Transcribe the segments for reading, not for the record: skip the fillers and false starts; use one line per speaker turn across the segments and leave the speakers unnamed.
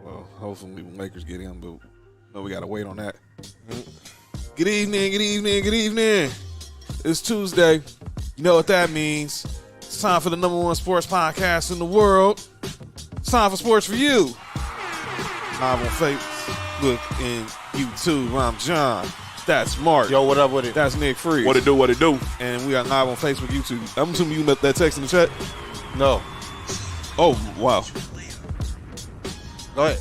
Well, hopefully the Lakers get in, but no, we gotta wait on that. Good evening, good evening, good evening. It's Tuesday. You know what that means. It's time for the number one sports podcast in the world. It's time for Sports for You. Live on Facebook and YouTube. I'm John. That's Mark.
Yo, what up with it?
That's Nick Freeze.
What it do, what it do?
And we are live on Facebook, YouTube. I'm assuming you met that text in the chat?
No.
Oh, wow.
Go ahead.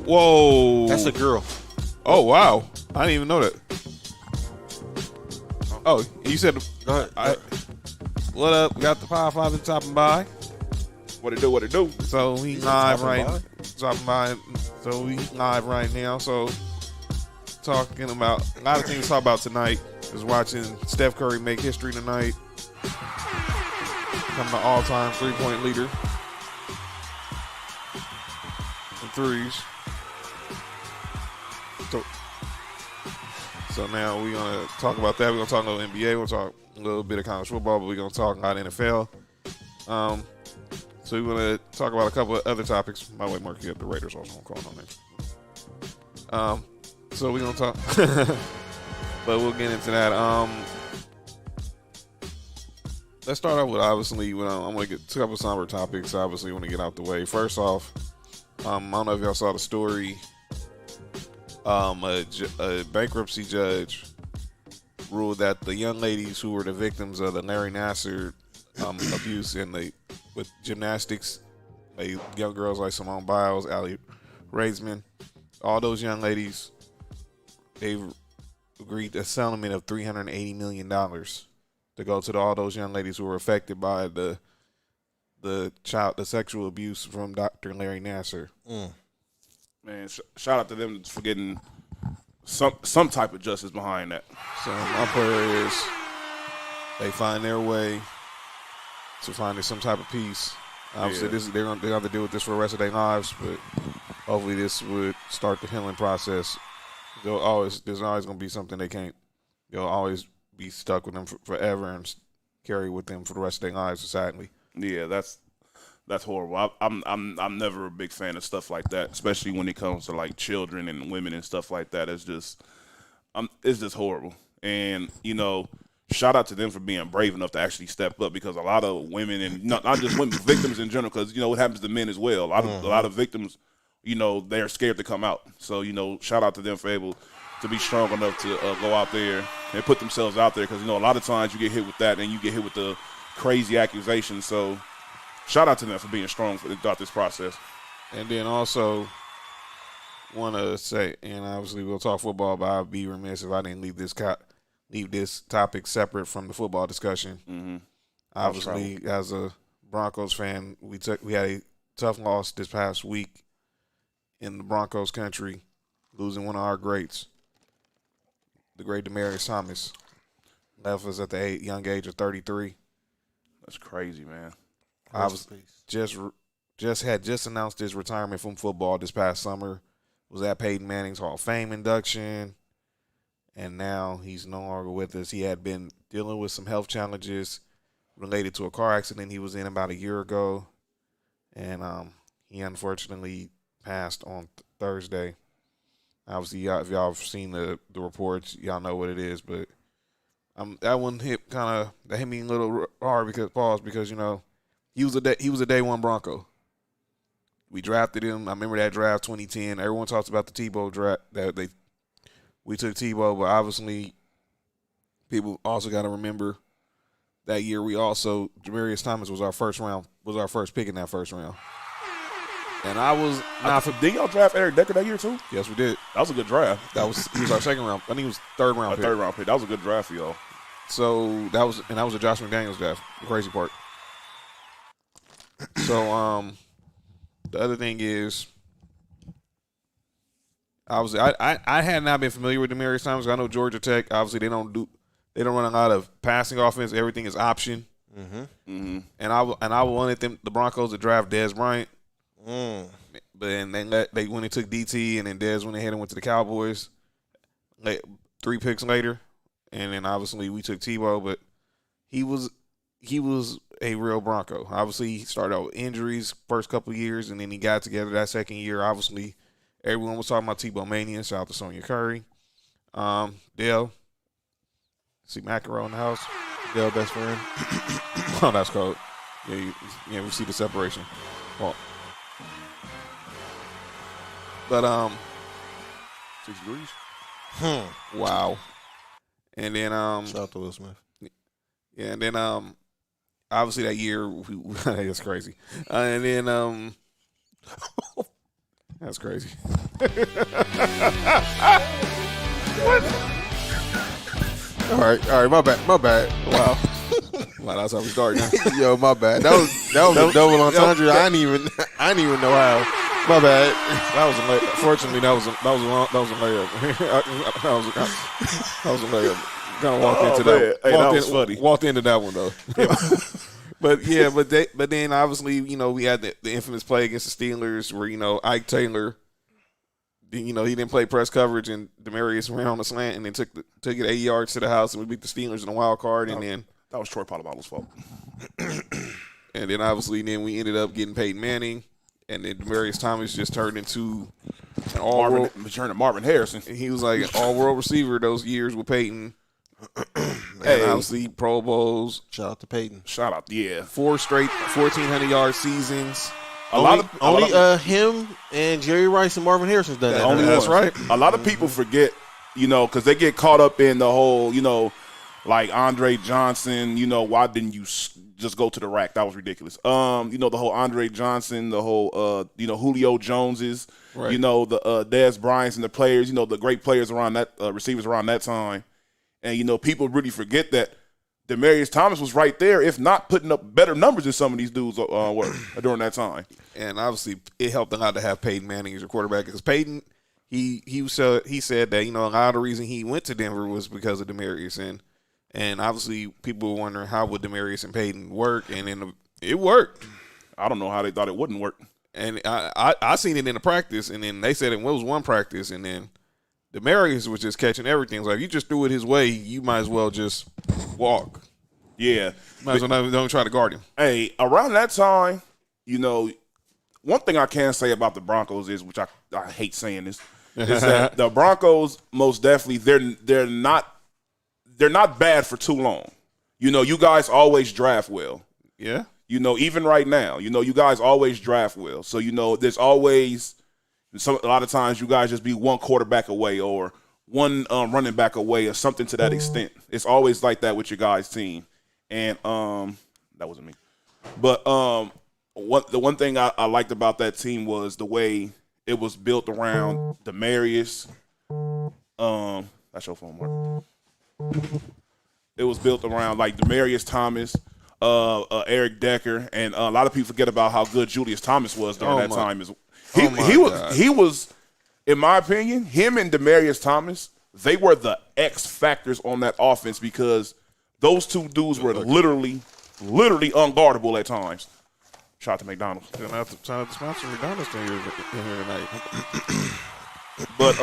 Whoa.
That's a girl.
Oh, wow. I didn't even know that. Oh, you said,
Go ahead.
What up? We got the Power 5 and stopping by.
What it do, what it do?
So we
He's
live
stopping
right stopping by. So we live right now. So talking about a lot of things to talk about tonight. Is watching Steph Curry make history tonight. Become the all-time three-point leader in threes. So now we're going to talk about that. We're going to talk a little NBA. We'll talk a little bit of college football, but we're going to talk about NFL. So we're going to talk about a couple of other topics. By the way, Mark, you have the Raiders also calling on there. So we're going to talk. But we'll get into that. Let's start off with, obviously, I'm going to get a couple of somber topics. Obviously, want to get out the way. First off, I don't know if y'all saw the story. A bankruptcy judge ruled that the young ladies who were the victims of the Larry Nassar abuse with gymnastics, young girls like Simone Biles, Allie Raisman, all those young ladies, they agreed a settlement of $380 million to go to all those young ladies who were affected by the sexual abuse from Dr. Larry Nassar.
Man, shout out to them for getting some type of justice behind that.
So my prayer is they find their way to finding some type of peace. Obviously, they're going to have to deal with this for the rest of their lives, but hopefully this would start the healing process. There's always going to be something they'll always be stuck with them forever and carry with them for the rest of their lives, sadly.
Yeah, that's horrible. I'm never a big fan of stuff like that, especially when it comes to like children and women and stuff like that. It's just horrible. And shout out to them for being brave enough to actually step up, because a lot of women, and not just women, victims in general, because what happens to men as well. A lot of victims, they're scared to come out. So shout out to them for able to be strong enough to go out there and put themselves out there, because a lot of times you get hit with that and you get hit with the crazy accusations. So shout out to them for being strong throughout this process.
And then also want to say, and obviously we'll talk football, but I'd be remiss if I didn't leave this topic separate from the football discussion.
Mm-hmm.
Obviously, as a Broncos fan, we had a tough loss this past week in the Broncos country, losing one of our greats, the great Demaryius Thomas. Left us at the young age of 33.
That's crazy, man.
I was just announced his retirement from football this past summer. Was at Peyton Manning's Hall of Fame induction, and now he's no longer with us. He had been dealing with some health challenges related to a car accident he was in about a year ago, and he unfortunately passed on Thursday. Obviously, if y'all have seen the reports, y'all know what it is, but that one hit me a little hard because he was a day one Bronco. We drafted him. I remember that draft 2010. Everyone talks about the Tebow draft we took Tebow, but obviously people also got to remember that year Demaryius Thomas was our first pick in that first round. And I was not for.
Did y'all draft Eric Decker that year too?
Yes, we did.
That was a good draft.
He was our second round. I think he was third round pick.
Third round pick. That was a good draft for y'all.
So that was a Josh McDaniels draft. The crazy part. So the other thing is, obviously I had not been familiar with Demaryius Thomas. I know Georgia Tech. Obviously they don't run a lot of passing offense. Everything is option.
Mm-hmm. Mm-hmm.
And I wanted the Broncos to draft Dez Bryant. But then they when they took DT, and then Dez went ahead and went to the Cowboys. 3 picks later, and then obviously we took Tebow, but he was he was a real Bronco. Obviously, he started out with injuries first couple of years, and then he got together that second year. Obviously, everyone was talking about Tebow Mania. Shout out to Sonya Curry. Dale. See Macaro in the house.
Dale, best friend.
Oh, that's cold. Yeah, we see the separation. Well, but
6 degrees.
wow. And then
Shout out to Will Smith.
yeah, and then obviously that year that's crazy. And then that's crazy. What?
All right, my bad.
Wow. Wow, that's how we start now.
Yo, my bad. That was a double entendre. I didn't even know how. My bad.
That was a layup. Fortunately, that was a layup. that was a layup. Kind of walked into that.
Hey, that was funny.
Walked into that one though. But then obviously we had the infamous play against the Steelers where Ike Taylor, he didn't play press coverage and Demaryius ran on the slant and then took it 80 yards to the house and we beat the Steelers in the wild card and then
that was Troy Polamalu's fault.
And then obviously we ended up getting Peyton Manning. And then Demaryius Thomas just turned into an all-world.
Marvin Harrison.
He was like an all-world receiver those years with Peyton. And obviously Pro Bowls.
Shout out to Peyton.
Shout out, yeah.
4 straight 1,400-yard seasons.
Only him and Jerry Rice and Marvin Harrison's done that.
That's right.
A lot of people forget, because they get caught up in the whole, like Andre Johnson, why didn't you just go to the rack? That was ridiculous. The whole Andre Johnson, the whole, Julio Joneses,
right.
The Dez Bryants and the players, the great players around that, receivers around that time. And, people really forget that Demaryius Thomas was right there, if not putting up better numbers than some of these dudes were during that time.
And obviously it helped a lot to have Peyton Manning as your quarterback because Peyton, he said that, a lot of the reason he went to Denver was because of Demaryius. And obviously, people were wondering how would Demaryius and Peyton work, and then it worked.
I don't know how they thought it wouldn't work.
And I seen it in the practice, and then they said it was one practice, and then Demaryius was just catching everything. It's like, you just threw it his way, you might as well just walk.
Yeah.
Might as well don't try to guard him.
Hey, around that time, one thing I can say about the Broncos is, which I hate saying this, is that the Broncos most definitely, they're not bad for too long. You guys always draft well.
Yeah.
Even right now, you guys always draft well. So, there's always a lot of times you guys just be one quarterback away or one running back away or something to that extent. It's always like that with your guys' team. And that wasn't me. But the one thing I liked about that team was the way it was built around Demaryius. That's your phone, Mark. It was built around like Demaryius Thomas, Eric Decker, and a lot of people forget about how good Julius Thomas was during that time. He was, in my opinion, him and Demaryius Thomas, they were the X factors on that offense because those two dudes were literally unguardable at times. Shout out to McDonald's.
Shout out to sponsor McDonald's in here tonight.
But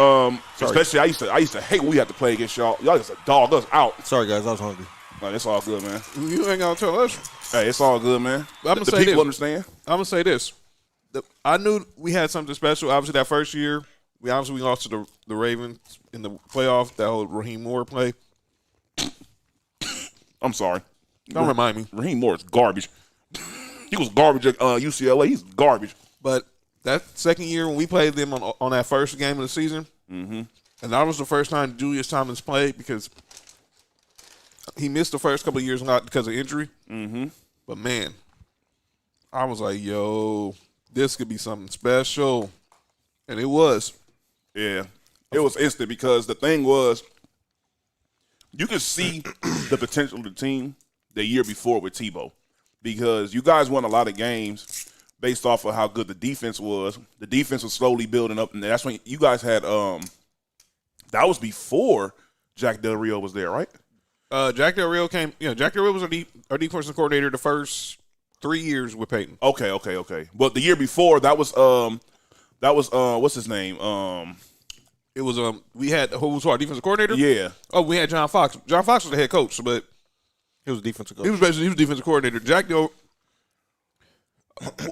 especially I used to hate when we had to play against y'all. Y'all used to dog us out.
Sorry guys, I was hungry.
No, it's all good, man.
You ain't gonna tell us.
Hey, it's all good, man.
I'm gonna
the
say
people
this.
understand.
I'm gonna say this. I knew we had something special. Obviously, that first year, we lost to the Ravens in the playoff. That whole Raheem Moore play.
I'm sorry.
Don't remind me.
Raheem Moore is garbage. He was garbage at UCLA. He's garbage.
But that second year when we played them on that first game of the season, and that was the first time Julius Thomas played because he missed the first couple of years not because of injury. But, man, I was like, yo, this could be something special. And it was.
Yeah. It was instant because the thing was you could see the potential of the team the year before with Tebow because you guys won a lot of games based off of how good the defense was. The defense was slowly building up, and that's when you guys had that was before Jack Del Rio was there, right?
Jack Del Rio came. Jack Del Rio was our defensive coordinator the first 3 years with Peyton.
Okay. But the year before, that was what's his name?
It was we had who was our defensive coordinator?
Yeah.
Oh, we had John Fox. John Fox was the head coach, but
He was defensive coach.
He was defensive coordinator. Jack Del.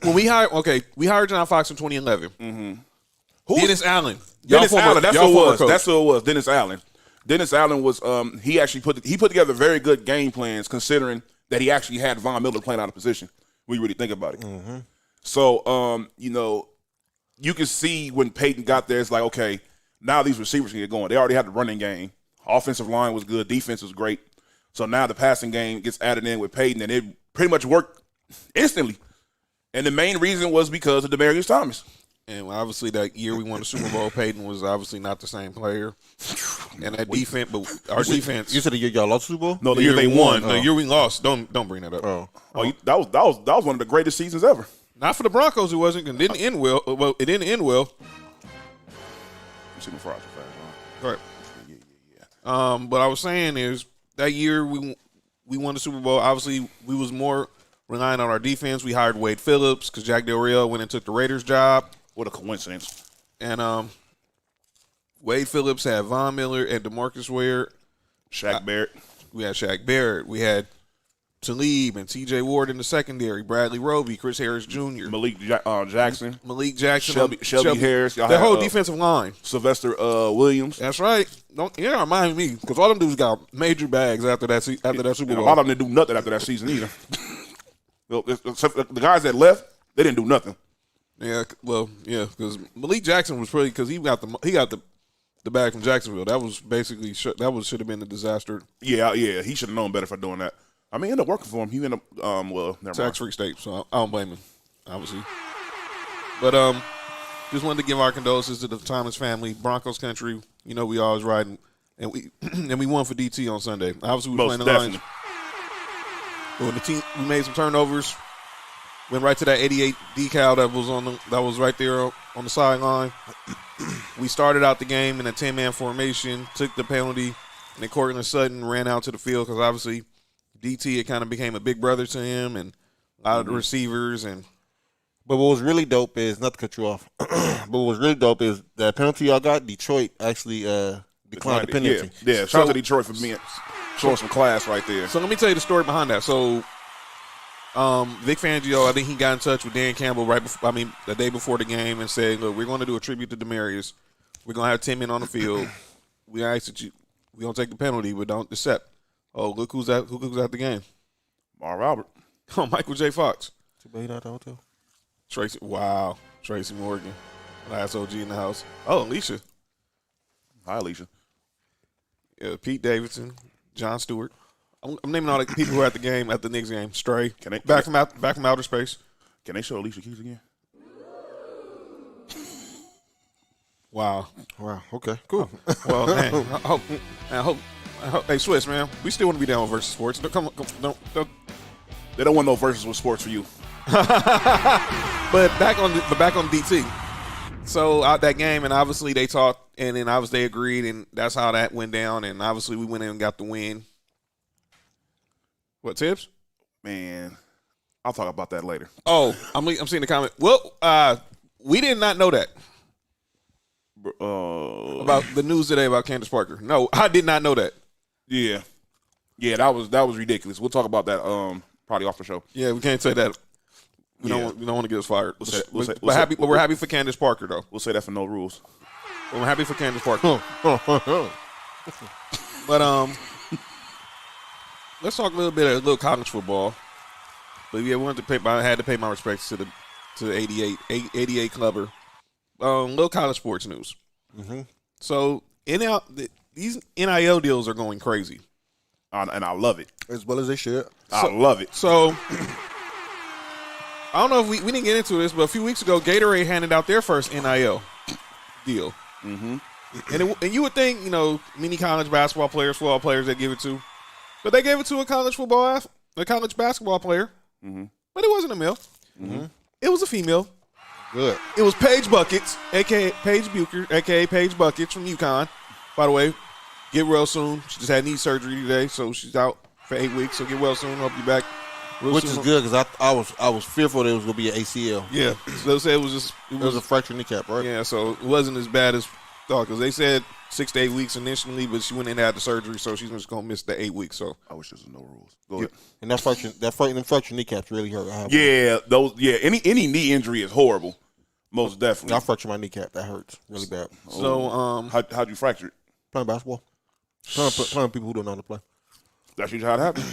When we hired John Fox in 2011. Mm-hmm. Dennis Allen.
Dennis Allen. That's who it was. That's who it was. Dennis Allen. Dennis Allen was. He actually put together very good game plans, considering that he actually had Von Miller playing out of position. When you really think about it. Mm-hmm. So, you can see when Peyton got there, it's like, okay, now these receivers can get going. They already had the running game. Offensive line was good. Defense was great. So now the passing game gets added in with Peyton, and it pretty much worked instantly. And the main reason was because of Demaryius Thomas.
And obviously that year we won the Super Bowl, Peyton was obviously not the same player. And that defense, but our defense.
You said the year y'all lost the Super Bowl?
No, the year they won. The year we lost. Don't bring that up.
That was one of the greatest seasons ever.
Not for the Broncos, it wasn't. It didn't end well. Well, it didn't end well.
You see my fries fast,
huh? Right. Yeah. But I was saying is that year we won the Super Bowl. Obviously, we was more relying on our defense. We hired Wade Phillips because Jack Del Rio went and took the Raiders job.
What a coincidence.
And Wade Phillips had Von Miller and DeMarcus Ware.
Shaq Barrett.
We had Shaq Barrett. We had Talib and T.J. Ward in the secondary. Bradley Roby, Chris Harris Jr.
Malik Jackson.
Shelby
Harris.
The whole defensive line.
Sylvester Williams.
That's right. Don't remind me because all them dudes got major bags after that Super Bowl.
A lot of them didn't do nothing after that season either. The guys that left, they didn't do nothing.
Yeah, well, yeah, because Malik Jackson was pretty because he got the bag from Jacksonville. That was basically should have been a disaster.
Yeah, he should have known better for doing that. I mean, it ended up working for him. He ended up
tax-free state, so I don't blame him, obviously. But just wanted to give our condolences to the Thomas family, Broncos country. You know, we always riding, and we won for DT on Sunday. Obviously, we were playing the Lions. When the team we made some turnovers. Went right to that 88 decal that was right there on the sideline. We started out the game in a 10-man formation, took the penalty, and then Cortland Sutton ran out to the field because obviously DT it kind of became a big brother to him and a lot of the receivers.
But what was really dope is, not to cut you off, but what was really dope is that penalty y'all got, Detroit actually declined the penalty.
Yeah. Shout out to Detroit for being showing some class right there.
So let me tell you the story behind that. So Vic Fangio, I think he got in touch with Dan Campbell the day before the game and said, look, we're going to do a tribute to Demaryius. We're going to have 10 men on the field. We ask that we're going to take the penalty, but don't accept. Oh, look who's at the game.
Marv Albert.
Oh, Michael J. Fox.
At the hotel.
Tracy Morgan. Last OG in the house. Oh, Alicia.
Hi, Alicia.
Yeah, Pete Davidson, John Stewart. I'm naming all the people who were at the game, at the Knicks game. Stray. Back from outer space.
Can they show Alicia Keys again?
Wow. Okay. Cool.
Well, man, I hope. Hey, Swiss, man, we still want to be down with versus sports. Don't.
They don't want no versus with sports for you.
But back on DT. So out that game, and obviously they talked, and then obviously they agreed, and that's how that went down. And obviously we went in and got the win. What, Tibbs?
Man, I'll talk about that later.
Oh, I'm seeing the comment. Well, we did not know that about the news today about Candace Parker. No, I did not know that.
Yeah, that was ridiculous. We'll talk about that probably off the show.
Yeah, we can't say that. We don't want to get us fired. But we're happy for Candace Parker though.
We'll say that for no rules.
Well, we're happy for Candace Parker. But let's talk a little college football. But yeah, I had to pay my respects to the 88 clubber. Little college sports news. Mm-hmm. So these NIL deals are going crazy,
and I love it
as well as they should.
I love it.
So I don't know if we didn't get into this, but a few weeks ago, Gatorade handed out their first NIL deal. Mm-hmm. And you would think, many college basketball players, football players, they give it to. But they gave it to a college basketball player. Mm-hmm. But it wasn't a male. Mm-hmm. It was a female.
Good.
It was Paige Buckets, a.k.a. Paige Bucher, a.k.a. Paige Buckets from UConn. By the way, get well soon. She just had knee surgery today, so she's out for 8 weeks. So get well soon. Hope you're back.
Which is good because I was fearful that it was going to be an ACL.
Yeah. So they said it was a fractured
kneecap, right?
Yeah, so it wasn't as bad as because they said 6 to 8 weeks initially, but she went in and had the surgery, so she's just gonna miss the 8 weeks. So
I wish there was no rules. Go ahead.
And that fractured kneecaps really hurt.
Yeah, any knee injury is horrible. Most definitely.
I fractured my kneecap. That hurts really bad.
So
how'd you fracture it?
Playing basketball. Playing people who don't know how to play.
That's usually how it happens.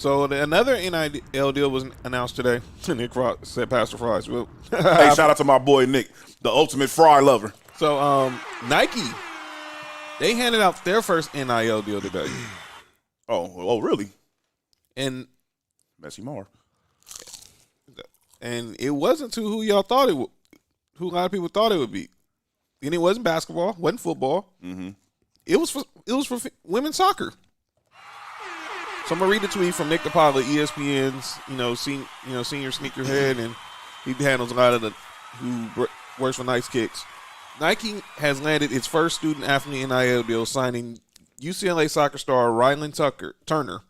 Another NIL deal was announced today. Nick said Pastor Fries. Well,
Hey, shout out to my boy Nick, the ultimate fry lover.
So Nike, they handed out their first NIL deal today.
Oh, really?
And
Messy Mar.
And it wasn't to who y'all thought it would, who a lot of people thought it would be. And it wasn't basketball, wasn't football.
Mm-hmm.
It was for women's soccer. So I'm gonna read the tweet from Nick DePaula, ESPN's senior sneakerhead, and he handles a lot of who works for Nice Kicks. Nike has landed its first student athlete NIL deal, signing UCLA soccer star Rylan Turner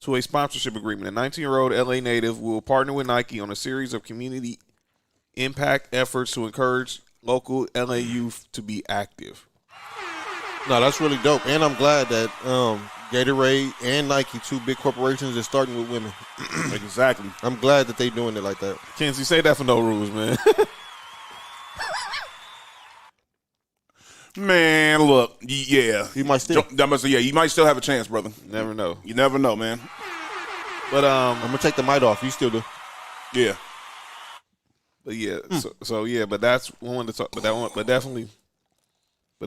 to a sponsorship agreement. A 19-year-old LA native will partner with Nike on a series of community impact efforts to encourage local LA youth to be active.
No, that's really dope, and I'm glad that Gatorade and Nike, two big corporations, are starting with women.
Exactly.
I'm glad that they doing it like that.
Kenzie, say that for no rules, man.
Man, look, yeah.
You might still.
You might still have a chance, brother.
Never know.
You never know, man.
But
I'm gonna take the mic off. You still do.
Yeah.
But yeah, but that's one to talk. But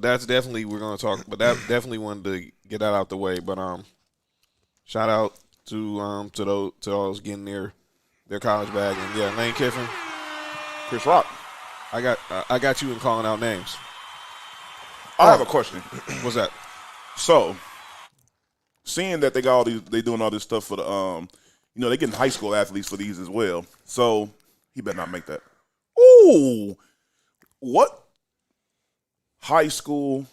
that's definitely we're gonna talk. But that definitely wanted to get that out the way. But shout out to those getting their college bag, and yeah, Lane Kiffin,
Chris Rock.
I got you in calling out names.
I have a question.
What's that?
So, seeing that they doing all this stuff for the they getting high school athletes for these as well. So he better not make that. Ooh, what high school,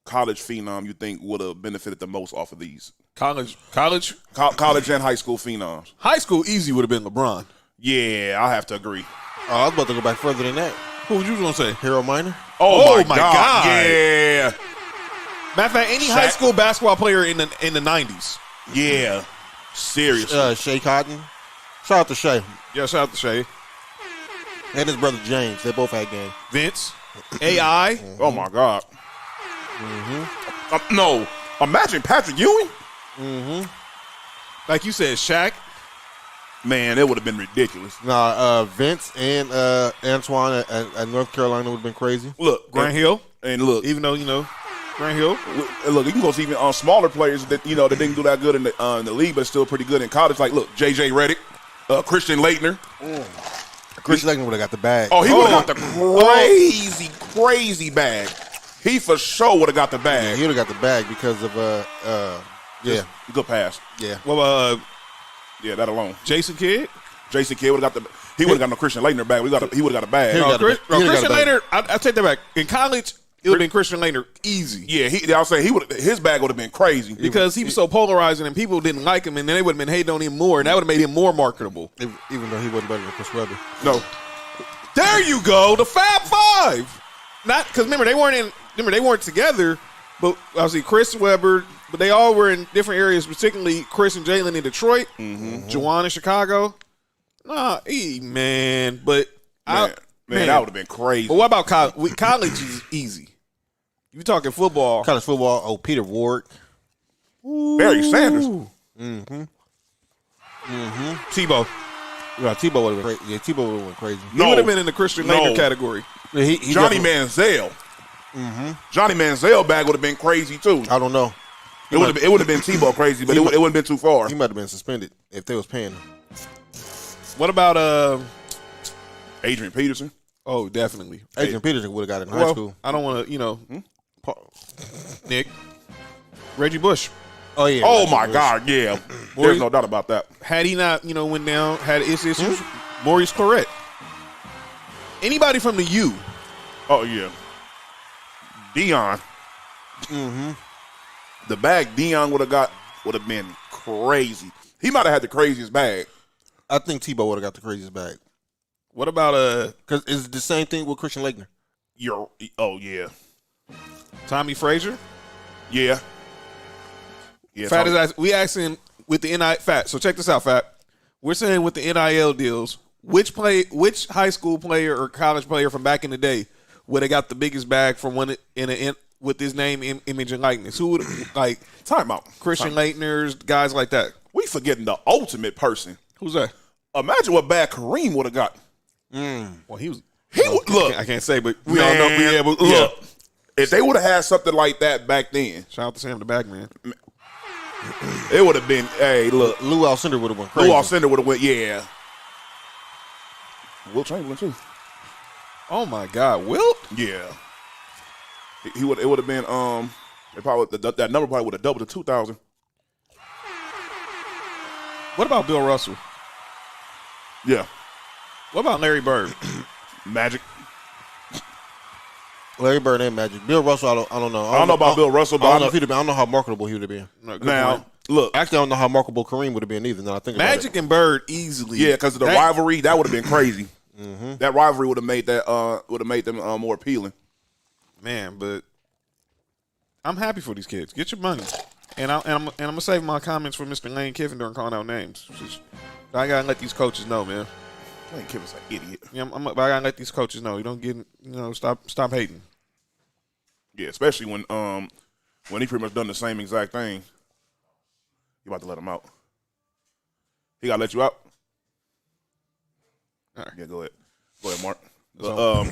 college phenom you think would have benefited the most off of these?
College
and high school phenoms.
High school easy would have been LeBron.
Yeah, I have to agree.
Oh, I was about to go back further than that.
Who was you gonna say?
Harold Miner.
Oh my God! Yeah.
Matter of fact, any high school basketball player in the 90s.
Yeah. Seriously.
Shea Cotton. Shout out to Shea.
Yeah, shout out to Shea.
And his brother James. They both had game.
Vince. AI.
Mm-hmm. Oh my God. No. Imagine Patrick Ewing.
Like you said, Shaq.
Man, it would have been ridiculous.
Nah, Vince and Antoine at North Carolina would have been crazy.
Look,
Grant Hill.
And look,
even though Grant Hill.
Look, you can go see even on smaller players that that didn't do that good in the league, but still pretty good in college. Like, look, JJ Redick, Christian Laettner.
Christian Laettner would have got the bag.
Oh, he would have got the crazy bag. He for sure would have got the bag.
Yeah, he would have got the bag because of
good pass.
Yeah.
Well,
yeah, that alone.
Jason Kidd
would have got he would have got no Christian Laettner bag. He would have got a bag.
Christian Laettner, I take that back. In college, it would have been Christian Laettner easly.
Yeah, I was saying his bag would have been crazy
because he was so polarizing and people didn't like him, and then they would have been hating on him more, and that would have made him more marketable.
Even though he wasn't better than Chris Webber.
No.
There you go, the Fab Five. Not because remember they weren't together, but obviously Chris Webber. But they all were in different areas, particularly Chris and Jalen in Detroit, Juwan in Chicago. Nah, man. But
man, that would have been crazy.
But what about college? College is easy. You talking football?
College football. Oh, Peter Ward,
Barry Sanders,
Tebow.
Yeah, Tebow would have been crazy. Yeah, Tebow would have went crazy.
He would have been in the Christian Laettner category.
He
Johnny Manziel. Johnny Manziel bag would have been crazy too.
I don't know.
It would have been Tebow crazy, but it wouldn't have been too far.
He might have been suspended if they was paying him.
What about
Adrian Peterson?
Oh, definitely.
Adrian Peterson would have got it in high school.
I don't want to, Nick. Reggie Bush.
Oh yeah.
Oh my God, yeah. There's no doubt about that.
Had he not, went down, had his issues, Maurice Claret. Anybody from the U.
Oh yeah. Dion. The bag Dion would have been crazy. He might have had the craziest bag.
I think Tebow would have got the craziest bag.
What about
Because it's the same thing with Christian Laettner.
Yeah.
Tommy Frazier?
Yeah.
Fat is we asking with the NIL Fat. So check this out, Fat. We're saying with the NIL deals, which high school player or college player from back in the day would have got the biggest bag from with his name, image, and likeness? Who would like
time out?
Christian Laettner's, guys like that.
We forgetting the ultimate person.
Who's that?
Imagine what bag Kareem would have got.
Well, he was.
Look.
I can't say, but we all know.
Look, if they would have had something like that back then,
shout out to Sam the Bagman.
It would have been. Hey, look,
Lou Alcindor would have went crazy.
Lou Alcindor would have went. Yeah. Will Chamberlain too.
Oh my God, Wilt?
Yeah. He would. It would have been. That number probably would have doubled to 2,000.
What about Bill Russell?
Yeah.
What about Larry Bird?
Magic.
Larry Bird ain't Magic. Bill Russell, I don't know.
I don't know about Bill Russell, but
I don't know if he'd have been. I don't know how marketable he would have been.
Now, look.
Actually, I don't know how marketable Kareem would have been either. Now I think
Magic and Bird easily.
Yeah, because of the rivalry, that would have been crazy. That rivalry would have made them more appealing.
Man, but I'm happy for these kids. Get your money, and I'm gonna save my comments for Mr. Lane Kiffin during calling out names. I gotta let these coaches know, man.
Lane Kiffin's an idiot.
Yeah, I gotta let these coaches know. You don't get, stop hating.
Yeah, especially when he pretty much done the same exact thing. You about to let him out? He gotta let you out.
All right.
Yeah, go ahead, Mark.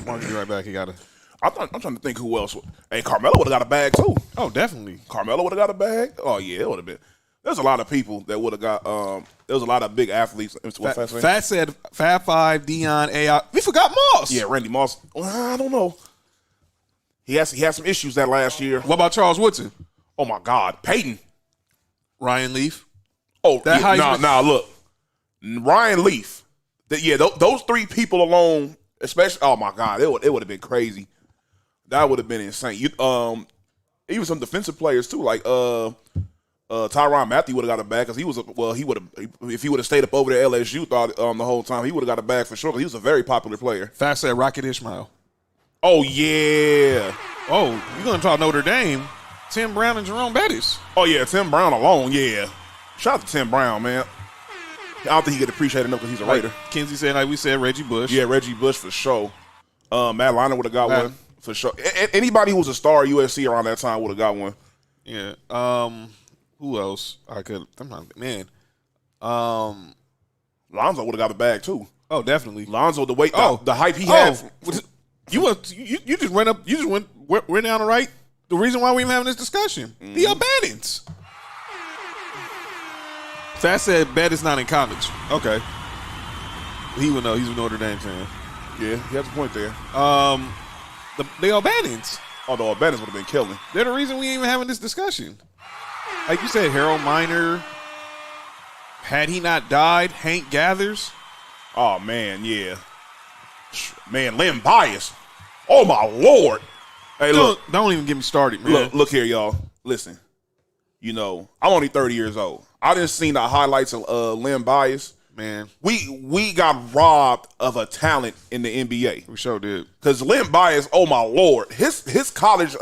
Mark, be right back. He gotta.
I'm trying to think who else. Hey, Carmelo would have got a bag too.
Oh, definitely.
Carmelo would have got a bag. Oh yeah, it would have been. There's a lot of people that would have got. There was a lot of big athletes.
Fat said Fab Five, Dion, AI. We forgot Moss.
Yeah, Randy Moss. Well, I don't know. He had some issues that last year.
What about Charles Woodson?
Oh my God, Peyton,
Ryan Leaf.
Oh, look, Ryan Leaf. Those three people alone, especially. Oh my God, it would have been crazy. That would have been insane. Even some defensive players too, like Tyrann Mathieu would have got a bag because he would have if he would have stayed up over there at LSU the whole time, he would have got a bag for sure because he was a very popular player.
Fat said Rocket Ishmael.
Oh yeah.
Oh, you're gonna talk Notre Dame? Tim Brown and Jerome Bettis.
Oh yeah, Tim Brown alone. Yeah. Shout out to Tim Brown, man. I don't think he get appreciated enough because he's a Raider.
Kinsey said, like we said, Reggie Bush.
Yeah, Reggie Bush for sure. Matt Leinart would have got one for sure. Anybody who was a star at USC around that time would have got one.
Yeah. Who else? I could. Man.
Lonzo would have got a bag too.
Oh, definitely.
Lonzo, the hype he had.
You just went up. You just went down the right. The reason why we even having this discussion, the Albanians. Fat said Bettis not in college. Okay. He would know. He's a Notre Dame fan.
Yeah, he has a point there.
The Albanians.
Oh, the Albanians would have been killing.
They're the reason we even having this discussion. Like you said, Harold Miner. Had he not died, Hank Gathers.
Oh man, yeah. Man, Len Bias. Oh my Lord. Hey, look.
Don't even get me started, man.
Look here, y'all. Listen. I'm only 30 years old. I didn't see the highlights of Len Bias.
Man,
we got robbed of a talent in the NBA.
We sure did.
Because Len Bias, oh my Lord, his college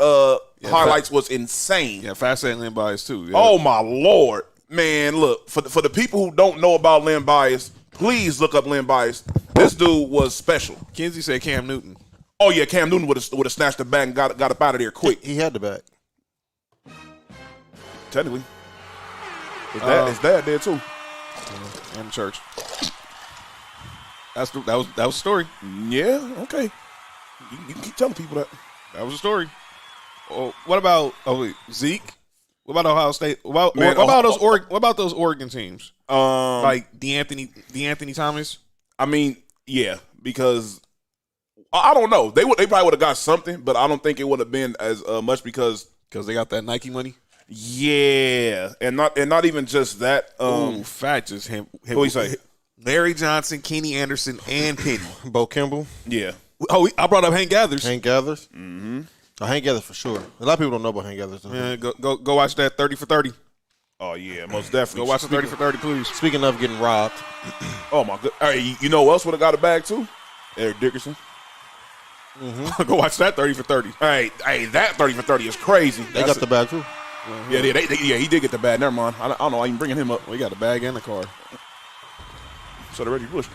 highlights was insane.
Yeah, Fat said Len Bias too. Yeah.
Oh my Lord, man! Look for the people who don't know about Len Bias, please look up Len Bias. This dude was special.
Kinsey said Cam Newton.
Oh yeah, Cam Newton would have snatched the bag and got up out of there quick.
He had the bag.
Technically, his dad did too.
And church. That was the story.
Yeah, okay. You can keep telling people that.
That was the story. Oh, what about Zeke? What about Ohio State? What about those Oregon teams? Like DeAnthony Thomas?
I mean, yeah, because I don't know. They probably would have got something, but I don't think it would have been as much because
they got that Nike money.
Yeah, and not even just that.
Fat just him.
Who you say?
Larry Johnson, Kenny Anderson, and Penny.
Bo Kimball.
Yeah.
Oh, I brought up Hank Gathers.
Hank Gathers. Mm-hmm. Oh, Hank Gathers for sure. A lot of people don't know about Hank Gathers.
Yeah, go watch that 30 for 30.
Oh yeah, most definitely.
Go watch the 30 for 30, please.
Speaking of getting robbed.
Oh my god! Hey, you know who else would have got a bag too? Eric Dickerson.
Go watch that 30 for 30.
Hey, that 30 for 30 is crazy.
They got the bag too.
Yeah, he did get the bag. Never mind. I don't know. I even bringing him up.
We got the bag and the car.
So the Reggie Bush.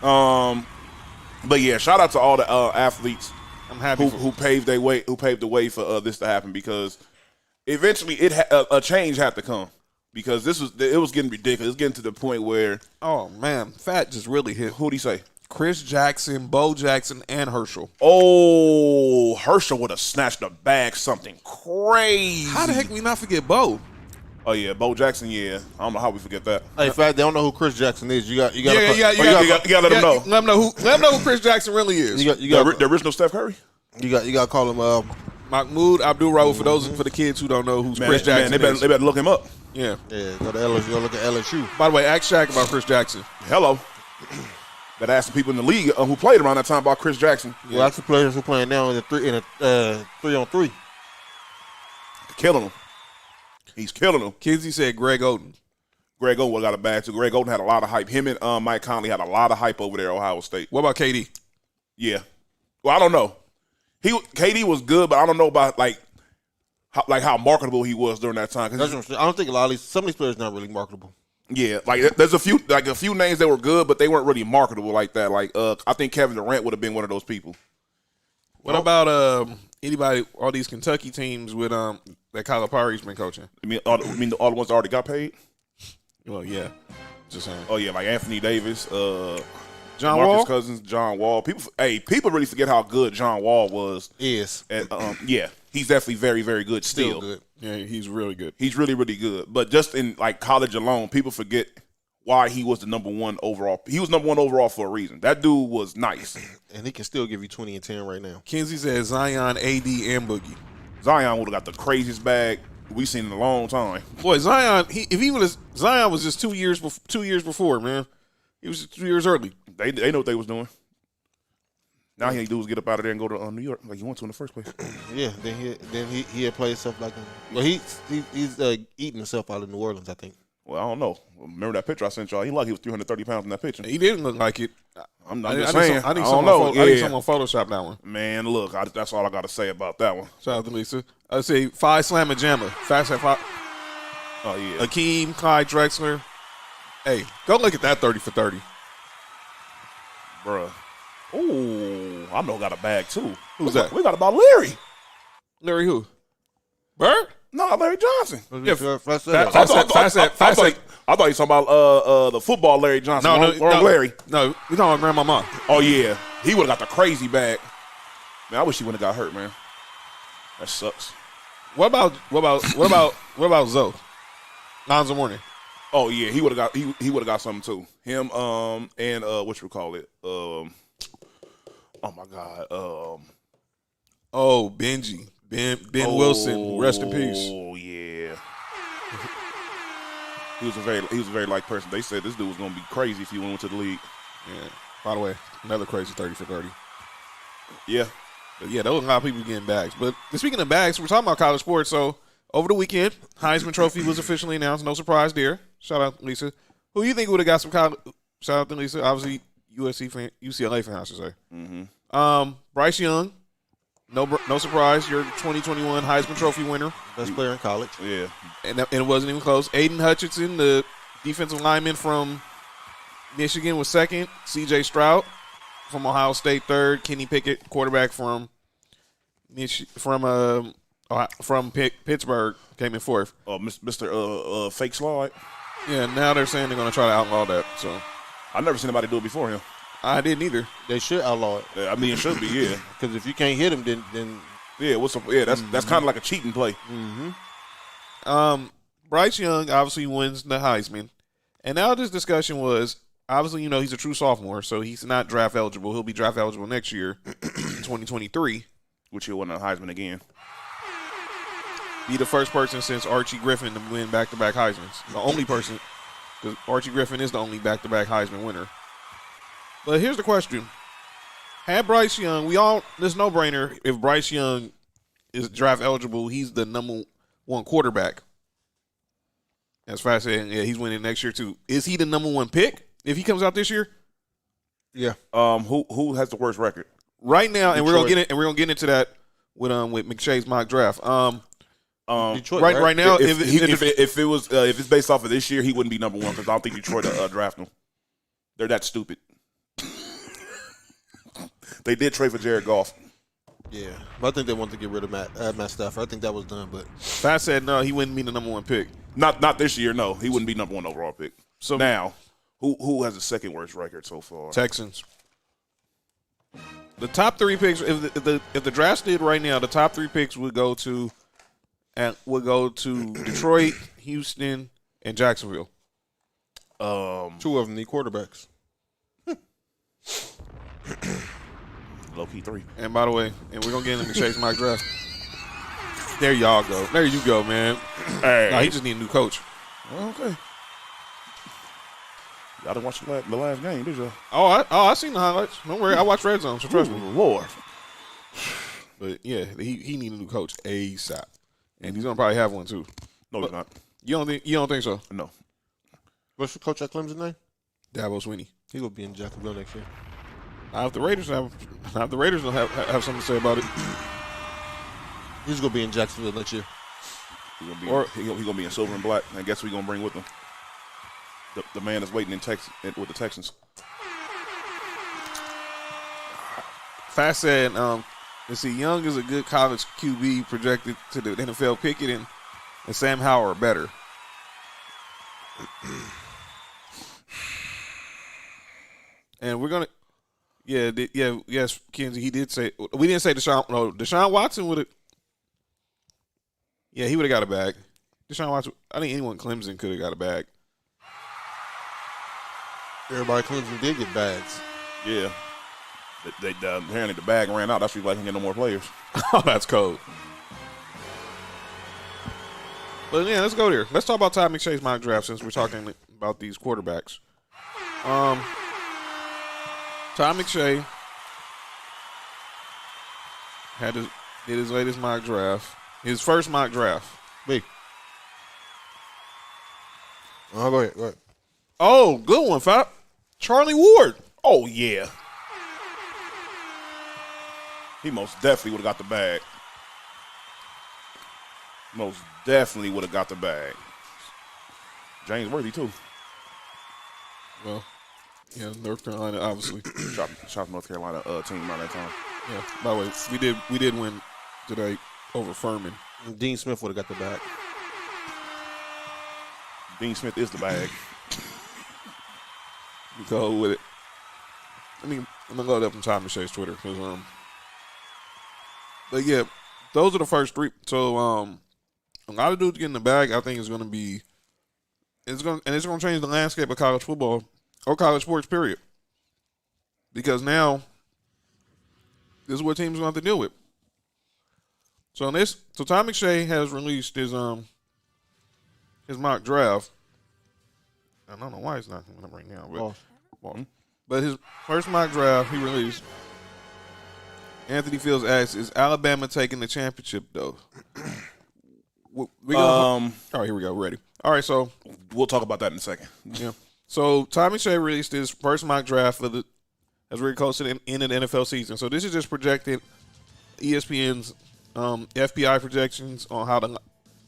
But yeah, shout out to all the athletes.
I'm happy
who paved the way for this to happen, because eventually a change had to come, because it was getting ridiculous. It was getting to the point where,
oh man, Fat just really hit.
Who'd he say?
Chris Jackson, Bo Jackson, and Herschel.
Oh, Herschel would have snatched the bag, something crazy.
How the heck we not forget Bo?
Oh yeah, Bo Jackson. Yeah, I don't know how we forget that.
Hey, Fat, they don't know who Chris Jackson is. You got to
let them know.
Let them know who Chris Jackson really is.
The original Steph Curry.
You got to call him
Mahmoud Abdul-Rauf. For the kids who don't know who's Chris Jackson is.
They better look him up.
Yeah.
Go to LSU. Go look at LSU.
By the way, ask Shaq about Chris Jackson.
Hello. Better ask the people in the league who played around that time about Chris Jackson.
Well, ask the players who playing now in a 3-on-3.
Killing them. He's killing them.
Kinsey said Greg Oden.
Greg Oden got a bag too. Greg Oden had a lot of hype. Him and Mike Conley had a lot of hype over there at Ohio State.
What about KD?
Yeah. Well, I don't know. KD was good, but I don't know about how marketable he was during that time.
I don't think some of these players not really marketable.
Yeah, there's a few names that were good, but they weren't really marketable like that. I think Kevin Durant would have been one of those people.
What about anybody? All these Kentucky teams with that Calipari's been coaching.
You mean all the ones that already got paid?
Well, yeah. Just saying.
Oh yeah, like Anthony Davis,
John
Marcus
Wall?
Cousins, John Wall. People really forget how good John Wall was. And, yeah, he's definitely very, very good still.
Good.
Yeah, he's really good.
He's really, really good. But just in college alone, people forget why he was the number one overall. He was number one overall for a reason. That dude was nice.
And he can still give you 20 and 10 right now.
Kinsey says Zion, AD, and Boogie.
Zion would have got the craziest bag we've seen in a long time.
Boy, Zion, Zion was just 2 years before, man. He was just 2 years early.
They know what they was doing. Now he do is get up out of there and go to New York like he went to in the first place.
Yeah, then he had played stuff like well he's eating himself out of New Orleans, I think.
Well, I don't know. Remember that picture I sent y'all? He was 330 pounds in that picture.
He didn't look like it.
I'm just saying.
I need someone Photoshop that one.
Man, look, that's all I got to say about that one.
Shout out to Lisa. I say Phi Slamma Jamma. Fast at 5.
Oh yeah.
Akeem, Clyde Drexler. Hey, go look at that 30 for 30.
Bruh. Oh, I know got a bag too.
Who's that?
We got about Larry.
Larry who? Bird?
No, Larry Johnson.
Yeah,
I thought you were talking about the football Larry Johnson. No, Larry.
No, we talking about Grandmama.
Oh yeah, he would have got the crazy bag. Man, I wish he wouldn't have got hurt, man. That sucks.
What about Zoe? Lonzo Mourning.
Oh yeah, he would have got something too. Him and what you call it? Oh my God.
Benji. Ben Wilson, rest in peace.
Oh yeah. He was a very liked person. They said this dude was gonna be crazy if he went to the league.
Yeah. By the way, another crazy 30 for 30.
Yeah.
But yeah, there was a lot of people getting bags. But speaking of bags, we're talking about college sports. So over the weekend, Heisman Trophy was officially announced. No surprise there. Shout out to Lisa. Who you think would have got some college? Shout out to Lisa. Obviously, UCLA fan, I should say.
Mm-hmm.
Bryce Young. No surprise. Your 2021 Heisman Trophy winner.
Best player in college.
Yeah.
And it wasn't even close. Aiden Hutchinson, the defensive lineman from Michigan, was second. C.J. Stroud from Ohio State, third. Kenny Pickett, quarterback from Pittsburgh, came in fourth.
Mr. Fake Slide.
Yeah, now they're saying they're going to try to outlaw that. So
I've never seen anybody do it before him.
I didn't either.
They should outlaw it.
Yeah, I mean, it should be, yeah.
Because if you can't hit him, then
yeah, that's kind of like a cheating play.
Mm-hmm.
Bryce Young obviously wins the Heisman, and now this discussion was obviously he's a true sophomore, so he's not draft eligible. He'll be draft eligible next year, 2023,
which he'll win the Heisman again.
Be the first person since Archie Griffin to win back-to-back Heismans. The only person, because Archie Griffin is the only back-to-back Heisman winner. But here's the question. Had Bryce Young, this no-brainer, if Bryce Young is draft eligible, he's the number one quarterback. As far as saying, yeah, he's winning next year too. Is he the number one pick if he comes out this year?
Yeah.
Who has the worst record?
Right now, and
Detroit.
we're gonna get into that with McShay's mock draft.
Detroit,
right now,
if it's based off of this year, he wouldn't be number one because I don't think Detroit draft him. They're that stupid. They did trade for Jared Goff.
Yeah, but I think they wanted to get rid of Matt Stafford. I think that was done, but
Fat said no, he wouldn't be the number one pick.
Not this year. No, he wouldn't be number one overall pick. So now, who has the second worst record so far?
Texans. The top 3 picks, if the draft did right now, the top 3 picks would go to Detroit, Houston, and Jacksonville.
2 of them need quarterbacks.
Low key 3.
And by the way, we're gonna get into McShay's mock draft. There y'all go. There you go, man.
Hey.
No, he just need a new coach.
Okay. Y'all didn't watch the last game, did you?
I seen the highlights. Don't worry, I watched Red Zone, so trust me.
Lord.
But yeah, he need a new coach ASAP, and he's gonna probably have one too.
No, he's not.
You don't think so?
No.
What's the coach at Clemson name?
Dabo Swinney.
He will be in Jacksonville next year.
Now, if the Raiders don't have something to say about it,
He's gonna be in Jacksonville next year.
He's gonna be in silver and black. And guess who he gonna bring with him? The man is waiting in Texas with the Texans.
Fast said, let's see, Young is a good college QB projected to the NFL. Pickett and Sam Howell are better. And we're gonna, yes, Kenzie. He did say we didn't say Deshaun. No, Deshaun Watson would have. Yeah, he would have got a bag. Deshaun Watson. I think anyone Clemson could have got a bag.
Everybody Clemson did get bags.
Yeah. Apparently the bag ran out. That's why he like to get no more players.
Oh, that's cold. But yeah, let's go there. Let's talk about Todd McShay's mock draft since we're talking about these quarterbacks. Todd McShay did his latest mock draft. His first mock draft.
Me. Oh, go ahead.
Oh, good one, Fat. Charlie Ward.
Oh, yeah. He most definitely would have got the bag. Most definitely would have got the bag. James Worthy, too.
Well, yeah, North Carolina, obviously.
Shot North Carolina team around that time.
Yeah. By the way, we did win today over Furman.
Dean Smith would have got the bag.
Dean Smith is the bag.
You go with it. I mean, I'm gonna load up on Todd McShay's Twitter because but yeah, those are the first 3. So a lot of dudes getting the bag. I think it's gonna change the landscape of college football or college sports. Period. Because now this is what teams gonna have to deal with. So Todd McShay has released his mock draft. I don't know why it's not coming up right now, but his first mock draft he released. Anthony Fields asks, "Is Alabama taking the championship though?" All right, here we go. We're ready. All right, so
We'll talk about that in a second.
yeah. So Todd McShay released his first mock draft as we're close to the end of the NFL season. So this is just projected ESPN's FPI projections on how the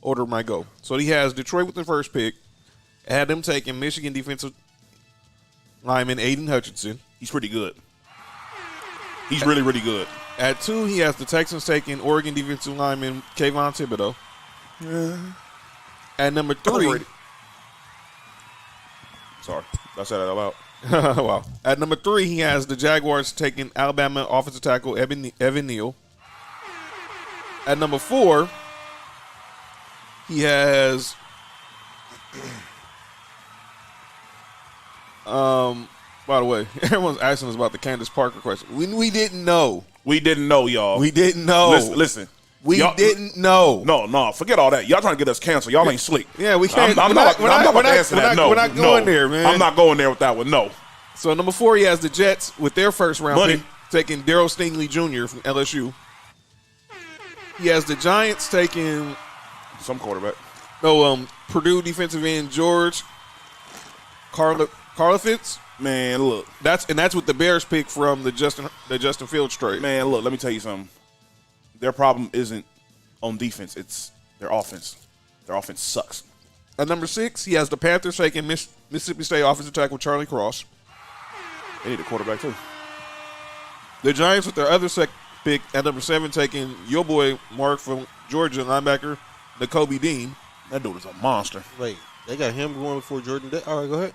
order might go. So he has Detroit with the first pick. Had them taking Michigan defensive lineman Aiden Hutchinson.
He's pretty good. He's really, really good.
At 2, he has the Texans taking Oregon defensive lineman Kayvon Thibodeau. At number 3,
sorry, I said that out loud.
wow. At number 3, he has the Jaguars taking Alabama offensive tackle Evan Neal. At number 4, he has by the way, everyone's asking us about the Candace Parker question. We didn't know.
We didn't know, y'all.
We didn't know.
Listen.
We didn't know.
No, forget all that. Y'all trying to get us canceled. Y'all ain't slick.
Yeah, we can't.
I'm not about to answer that. No,
we're not going there, man.
I'm not going there with that one. No.
So number 4, he has the Jets with their first round
Money.
pick taking Darryl Stingley Jr. from LSU. He has the Giants taking
Some quarterback.
Purdue defensive end George Karlaftis.
Man, look.
That's what the Bears pick from the Justin Fields trade.
Man, look, let me tell you something. Their problem isn't on defense. It's their offense. Their offense sucks.
At number 6, he has the Panthers taking Mississippi State offensive tackle Charlie Cross.
They need a quarterback, too.
The Giants with their other pick at number 7 taking your boy Mark from Georgia linebacker Nakobe Dean.
That dude is a monster.
Wait, they got him going before Jordan. All right, go ahead.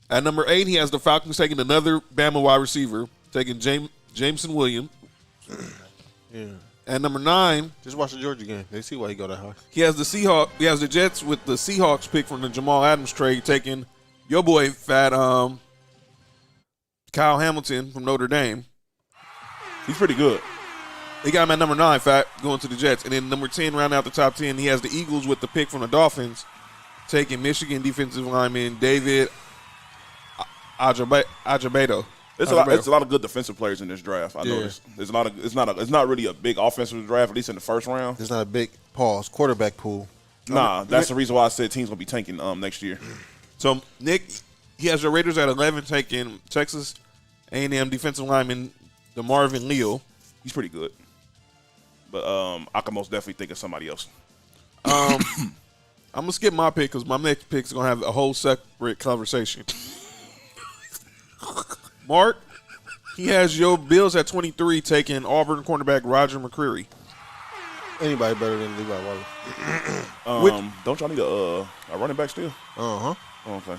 At number 8, he has the Falcons taking another Bama wide receiver, taking Jameson Williams.
Yeah.
At number 9,
Just watch the Georgia game. They see why he go that high.
he has the Jets with the Seahawks pick from the Jamal Adams trade, taking your boy Fat Kyle Hamilton from Notre Dame.
He's pretty good.
They got him at number 9, Fat, going to the Jets. And then number 10, round out the top 10, he has the Eagles with the pick from the Dolphins, taking Michigan defensive lineman David Ajabedo.
It's a lot of good defensive players in this draft. I noticed. There's a lot of. It's not really a big offensive draft, at least in the first round.
There's not a big quarterback pool.
Nah, that's the reason why I said teams gonna be tanking next year.
So Nick, he has the Raiders at 11, taking Texas A&M defensive lineman DeMarvin Leal.
He's pretty good, but I can most definitely think of somebody else.
I'm gonna skip my pick because my next pick is gonna have a whole separate conversation. Mark, he has your Bills at 23, taking Auburn cornerback Roger McCreary.
Anybody better than Levi Wallace?
Don't y'all need a running back still?
Uh-huh.
Oh, okay.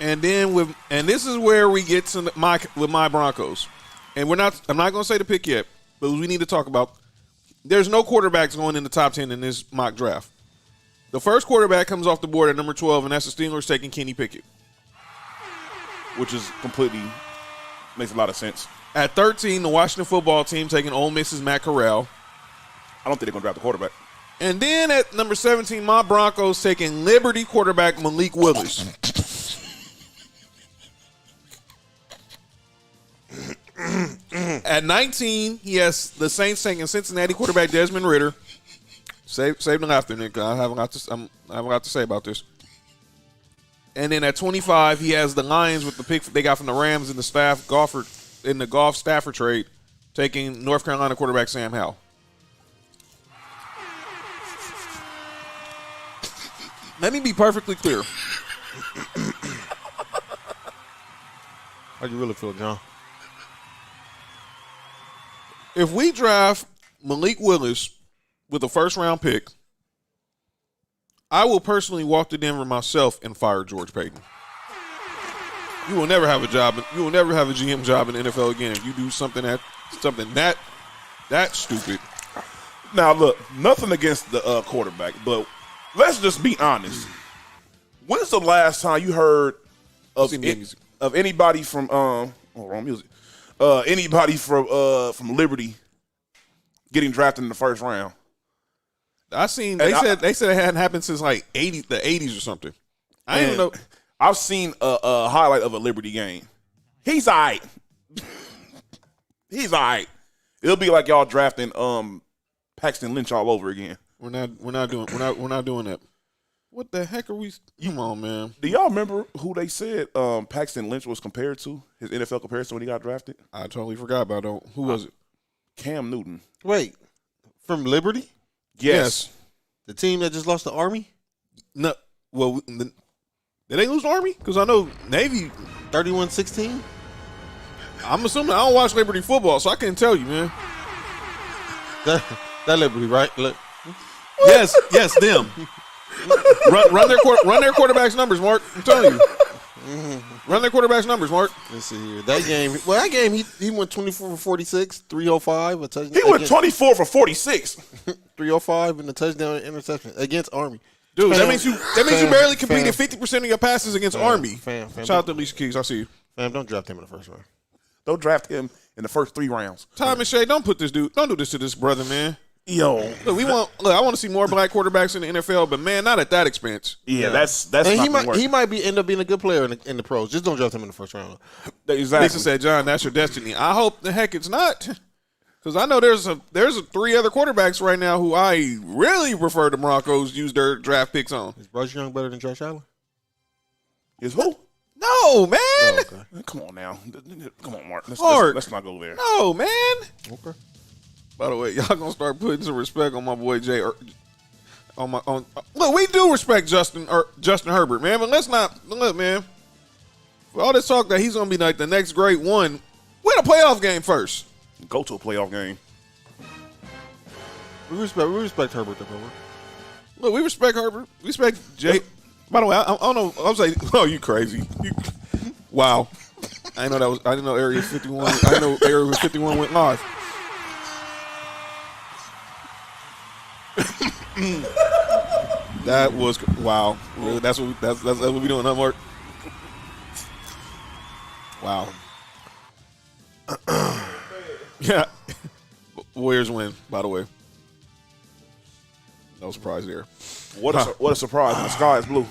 And then this is where we get to my Broncos. And I'm not going to say the pick yet, but we need to talk about. There's no quarterbacks going in the top 10 in this mock draft. The first quarterback comes off the board at number 12, and that's the Steelers taking Kenny Pickett.
Which is completely makes a lot of sense.
At 13, the Washington football team taking Ole Miss's Matt Corral.
I don't think they're going to draft a quarterback.
And then at number 17, my Broncos taking Liberty quarterback Malik Willis. At 19, he has the Saints taking Cincinnati quarterback Desmond Ridder. Save the laughter, Nick. I have a lot to say about this. And then at 25, he has the Lions with the pick they got from the Rams in the Goff Stafford trade, taking North Carolina quarterback Sam Howell. Let me be perfectly clear.
How do you really feel, John?
If we draft Malik Willis with a first-round pick, I will personally walk to Denver myself and fire George Payton. You will never have a job. You will never have a GM job in the NFL again if you do something that stupid.
Now, look, nothing against the quarterback, but let's just be honest. When's the last time you heard of anybody from wrong music? Anybody from Liberty getting drafted in the first round?
They said it hadn't happened since like the 80s or something. I don't even know.
I've seen a highlight of a Liberty game. He's all right. He's all right. It'll be like y'all drafting Paxton Lynch all over again.
We're not doing that. What the heck are we? Come on, man.
Do y'all remember who they said Paxton Lynch was compared to? His NFL comparison when he got drafted?
I totally forgot about it. Who was it?
Cam Newton.
Wait, from Liberty?
Yes.
The team that just lost the Army?
No. Well, did they lose the Army? Because I know Navy
31-16?
I'm assuming I don't watch Liberty football, so I can't tell you, man.
That Liberty, right? Look.
Yes, them. run their quarterback's numbers, Mark. I'm telling you. Run their quarterback's numbers, Mark.
Let's see here. That game, he went 24 for 46, 305. A touchdown.
He went 24 for 46.
305 and a touchdown and interception against Army.
Dude, that means you barely completed 50% of your passes against Army. Shout out to Alicia Keys. I see you.
Fam, don't draft him in the first round.
Don't draft him in the first 3 rounds.
Tom and Shay, don't do this to this brother, man.
Yo,
I want to see more black quarterbacks in the NFL, but man, not at that expense.
Yeah, that's
and he might end up being a good player in the pros. Just don't draft him in the first round.
Exactly.
Lisa said, "John, that's your destiny." I hope the heck it's not, because I know there's 3 other quarterbacks right now who I really prefer the Broncos use their draft picks on.
Is Bryce Young better than Josh Allen?
Is who?
No, man.
Oh, okay.
Come on now. Come on, Mark.
Mark.
Let's not go there.
No, man.
Okay.
By the way, y'all gonna start putting some respect on my boy Jay. Look, we do respect Justin Herbert, man, but let's not look, man. For all this talk that he's gonna be like the next great one, win a playoff game first.
Go to a playoff game.
We respect Herbert, though.
Look, we respect Herbert. We respect Jay. By the way, I don't know. I was like, oh, you crazy? Wow. I didn't know that was. I didn't know Area 51. I didn't know Area 51 went live. That was wow. Really, that's what we doing, huh, Mark? Wow. Yeah. Warriors win. By the way, no surprise there.
What a surprise! The sky is blue.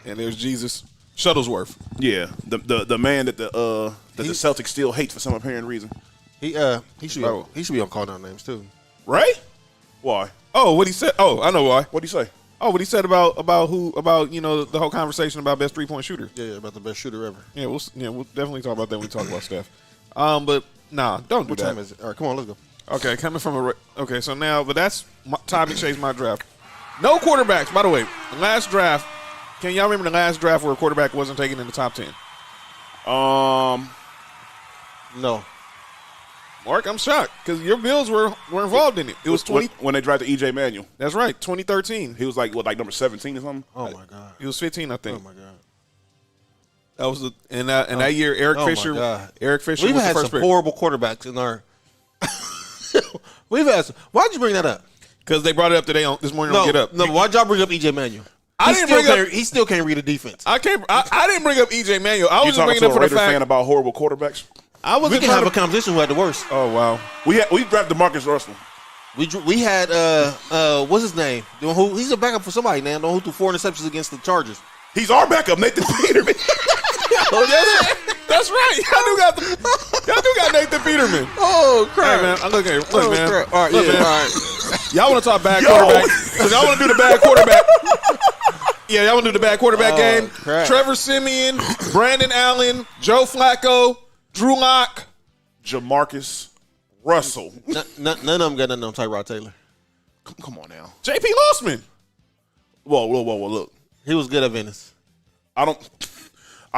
And there's Jesus Shuttlesworth.
Yeah, the man that the Celtics still hate for some apparent reason.
He should be on call down names too.
Right?
Why?
Oh, what he said. Oh, I know why.
What'd he say?
Oh, what he said about the whole conversation about best 3-point shooter.
Yeah, about the best shooter ever.
Yeah, we'll definitely talk about that when we talk about Steph. But nah, don't do
What
that.
time is it? All right, come on, let's go.
Okay, coming from so now, but that's time to change my draft. No quarterbacks, by the way. The last draft. Can y'all remember the last draft where a quarterback wasn't taken in the top 10?
No.
Mark, I'm shocked because your Bills were involved in it. It was 20
when they drafted EJ Manuel.
That's right, 2013.
He was like number 17 or something.
Oh my God.
He was 15, I think.
Oh my God.
That was that year. Eric Fisher.
My God.
Eric Fisher.
We've
was
had
the first
some
pick.
horrible quarterbacks in our. We've had. Why'd you bring that up?
Because they brought it up today this morning on Get Up.
No, why'd y'all bring up EJ Manuel? He still can't read a defense.
I didn't bring up EJ Manuel. I was
You
just
talking
bringing
to
up
a
for the
Raider
fact.
fan about horrible quarterbacks?
We can have a competition who had the worst.
Oh wow.
We drafted Marcus Russell.
We had what's his name? He's a backup for somebody now. Who threw 4 interceptions against the Chargers?
He's our backup, Nathan Peterman.
Oh yeah, that's right. Y'all do got Nathan Peterman.
Oh crap!
Hey man, look man.
Crap. All right,
look,
yeah,
man.
all right.
Y'all want to talk bad quarterback? Because y'all want to do the bad quarterback. Yeah, y'all want to do the bad quarterback game.
Crap.
Trevor Siemian, Brandon Allen, Joe Flacco, Drew Lock,
Jamarcus Russell.
None of them got nothing on Tyrod Taylor.
Come on now.
JP Losman.
Whoa, look.
He was good at Venice.
I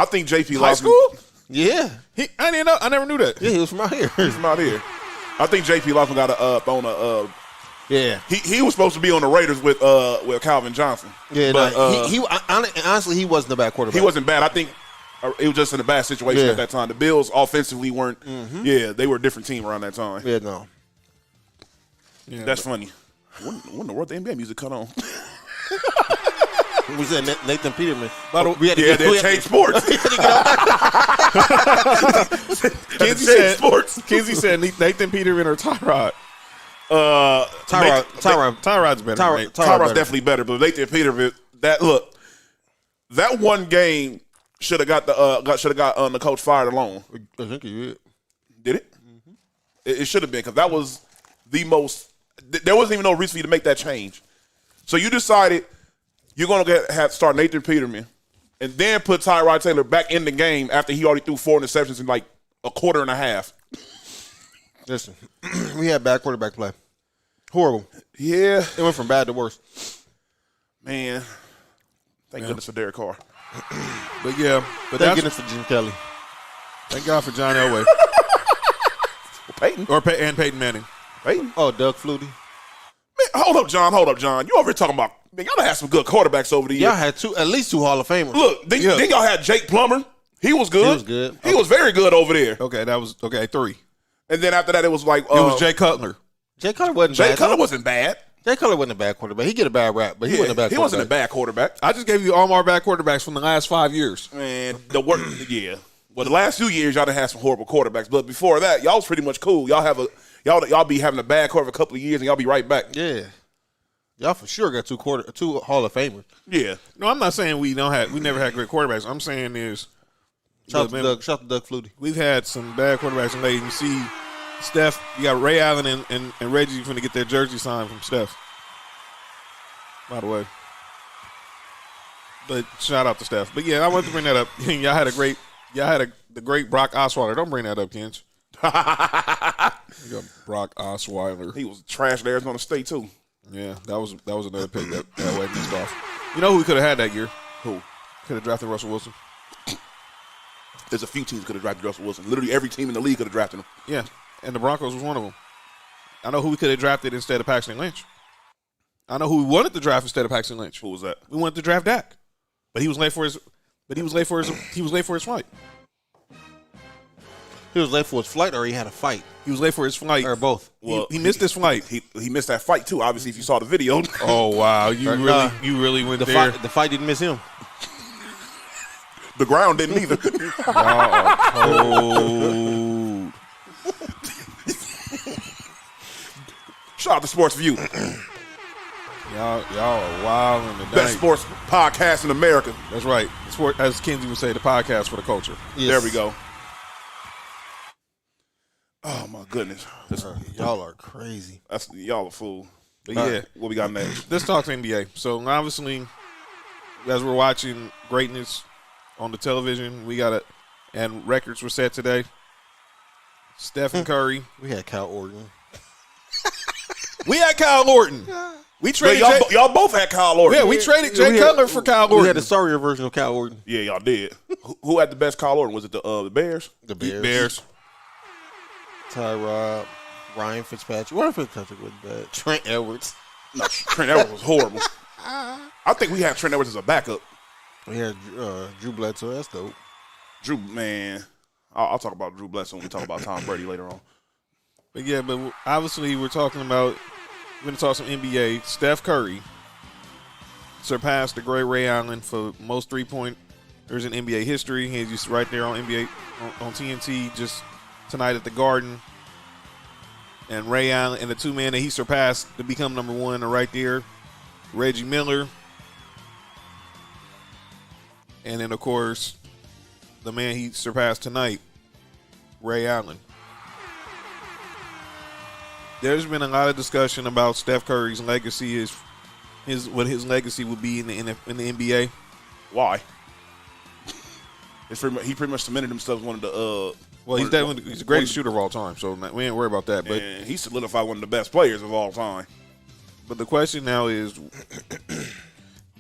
think JP
High
Losman.
school?
Yeah.
I didn't know. I never knew that.
Yeah, he was from out here.
He's from out here. I think JP Losman got thrown a.
Yeah.
He was supposed to be on the Raiders with Calvin Johnson.
Yeah,
but
honestly, he wasn't a bad quarterback.
he wasn't bad. I think it was just in a bad situation
Yeah.
at that time. The Bills offensively weren't. Yeah, they were a different team around that time.
Yeah, no.
Yeah,
That's funny. When in the world the NBA music cut on?
We said Nathan Peterman.
They changed sports.
Kinsey said Nathan Peterman or Tyrod.
Tyrod's
better.
Tyrod's definitely better, but Nathan Peterman. That one game should have got the coach fired alone.
I think he did.
Did it? Mm-hmm. It should have been because that was the most. There wasn't even no reason for you to make that change. So you decided you're going to start Nathan Peterman and then put Tyrod Taylor back in the game after he already threw 4 interceptions in like a quarter and a half.
Listen, we had bad quarterback play. Horrible.
Yeah.
It went from bad to worse.
Man, thank goodness for Derek Carr.
But yeah,
Thank goodness for Jim Kelly.
Thank God for John Elway.
Peyton.
And Peyton Manning.
Peyton.
Oh, Doug Flutie.
Man, hold up, John. You over here talking about, man, y'all done had some good quarterbacks over the years.
Y'all had at least 2 Hall of Famers.
Look, then y'all had Jake Plummer. He was good.
He was good.
He was very good over there.
Okay, that was 3.
And then after that, it was like
It was Jay Cutler.
Jay Cutler wasn't bad.
Jay Cutler wasn't bad.
Jay Cutler wasn't a bad quarterback. He get a bad rap, but he wasn't a bad quarterback.
He wasn't a bad quarterback.
I just gave you all my bad quarterbacks from the last 5 years.
Man, yeah. Well, the last few years, y'all done had some horrible quarterbacks. But before that, y'all was pretty much cool. Y'all be having a bad quarter for a couple of years, and y'all be right back.
Yeah. Y'all for sure got 2 Hall of Famers.
Yeah.
No, I'm not saying we never had great quarterbacks. I'm saying is
Shout out to Doug Flutie.
we've had some bad quarterbacks and late. You see Steph, you got Ray Allen and Reggie finna get their jersey signed from Steph. By the way. But shout out to Steph. But yeah, I wanted to bring that up. Y'all had the great Brock Osweiler. Don't bring that up, Kench. You got Brock Osweiler.
He was trash at Arizona State too.
Yeah, that was another pick that way missed off. You know who we could have had that year?
Who?
Could have drafted Russell Wilson.
There's a few teams could have drafted Russell Wilson. Literally every team in the league could have drafted him.
Yeah, and the Broncos was one of them. I know who we could have drafted instead of Paxton Lynch. I know who we wanted to draft instead of Paxton Lynch.
Who was that?
We wanted to draft Dak, but he was late for his. He was late for his flight.
He was late for his flight, or he had a fight,
He was late for his flight,
or both.
Well,
he missed his flight.
He missed that fight too. Obviously, if you saw the video.
Oh wow, you really went there.
The fight didn't miss him.
The ground didn't either.
Oh,
Shout out to Sports View,
y'all are wild in the night.
best sports podcast in America.
That's right. Sport, as Kenzie would say, the podcast for the culture.
Yes.
There we go. Oh my goodness,
Y'all are crazy.
y'all a fool.
But yeah,
What we got next?
let's talk to NBA. So obviously, as we're watching greatness on the television, and records were set today. Stephen Curry.
We had Kyle Orton.
We had Kyle Orton. We traded
Y'all both had Kyle Orton.
Yeah, we traded Jay Cutler for Kyle Orton.
We had the sorrier version of Kyle Orton.
Yeah, y'all did. Who had the best Kyle Orton? Was it the Bears?
The Bears.
Bears.
Tyrod, Ryan Fitzpatrick. Ryan Fitzpatrick was bad. Trent Edwards.
No, Trent Edwards was horrible. I think we had Trent Edwards as a backup.
We had Drew Bledsoe. That's dope.
Drew, man, I'll talk about Drew Bledsoe when we talk about Tom Brady later on.
But yeah, but obviously we're going to talk some NBA. Steph Curry surpassed the great Ray Allen for most three-pointers in NBA history. He's just right there on NBA on TNT just tonight at the Garden. And Ray Allen and the two men that he surpassed to become number one are right there. Reggie Miller. And then, of course, the man he surpassed tonight, Ray Allen. There's been a lot of discussion about Steph Curry's legacy, what his legacy would be in the NBA.
Why? He pretty much cemented himself as one of the.
Well, he's the greatest shooter of all time, so we ain't worried about that. But
and he solidified one of the best players of all time.
But the question now is,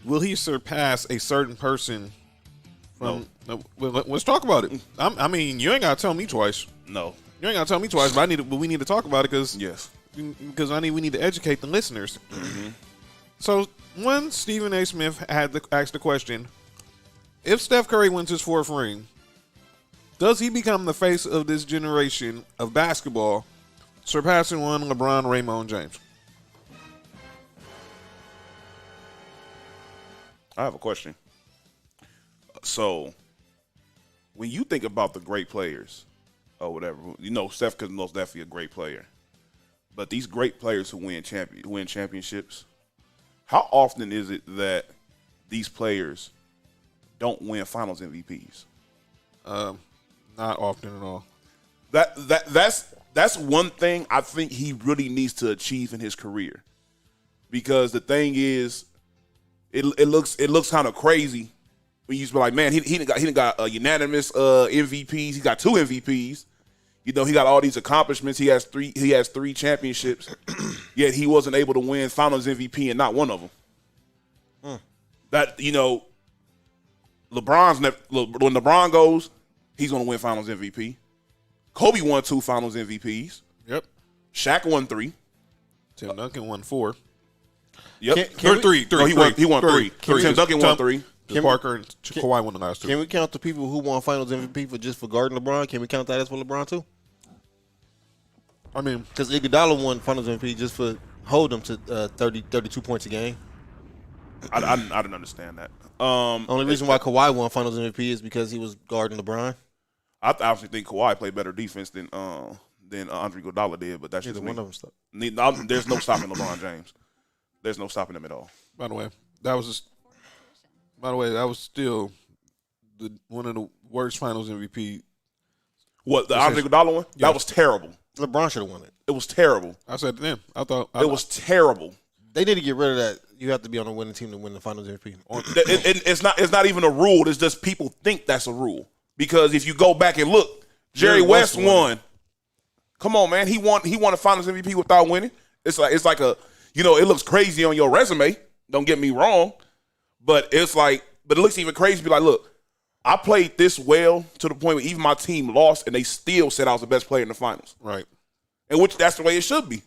will he surpass a certain person? Well, let's talk about it. I mean, you ain't gotta tell me twice.
No,
you ain't gotta tell me twice. But we need to talk about it because we need to educate the listeners.
Mm-hmm.
So, Stephen A. Smith had to ask the question: if Steph Curry wins his fourth ring, does he become the face of this generation of basketball, surpassing one LeBron, Raymond James?
I have a question. So, when you think about the great players or whatever, Steph is most definitely a great player. But these great players who win championships, how often is it that these players don't win Finals MVPs?
Not often at all.
That's one thing I think he really needs to achieve in his career, because the thing is, it looks kind of crazy when you be like, man, he done got unanimous MVPs. He got 2 MVPs. He got all these accomplishments. He has 3 championships. Yet he wasn't able to win Finals MVP and not one of them. That when LeBron goes, he's gonna win Finals MVP. Kobe won 2 Finals MVPs.
Yep.
Shaq won 3.
Tim Duncan won 4.
Yep.
Three.
No, he won 3. Tim Duncan won 3.
Parker and Kawhi won the last 2.
Can we count the people who won Finals MVP for guarding LeBron? Can we count that as for LeBron too?
I mean,
because Iguodala won Finals MVP just for holding him to 32 points a game.
I didn't understand that.
Only reason why Kawhi won Finals MVP is because he was guarding LeBron.
I actually think Kawhi played better defense than Andre Iguodala did, but that's just
one of them stuff.
There's no stopping LeBron James. There's no stopping him at all.
By the way, that was still one of the worst Finals MVP.
What, the Andre Iguodala one? Yeah. That was terrible.
LeBron should have won it.
It was terrible.
I said to them, it
was terrible.
They need to get rid of that. You have to be on a winning team to win the Finals MVP.
It's not even a rule. It's just people think that's a rule. Because if you go back and look, Jerry West won. Come on, man. He won a Finals MVP without winning. It's like a, it looks crazy on your resume. Don't get me wrong. But it looks even crazy to be like, look, I played this well to the point where even my team lost and they still said I was the best player in the finals.
Right.
And which that's the way it should be.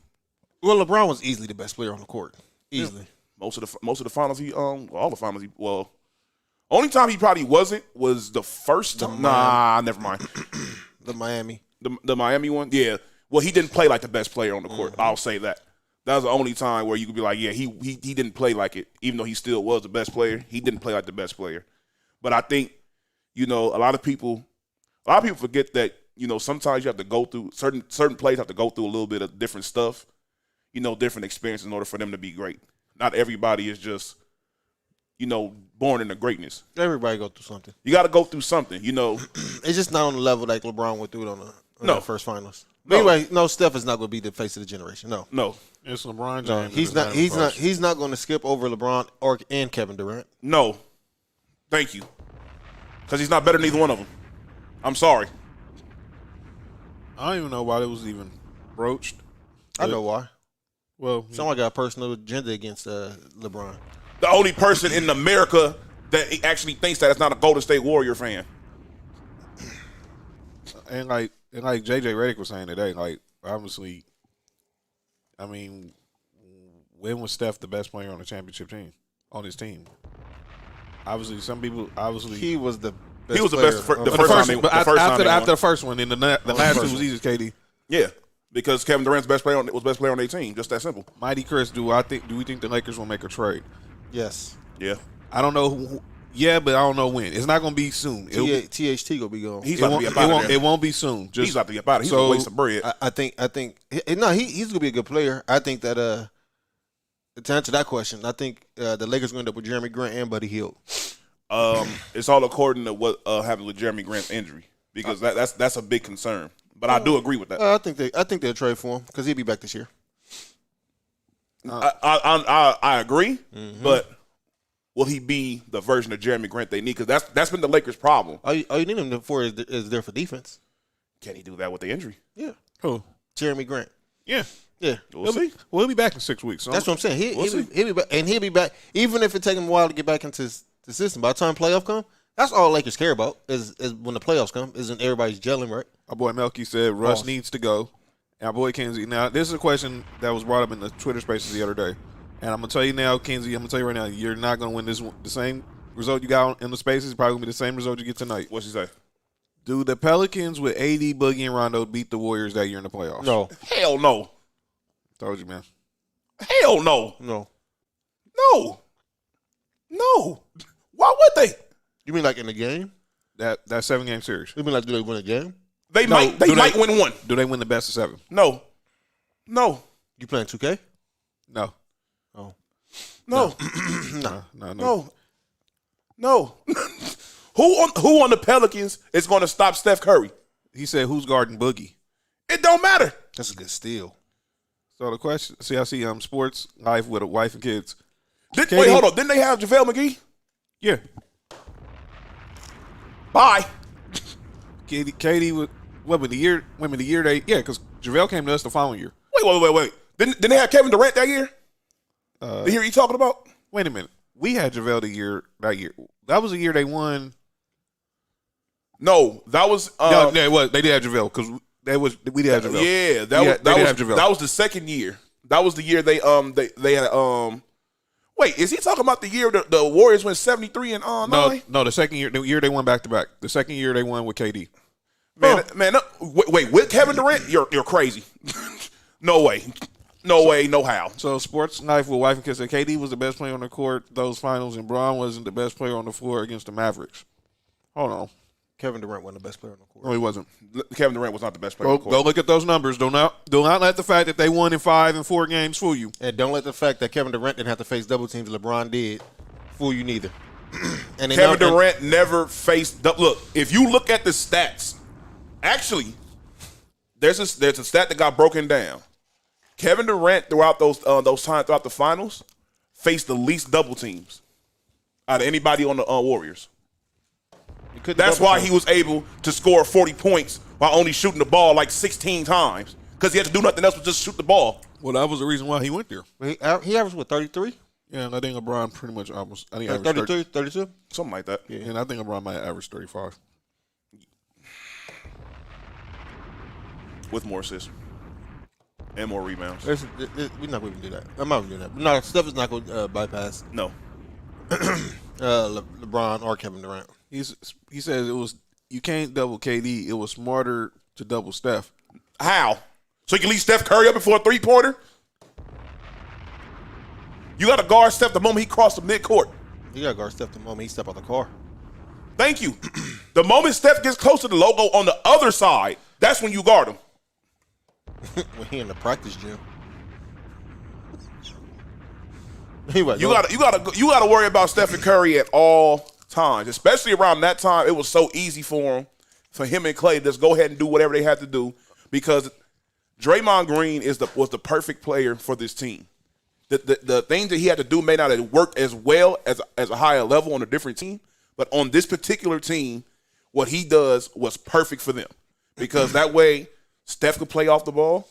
Well, LeBron was easily the best player on the court. Easily.
Yeah. Most of the finals all the finals only time he probably wasn't was the first time. Nah, never mind.
The Miami.
The Miami one? Yeah. Well, he didn't play like the best player on the court. I'll say that. That was the only time where you could be like, yeah, he didn't play like it, even though he still was the best player. He didn't play like the best player. But I think, a lot of people forget that, sometimes you have to go through certain players have to go through a little bit of different stuff, different experiences in order for them to be great. Not everybody is just, born into greatness.
Everybody go through something.
You got to go through something,
It's just not on the level like LeBron went through it on the first finals.
No.
Anyway, no, Steph is not going to be the face of the generation. No.
It's LeBron James.
He's not going to skip over LeBron and Kevin Durant.
No. Thank you. Because he's not better than either one of them. I'm sorry.
I don't even know why it was even broached.
I know why.
Well,
someone got a personal agenda against LeBron.
The only person in America that actually thinks that is not a Golden State Warrior fan.
And like JJ Redick was saying today, like obviously, I mean, when was Steph the best player on the championship team on his team? Obviously, some people
he was the best.
He was the best
after the first one. And the last two was easy, KD.
Yeah, because Kevin Durant's best player on their team. Just that simple.
Mighty Chris, do we think the Lakers will make a trade?
Yes.
Yeah.
I don't know. Yeah, but I don't know when. It's not going to be soon.
THT gonna be gone.
He's about to be up out of there.
It won't be soon.
He's about to be up out of there. He's a waste of bread.
I think. No, he's gonna be a good player. I think that to answer that question, I think the Lakers gonna end up with Jeremy Grant and Buddy Hield.
It's all according to what happened with Jeremy Grant's injury because that's a big concern. But I do agree with that.
I think they'll trade for him because he'll be back this year.
I agree, but will he be the version of Jeremy Grant they need? Because that's been the Lakers' problem.
All you need him for is there for defense.
Can he do that with the injury?
Yeah.
Who?
Jeremy Grant.
Yeah.
Yeah.
We'll see.
He'll be back in 6 weeks. So
that's what I'm saying. He'll be back, and he'll be back even if it takes him a while to get back into the system. By the time playoff come, that's all Lakers care about is when the playoffs come. Isn't everybody's gelling right?
Our boy Melky said Russ needs to go. And our boy Kenzie. Now, this is a question that was brought up in the Twitter Spaces the other day. And I'm going to tell you now, Kenzie, I'm going to tell you right now, you're not going to win this one. The same result you got in the Spaces is probably going to be the same result you get tonight.
What's he say?
Do the Pelicans with AD, Boogie, and Rondo beat the Warriors that year in the playoffs?
No.
Hell no.
Told you, man.
Hell no.
No.
No. No. Why would they?
You mean like in the game?
That 7-game series.
You mean like do they win a game?
They might win one.
Do they win the best of 7?
No.
You playing 2K?
No.
Oh.
No.
No.
Who on the Pelicans is going to stop Steph Curry?
He said, who's guarding Boogie?
It don't matter.
That's a good steal.
So the question, I see sports life with a wife and kids.
Wait, hold on. Didn't they have JaVale McGee?
Yeah.
Bye.
Katie was the year because JaVale came to us the following year.
Wait. Didn't they have Kevin Durant that year? The year you talking about?
Wait a minute. We had JaVale that year. That was the year they won.
No, that was
it was. They did have JaVale because we did have JaVale.
Yeah, that was the second year. That was the year they had Wait, is he talking about the year the Warriors went 73 and 9?
No, the second year, they won back to back. The second year they won with KD.
Man, wait, with Kevin Durant, you're crazy. No way, no how.
So sports life with wife and kids said KD was the best player on the court those finals, and Braun wasn't the best player on the floor against the Mavericks. Hold on.
Kevin Durant wasn't the best player on the court.
No, he wasn't.
Kevin Durant was not the best player on the court.
Go look at those numbers. Do not let the fact that they won in 5 and 4 games fool you.
And don't let the fact that Kevin Durant didn't have to face double teams LeBron did fool you neither.
And Kevin Durant never faced – look, if you look at the stats, actually, there's a stat that got broken down. Kevin Durant throughout those times throughout the finals faced the least double teams out of anybody on the Warriors. That's why he was able to score 40 points while only shooting the ball like 16 times because he had to do nothing else but just shoot the ball.
Well, that was the reason why he went there.
He averaged, what, 33?
Yeah, and I think LeBron pretty much almost. I think
33, 32?
Something like that.
Yeah, and I think LeBron might average 35.
With more assists and more rebounds.
We're not going to do that. I'm not going to do that. No, Steph is not going to bypass
No.
LeBron or Kevin Durant.
He says it was you can't double KD. It was smarter to double Steph.
How? So you can leave Steph Curry up before a three-pointer? You got to guard Steph the moment he crossed the midcourt.
You got to guard Steph the moment he step out the car.
Thank you. The moment Steph gets close to the logo on the other side, that's when you guard him.
When he in the practice gym. Anyway,
You gotta worry about Stephen Curry at all times, especially around that time. It was so easy for him and Klay to just go ahead and do whatever they had to do because Draymond Green was the perfect player for this team. The things that he had to do may not have worked as well as a higher level on a different team, but on this particular team, what he does was perfect for them because that way Steph could play off the ball.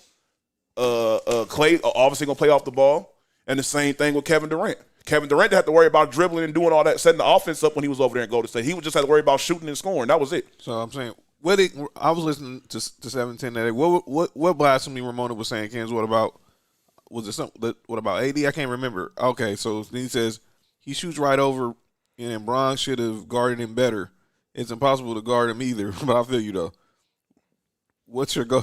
Klay obviously gonna play off the ball. And the same thing with Kevin Durant. Kevin Durant didn't have to worry about dribbling and doing all that, setting the offense up when he was over there in Golden State. He would just have to worry about shooting and scoring. That was it.
So I'm saying, I was listening to 710 that day. What blasphemy Ramona was saying, Kansas? What about AD? I can't remember. Okay, so he says he shoots right over, and Bron should have guarded him better. It's impossible to guard him either. But I feel you though. What's your go?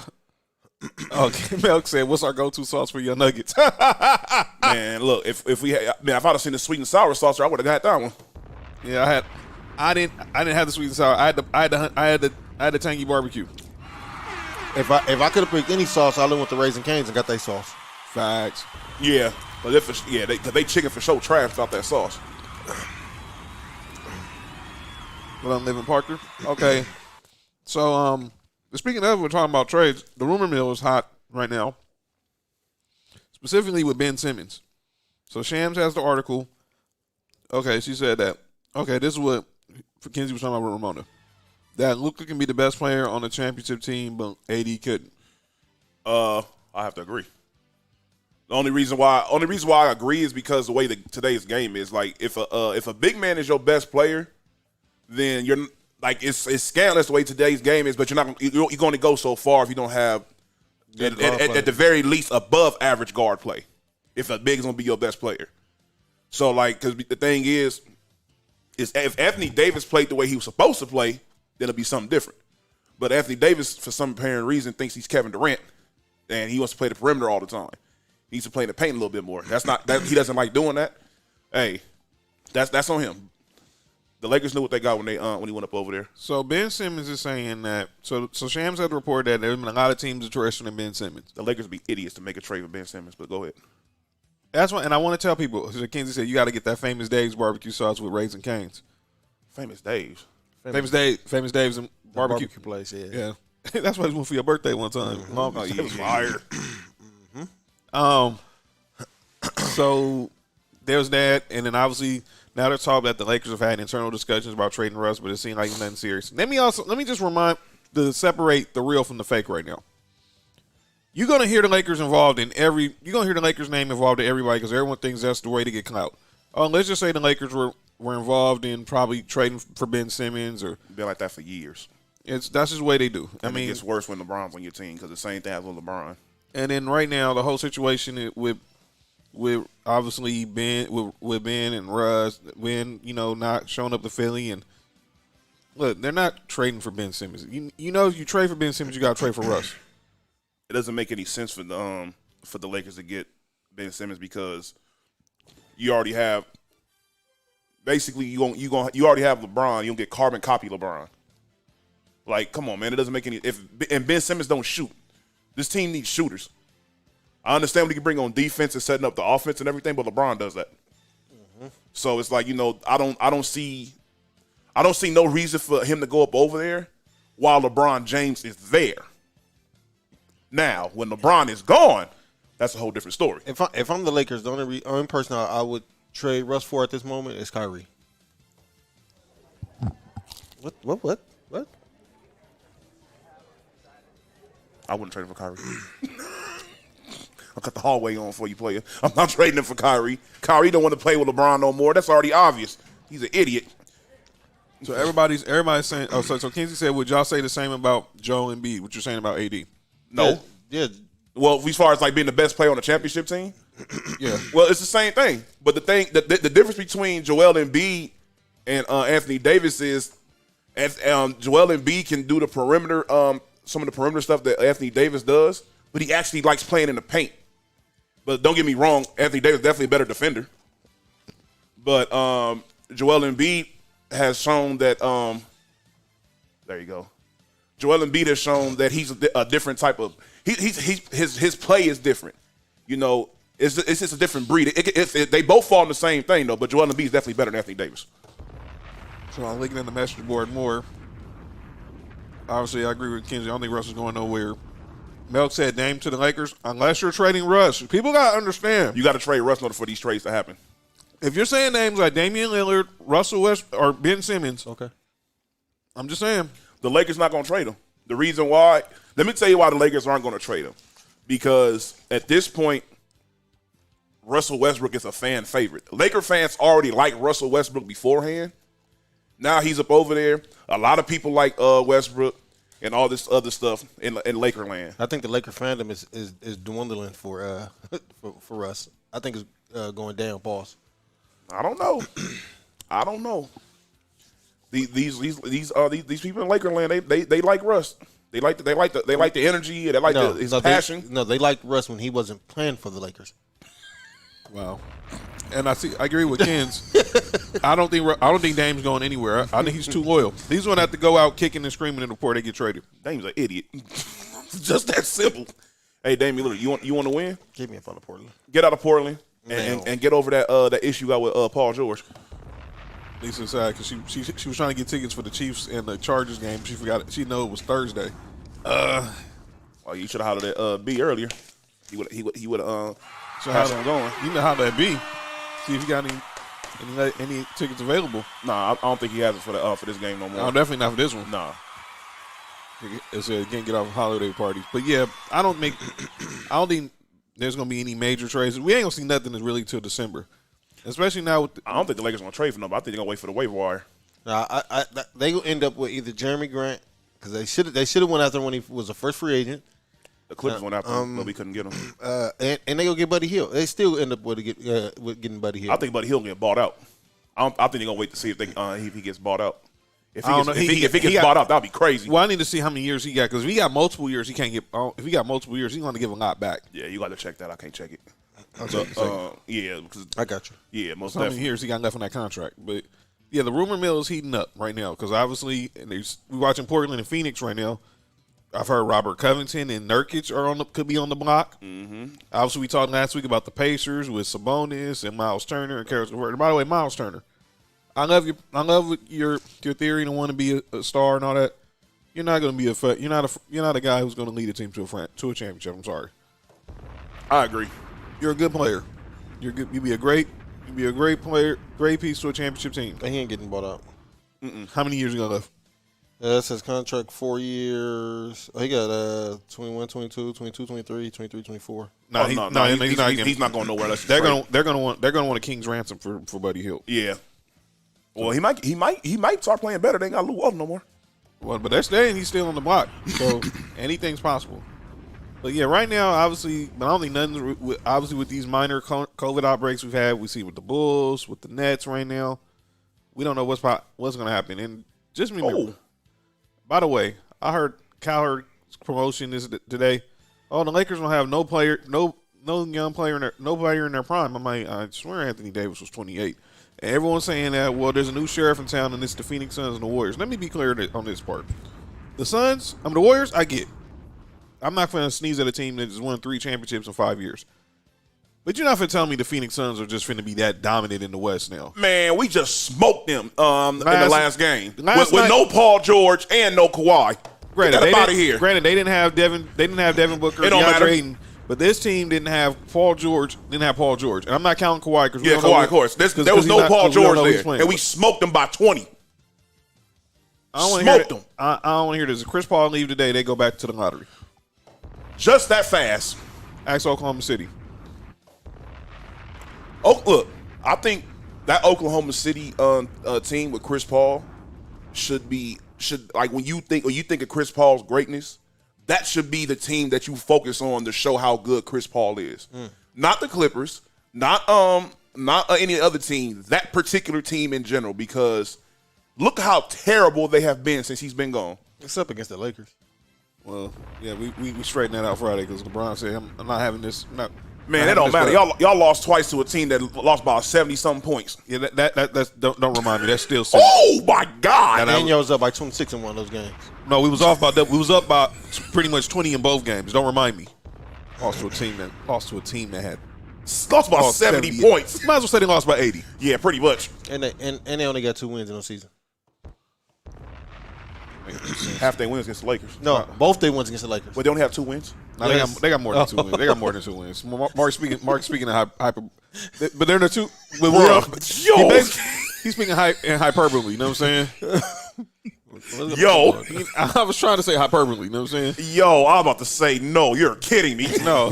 Okay, Melk said, "What's our go-to sauce for your nuggets?"
Man, look, if I'd have seen the sweet and sour sauce, I would have got that one.
Yeah, I didn't have the sweet and sour. I had the tangy barbecue.
If I could have picked any sauce, I went with the Raising Cane's and got that sauce.
Facts.
Yeah, but they chicken for sure trash without that sauce.
But I'm living Parker. Okay, so speaking of, we're talking about trades. The rumor mill is hot right now, specifically with Ben Simmons. So Shams has the article. Okay, she said that. Okay, this is what Kenzie was talking about with Ramona. That Luka can be the best player on the championship team, but AD couldn't.
I have to agree. The only reason why I agree is because the way that today's game is, like, if a big man is your best player, then you're like it's scandalous the way today's game is. But you're going to go so far if you don't have at the very least above average guard play. If a big is going to be your best player, so like because the thing is if Anthony Davis played the way he was supposed to play, then it'll be something different. But Anthony Davis, for some apparent reason, thinks he's Kevin Durant, and he wants to play the perimeter all the time. He needs to play in the paint a little bit more. That's not that he doesn't like doing that. Hey, that's on him. The Lakers knew what they got when he went up over there.
So Ben Simmons is saying that. So Shams had reported that there's been a lot of teams interested in Ben Simmons.
The Lakers be idiots to make a trade with Ben Simmons, but go ahead.
That's why, and I want to tell people. So Kenzie said you got to get that Famous Dave's barbecue sauce with Raising Cane's.
Famous Dave's.
Famous Dave's and barbecue
place. Yeah.
Yeah. That's why I went for your birthday one time.
Oh, yeah, fire.
So there's that, and then obviously now they're talking that the Lakers have had internal discussions about trading Russ, but it seemed like nothing serious. Let me just separate the real from the fake right now. You're gonna hear the Lakers involved in you're gonna hear the Lakers name involved in everybody because everyone thinks that's the way to get clout. Let's just say the Lakers were involved in probably trading for Ben Simmons or
been like that for years.
That's just the way they do.
I mean, it gets worse when LeBron's on your team because the same thing happens with LeBron.
And then right now, the whole situation with obviously Ben with Ben and Russ, Ben not showing up to Philly, and look, they're not trading for Ben Simmons. If you trade for Ben Simmons, you got to trade for Russ.
It doesn't make any sense for the Lakers to get Ben Simmons because you already have basically you already have LeBron. You don't get carbon copy LeBron. Like, come on, man, it doesn't make any. And Ben Simmons don't shoot. This team needs shooters. I understand what he can bring on defense and setting up the offense and everything, but LeBron does that. Mm-hmm. So it's like I don't see no reason for him to go up over there while LeBron James is there. Now, when LeBron is gone, that's a whole different story.
If I'm the Lakers, the only person I would trade Russ for at this moment is Kyrie. What?
I wouldn't trade him for Kyrie. I'll cut the hallway on for you, player. I'm not trading him for Kyrie. Kyrie don't want to play with LeBron no more. That's already obvious. He's an idiot.
So everybody's saying. Oh, so Kinsey said, would y'all say the same about Joel Embiid? What you're saying about AD?
No.
Yeah.
Well, as far as like being the best player on the championship team,
Yeah.
well, it's the same thing. But the difference between Joel Embiid and Anthony Davis is, Joel Embiid can do the perimeter, some of the perimeter stuff that Anthony Davis does, but he actually likes playing in the paint. But don't get me wrong, Anthony Davis is definitely a better defender. But Joel Embiid has shown that there you go. Joel Embiid has shown that he's a different type of his play is different. You know, it's just a different breed. They both fall in the same thing though, but Joel Embiid is definitely better than Anthony Davis.
So I'm looking at the message board more. Obviously, I agree with Kinsey. I don't think Russ is going nowhere. Melk said Dame to the Lakers. Unless you're trading Russ, people got to understand.
You got to trade Russ in order for these trades to happen.
If you're saying names like Damian Lillard, Russell Westbrook, or Ben Simmons,
Okay.
I'm just saying.
The Lakers not going to trade him. The reason why, let me tell you why the Lakers aren't going to trade him. Because at this point, Russell Westbrook is a fan favorite. Laker fans already like Russell Westbrook beforehand. Now he's up over there. A lot of people like Westbrook and all this other stuff in Lakerland.
I think the Laker fandom is dwindling for us. I think it's going down. Pause.
I don't know. These people in Lakerland, they like Russ. They like the energy. They like his passion.
They liked Russ when he wasn't playing for the Lakers.
Wow. And I agree with Ken's. I don't think Dame's going anywhere. I think he's too loyal. He's going to have to go out kicking and screaming before they get traded.
Dame's an idiot. Just that simple. Hey, Dame Lillard, you want to win?
Keep me in front of Portland.
Get out of Portland and get over that issue you got with Paul George.
Lisa sad because she was trying to get tickets for the Chiefs and the Chargers game. She forgot. She know it was Thursday.
Well, you should have hollered at B earlier. He would
So
had him going.
You know how that be. See if you got any tickets available.
Nah, I don't think he has it for this game no more.
No, definitely not for this one.
Nah.
It's can't get off of holiday parties. But yeah, I don't think there's gonna be any major trades. We ain't gonna see nothing really till December. Especially now with
I don't think the Lakers gonna trade for nobody. I think they're gonna wait for the waiver wire.
They gonna end up with either Jeremy Grant because they should have went after him when he was a first free agent.
The Clippers went after him, but we couldn't get him.
And they gonna get Buddy Hield. They still end up with getting Buddy Hield.
I think Buddy Hield get bought out. I think they're gonna wait to see if he gets bought out. If he gets bought out, that'd be crazy.
Well, I need to see how many years he got because if he got multiple years, he can't get. If he got multiple years, he's going to give a lot back.
Yeah, you got to check that. I can't check it.
Yeah, because I got you.
Yeah, most
how many
definitely.
years he got left on that contract? But yeah, the rumor mill is heating up right now because obviously, we watching Portland and Phoenix right now. I've heard Robert Covington and Nurkic could be on the block.
Mm-hmm.
Obviously, we talked last week about the Pacers with Sabonis and Miles Turner and carousel. By the way, Miles Turner, I love your theory to want to be a star and all that. You're not going to be you're not a guy who's going to lead a team to a championship. I'm sorry.
I agree.
You're a good player. You'd be a great player, great piece to a championship team.
He ain't getting bought out.
How many years you got left?
That's his contract, 4 years. He got 21, 22, 22, 23, 23, 24.
No,
he's not going nowhere.
They're gonna want a king's ransom for Buddy Hield.
Yeah. Well, he might start playing better. They ain't got Lou Walton no more.
Well, but they're staying. He's still on the block, so anything's possible. But yeah, right now, obviously, but I don't think nothing. Obviously, with these minor COVID outbreaks we've had, we see with the Bulls, with the Nets right now, we don't know what's going to happen. And just remember. By the way, I heard Cowherd's promotion is today. Oh, the Lakers don't have no young player, no player in their prime. I swear Anthony Davis was 28. And everyone's saying that, well, there's a new sheriff in town, and it's the Phoenix Suns and the Warriors. Let me be clear on this part. The Warriors, I get. I'm not going to sneeze at a team that has won 3 championships in 5 years. But you're not going to tell me the Phoenix Suns are just going to be that dominant in the West now.
Man, we just smoked them in the last game with no Paul George and no Kawhi. Get that out of here.
Granted, they didn't have Devin Booker,
It don't matter.
Ayton, But this team didn't have Paul George. And I'm not counting Kawhi.
Kawhi, of course. There was no Paul George there. And we smoked them by 20. Smoked them.
I don't want to hear this. If Chris Paul leave today, they go back to the lottery.
Just that fast.
Ask Oklahoma City.
Oh, look, I think that Oklahoma City team with Chris Paul should like when you think of Chris Paul's greatness, that should be the team that you focus on to show how good Chris Paul is. Not the Clippers, not any other team, that particular team in general, because look how terrible they have been since he's been gone.
Except against the Lakers.
Well, yeah, we straightened that out Friday because LeBron said, I'm not having this.
Man, that don't matter. Y'all lost twice to a team that lost by 70-something points.
Yeah, that's don't remind me. That's still.
Oh my God!
And y'all was up by 26 in one of those games.
No, we was off by that. We was up by pretty much 20 in both games. Don't remind me. Lost to a team that had
lost by 70 points.
Might as well say they lost by 80.
Yeah, pretty much.
And they only got 2 wins in the season.
Half their wins against the Lakers.
No, both their wins against the Lakers.
But they only have 2 wins.
No, they got more than 2 wins. They got more than 2 wins. Mark speaking of hyper, but they're the two. He's speaking in hyperbole. You know what I'm saying?
Yo,
I was trying to say hyperbole. You know what I'm saying?
Yo, I'm about to say no. You're kidding me.
No.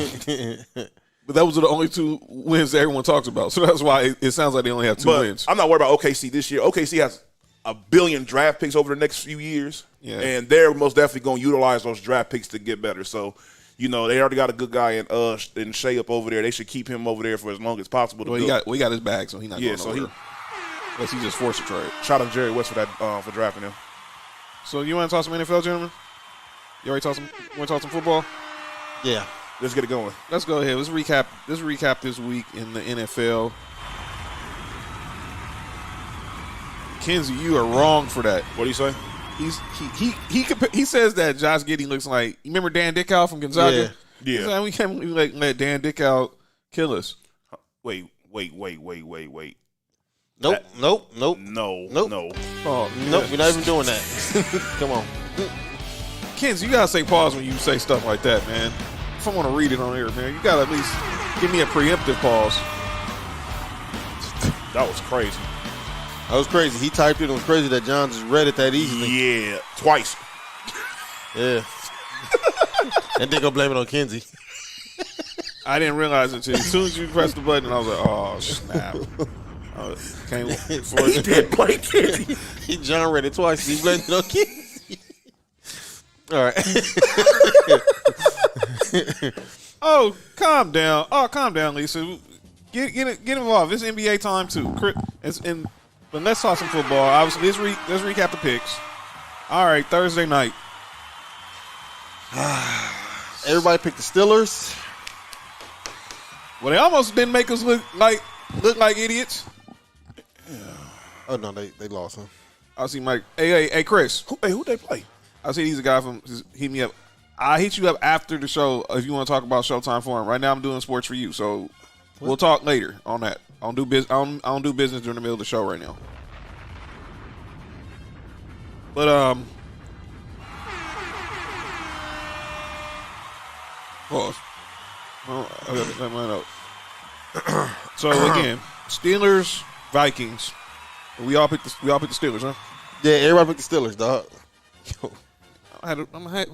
But that was the only 2 wins that everyone talks about. So that's why it sounds like they only have 2 wins.
I'm not worried about OKC this year. OKC has $1 billion draft picks over the next few years.
Yeah.
And they're most definitely going to utilize those draft picks to get better. So, they already got a good guy in Shea up over there. They should keep him over there for as long as possible.
He got his bag, so he's not going nowhere. Unless he just forced a trade.
Shout out to Jerry West for that for drafting him.
So you want to talk some NFL, gentlemen? You already want to talk some football?
Yeah.
Let's get it going.
Let's go ahead. Let's recap this week in the NFL. Kenzie, you are wrong for that.
What do you say?
He says that Josh Giddey looks like, you remember Dan Dickau from Gonzaga?
Yeah.
Like, we can't let Dan Dickau kill us.
Wait.
Nope.
No.
Oh,
Nope, we're not even doing that. Come on.
Kenzie, you gotta say pause when you say stuff like that, man. If I want to read it on air, man, you gotta at least give me a preemptive pause.
That was crazy.
That was crazy. He typed it. It was crazy that John just read it that easily.
Yeah, twice.
Yeah. And then go blame it on Kenzie.
I didn't realize it until as soon as you pressed the button, I was like, oh, snap.
He did play Kenzie.
John read it twice. He blamed it on Kenzie. All right.
Oh, calm down, Lisa. Get involved. It's NBA time, too. But let's talk some football. Obviously, let's recap the picks. All right, Thursday night.
Everybody picked the Steelers.
Well, they almost didn't make us look like idiots.
Oh no, they lost him.
I see Mike. Hey, Chris.
Who they play?
I see he's a guy from. Hit me up. I hit you up after the show if you want to talk about Showtime for him. Right now, I'm doing sports for you, so we'll talk later on that. I don't do business during the middle of the show right now. But pause. Oh, I got that mine out. So again, Steelers, Vikings. We all picked the Steelers, huh?
Yeah, everybody picked the Steelers, dog. Yo.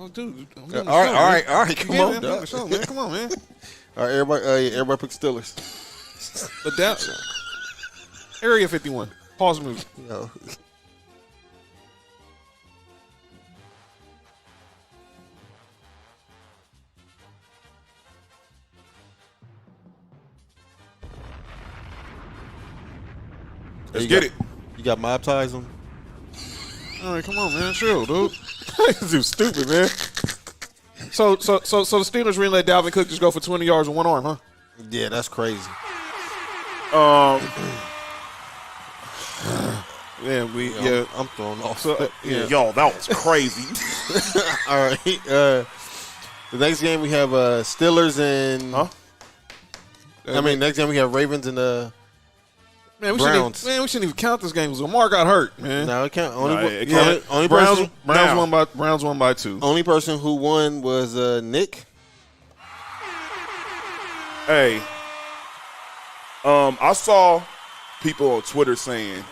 Dude.
All right. Come on, dog.
Show, man. Come on, man.
All right, everybody picked the Steelers.
But that Area 51. Pause the movie.
Yo.
Let's get it.
You got mob ties on?
All right, come on, man. Chill, dude. This is stupid, man. So the Steelers really let Dalvin Cook just go for 20 yards with one arm, huh?
Yeah, that's crazy.
Yeah,
I'm thrown off.
So, yeah.
Yo, that was crazy.
All right. The next game we have Steelers and.
Huh?
Next game we have Ravens and Browns.
We shouldn't even count this game because Lamar got hurt, man.
No, it can't.
Only
Browns won by 2.
Only person who won was Nick.
Hey, I saw people on Twitter saying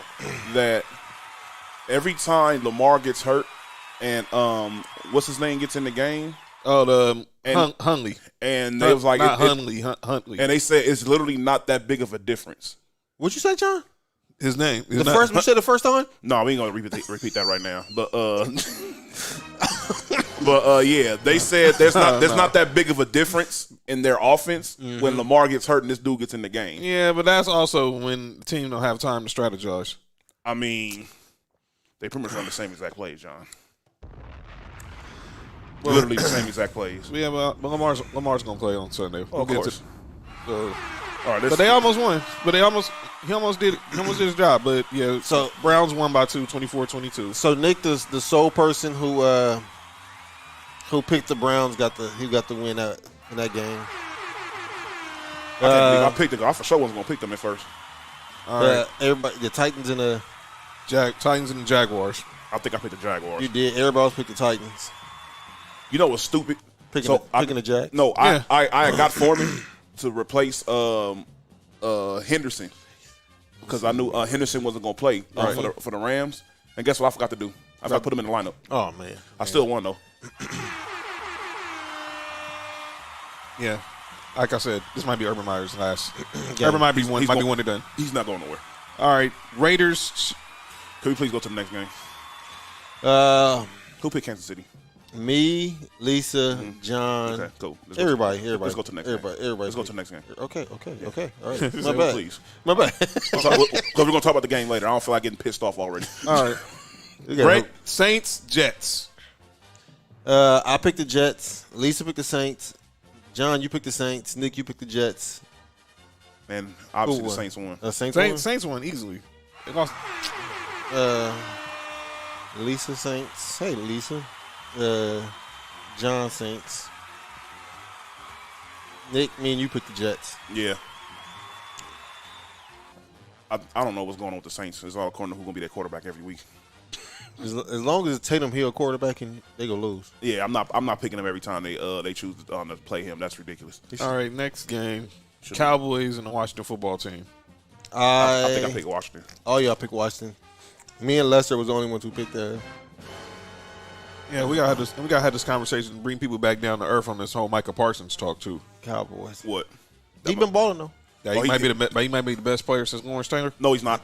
that every time Lamar gets hurt and what's his name gets in the game,
Huntley.
and they was like,
not Huntley, Huntley.
and they said it's literally not that big of a difference.
What'd you say, John?
His name.
You said the first time?
No, we ain't gonna repeat that right now. But yeah, they said there's not that big of a difference in their offense when Lamar gets hurt and this dude gets in the game.
Yeah, but that's also when the team don't have time to strategize.
I mean, they pretty much run the same exact plays, John. Literally the same exact plays.
Yeah, but Lamar's gonna play on Sunday.
Oh, of course.
So,
all right,
but they almost won. But he almost did his job. But yeah, so Browns won by 24-22.
So Nick, the sole person who picked the Browns got the win in that game.
I picked it. I for sure wasn't gonna pick them at first.
All right,
everybody, the Titans and the
Titans and the Jaguars.
I think I picked the Jaguars.
You did. Everybody else picked the Titans.
You know what's stupid?
Picking the Jags.
No, yeah. I got Foreman to replace Henderson because I knew Henderson wasn't going to play for the Rams. And guess what I forgot to do? I forgot to put him in the lineup.
Oh, man.
I still won, though.
Yeah. Like I said, this might be Urban Meyer's last. Urban might be one and done.
He's not going nowhere.
All right. Raiders.
Can we please go to the next game? Who picked Kansas City?
Me, Lisa, John.
Okay, cool.
Everybody.
Let's go to the next game. Let's go to the next game.
Okay. All right. My bad.
Please.
My bad.
Because we're going to talk about the game later. I don't feel like getting pissed off already.
All right. Saints, Jets.
I picked the Jets. Lisa picked the Saints. John, you picked the Saints. Nick, you picked the Jets.
And obviously the Saints won.
Saints won easily. They lost.
Lisa Saints. Hey, Lisa. John Saints. Nick, me and you picked the Jets.
Yeah. I don't know what's going on with the Saints. It's all according to who's going to be their quarterback every week.
As long as Tatum Hill quarterback, and they go lose.
Yeah, I'm not picking them every time they choose to play him. That's ridiculous.
All right, next game. Cowboys and the Washington football team.
I think I picked Washington.
Oh, yeah, I picked Washington. Me and Lester was the only ones who picked that.
Yeah, we gotta have this conversation and bring people back down to earth on this whole Micah Parsons talk too.
Cowboys.
What?
He been balling though.
Yeah, he might be the best player since Lawrence Taylor.
No, he's not.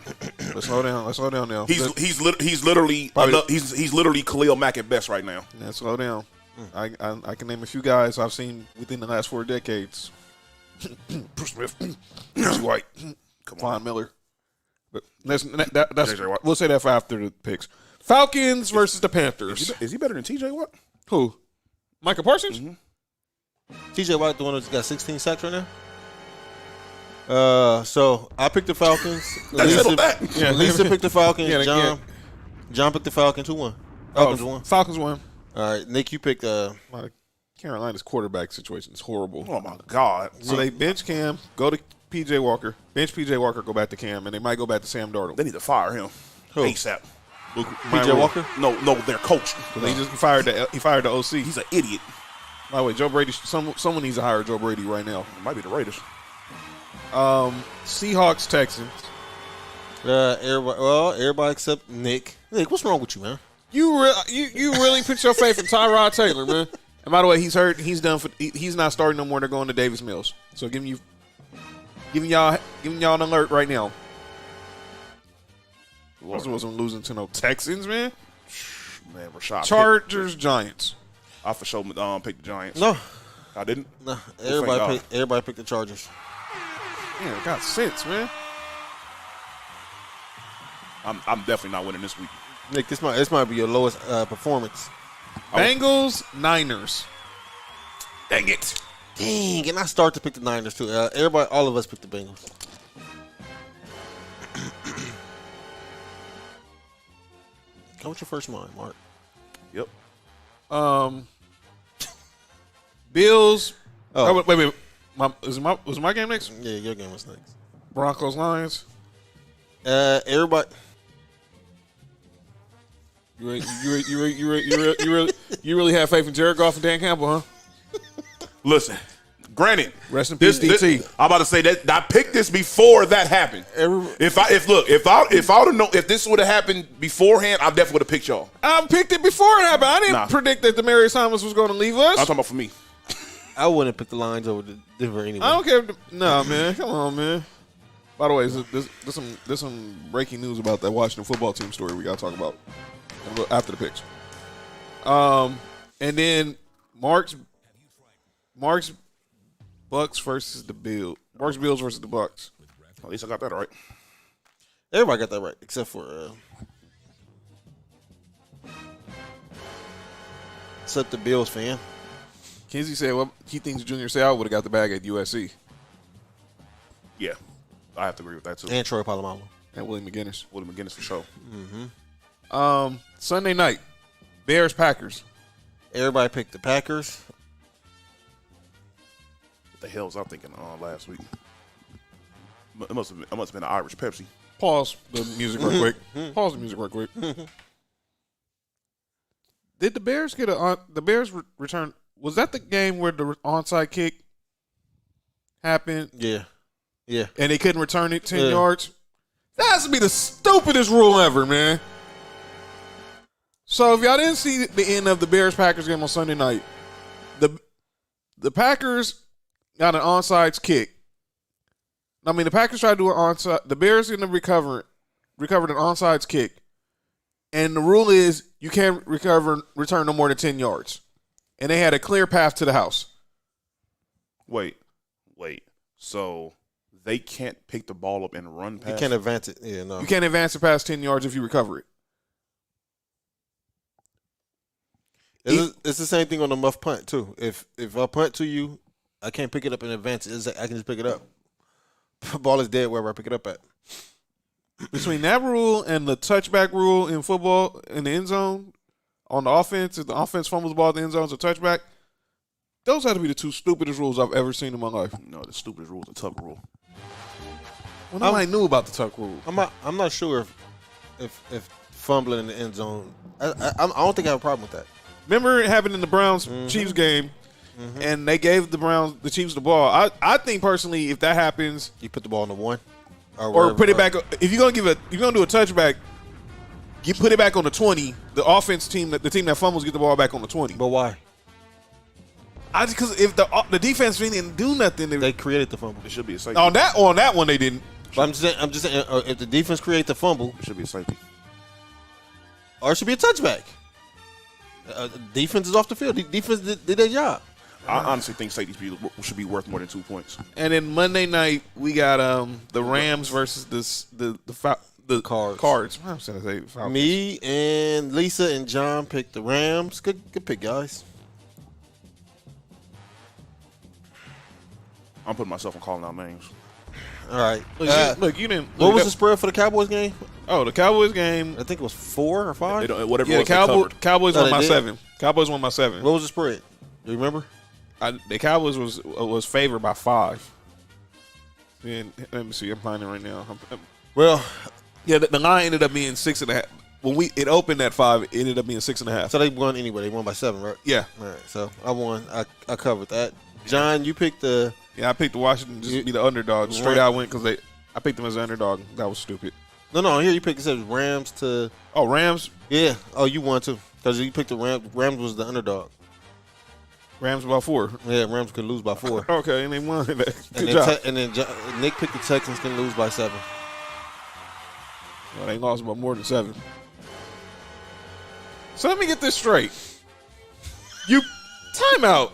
Let's slow down now.
He's literally Khalil Mack at best right now.
Yeah, slow down. I can name a few guys I've seen within the last 4 decades. Bruce Smith, Bruce White, Von Miller. But that's we'll say that for after the picks. Falcons versus the Panthers.
Is he better than TJ Watt?
Who? Micah Parsons?
Mm-hmm. TJ Watt, the one that's got 16 sacks right now. So I picked the Falcons. Lisa picked the Falcons. John picked the Falcons. Who won? Falcons won.
Falcons won.
All right, Nick, you picked
Carolina's quarterback situation is horrible.
Oh my God!
So they bench Cam, go to PJ Walker, bench PJ Walker, go back to Cam, and they might go back to Sam Darnold.
They need to fire him ASAP.
PJ Walker?
No, their coach.
He fired the OC.
He's an idiot.
By the way, Joe Brady. Someone needs to hire Joe Brady right now.
It might be the Raiders.
Seahawks, Texans.
Everybody except Nick. Nick, what's wrong with you, man?
You really put your faith in Tyrod Taylor, man. And by the way, he's hurt. He's done. He's not starting no more. They're going to Davis Mills. So giving y'all an alert right now. I wasn't losing to no Texans, man.
Man, Rashad.
Chargers, Giants.
I for sure picked the Giants.
No,
I didn't.
No, everybody picked the Chargers.
Yeah, got sense, man.
I'm definitely not winning this week.
Nick, this might be your lowest performance.
Bengals, Niners.
Dang it.
Dang, and I start to pick the Niners too. All of us picked the Bengals. Come with your first mind, Mark.
Yep.
Bills. Oh, wait. Was my game next?
Yeah, your game was next.
Broncos, Lions.
Everybody.
You really have faith in Jared Goff and Dan Campbell, huh?
Listen, Granted,
Rest in peace, DT.
I'm about to say that I picked this before that happened. If this would have happened beforehand, I definitely would have picked y'all.
I picked it before it happened. I didn't predict that Demaryius Thomas was going to leave us.
I'm talking about for me.
I wouldn't pick the Lions over the Denver anyway.
I don't care. No, man. Come on, man. By the way, there's some breaking news about that Washington football team story we got to talk about after the picks. And then Mark's Bucks versus the Bills. Mark's Bills versus the Bucks.
At least I got that right.
Everybody got that right, except for the Bills fan.
Kenzie said he thinks Junior Seau would have got the bag at USC.
Yeah, I have to agree with that too.
And Troy Polamalu.
And Willie McGinnis.
Willie McGinnis for sure.
Mm-hmm.
Sunday night, Bears-Packers.
Everybody picked the Packers.
What the hell was I thinking last week? It must have been an Irish Pepsi.
Pause the music real quick. Pause the music real quick. Did the Bears get the Bears return? Was that the game where the onside kick happened?
Yeah. Yeah.
And they couldn't return it 10 yards? That has to be the stupidest rule ever, man. So if y'all didn't see the end of the Bears-Packers game on Sunday night, the Packers got an onside kick. I mean, the Packers tried to do an onside. The Bears going to recovered an onside kick. And the rule is you can't return no more than 10 yards. And they had a clear path to the house.
Wait. So they can't pick the ball up and run past?
You can't advance it. Yeah, no.
You can't advance it past 10 yards if you recover it.
It's the same thing on the muff punt, too. If I punt to you, I can't pick it up and advance it. I can just pick it up. Ball is dead wherever I pick it up at.
Between that rule and the touchback rule in football in the end zone, on the offense, if the offense fumbles the ball in the end zone, it's a touchback. Those have to be the two stupidest rules I've ever seen in my life.
No, the stupidest rule is the tuck rule.
Well, nobody knew about the tuck rule.
I'm not sure if fumbling in the end zone. I don't think I have a problem with that.
Remember it happened in the Browns-Chiefs game, and they gave the Chiefs the ball. I think personally, if that happens,
you put the ball on the one,
or put it back. If you're gonna do a touchback, you put it back on the 20. The offense team, the team that fumbles, get the ball back on the 20.
But why?
Because if the defense didn't do nothing,
they created the fumble.
It should be a safety.
On that one they didn't.
But I'm just saying, if the defense creates the fumble,
it should be a safety,
or it should be a touchback. Defense is off the field. Defense did their job.
I honestly think safety should be worth more than 2 points.
And then Monday night we got the Rams versus the Cards. I'm saying Falcons.
Me and Lisa and John picked the Rams. Good pick, guys.
I'm putting myself on calling out names.
All right.
Look, you didn't.
What was the spread for the Cowboys game?
Oh, the Cowboys game.
I think it was 4 or 5.
Whatever.
Yeah, Cowboys won by 7. Cowboys won by 7.
What was the spread? Do you remember?
The Cowboys was favored by 5. And let me see. I'm finding it right now.
Well,
yeah, the line ended up being 6.5. When it opened at 5, it ended up being 6.5.
So they won anyway. They won by 7, right?
Yeah.
All right. So I won. I covered that. John, you picked the.
Yeah, I picked the Washington just to be the underdog. Straight out went because I picked them as an underdog. That was stupid.
No. Here you picked. It said Rams to.
Oh, Rams.
Yeah. Oh, you won too because you picked the Rams. Rams was the underdog.
Rams by 4.
Yeah, Rams could lose by 4.
Okay, and they won. Good job.
And then Nick picked the Texans can lose by 7.
Well, they lost by more than 7. So let me get this straight. You timeout.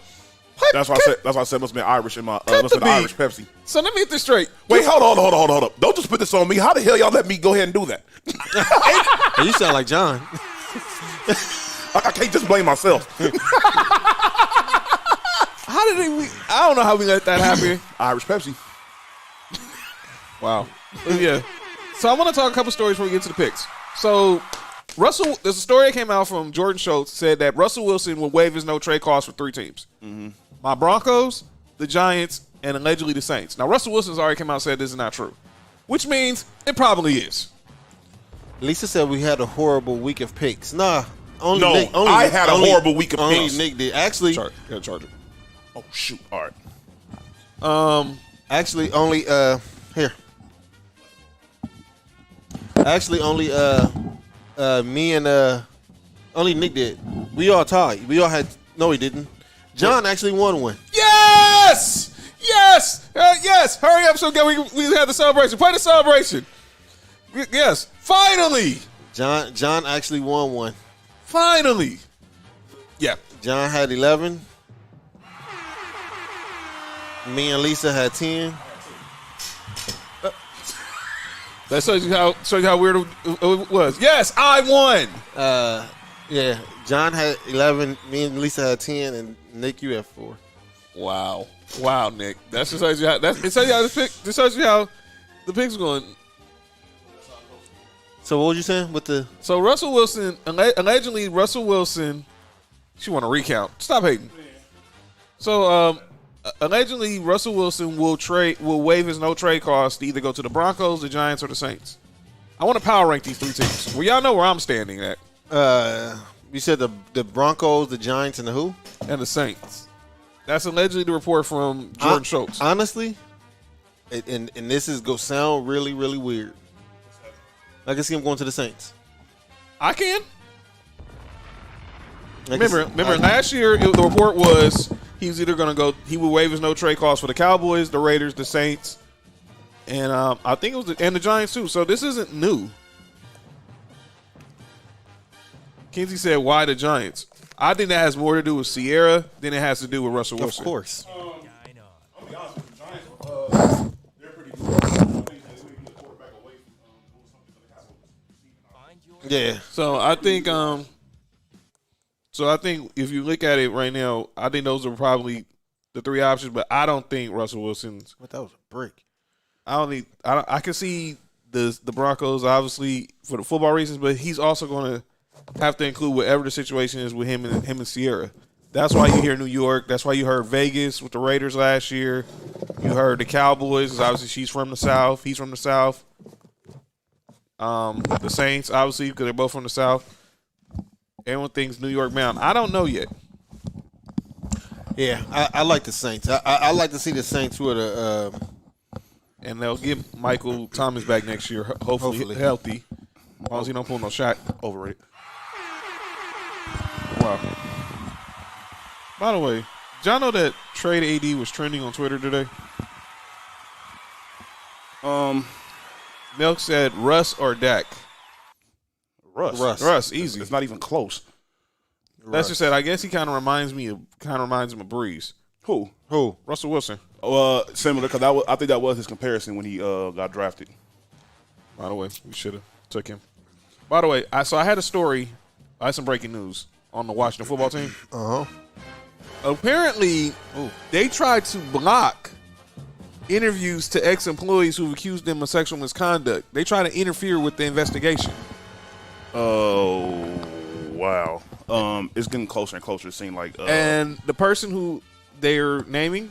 That's why I said must have been Irish in my must have been Irish Pepsi.
So let me get this straight.
Wait, hold on. Don't just put this on me. How the hell y'all let me go ahead and do that?
Hey, you sound like John.
I can't just blame myself.
How did I don't know how we let that happen.
Irish Pepsi.
Wow. Yeah. So I want to talk a couple stories before we get to the picks. So there's a story that came out from Jordan Schultz said that Russell Wilson will waive his no-trade clause for 3 teams. Mm-hmm. My Broncos, the Giants, and allegedly the Saints. Now, Russell Wilson's already come out and said this is not true, which means it probably is.
Lisa said we had a horrible week of picks. Nah.
I had a horrible week of picks.
Nick did. Actually.
Charger.
Oh, shoot. All right.
Actually, only here. Actually, only me and only Nick did. We all tied. We all had. No, he didn't. John actually won one.
Yes! Yes! Yes! Hurry up so we have the celebration. Play the celebration. Yes. Finally!
John actually won one.
Finally! Yeah.
John had 11. Me and Lisa had 10.
That shows you how weird it was. Yes, I won!
Yeah. John had 11. Me and Lisa had 10. And Nick, you had 4.
Wow. Wow, Nick. That's just shows you how it shows you how the picks going.
So what was you saying with the?
So Russell Wilson, allegedly Russell Wilson, she want to recount. Stop hating. So allegedly Russell Wilson will waive his no trade cost to either go to the Broncos, the Giants, or the Saints. I want to power rank these 3 teams. Well, y'all know where I'm standing at.
You said the Broncos, the Giants, and the who?
And the Saints. That's allegedly the report from Jordan Schultz.
Honestly, and this is going to sound really, really weird. I can see him going to the Saints.
I can. Remember last year the report was he was either going to go. He would waive his no trade cost for the Cowboys, the Raiders, the Saints, and I think it was the Giants too. So this isn't new. Kinsey said, "Why the Giants?" I think that has more to do with Sierra than it has to do with Russell Wilson.
Of course.
I'll be honest with the Giants. They're pretty good. I think they may be a quarterback away from doing something for the Cowboys.
Yeah.
So I think if you look at it right now, I think those are probably the 3 options. But I don't think Russell Wilson's.
But that was a break.
I can see the Broncos obviously for the football reasons, but he's also going to have to include whatever the situation is with him and Sierra. That's why you hear New York. That's why you heard Vegas with the Raiders last year. You heard the Cowboys because obviously she's from the South. He's from the South. The Saints obviously because they're both from the South. Everyone thinks New York Mountain. I don't know yet.
Yeah, I like the Saints. I like to see the Saints with a.
And they'll get Michael Thomas back next year, hopefully healthy. As long as he don't pull no shot over it. Wow. By the way, did y'all know that Trade AD was trending on Twitter today? Milk said Russ or Dak.
Russ.
Easy.
It's not even close.
Lester said, I guess he kind of reminds him of Breeze.
Who?
Russell Wilson.
Similar, because I think that was his comparison when he got drafted.
By the way, we should have took him. By the way, I had a story. I had some breaking news on the Washington football team. Apparently, they tried to block interviews to ex-employees who've accused them of sexual misconduct. They try to interfere with the investigation.
Oh, wow. It's getting closer and closer. It seems like.
And the person who they're naming,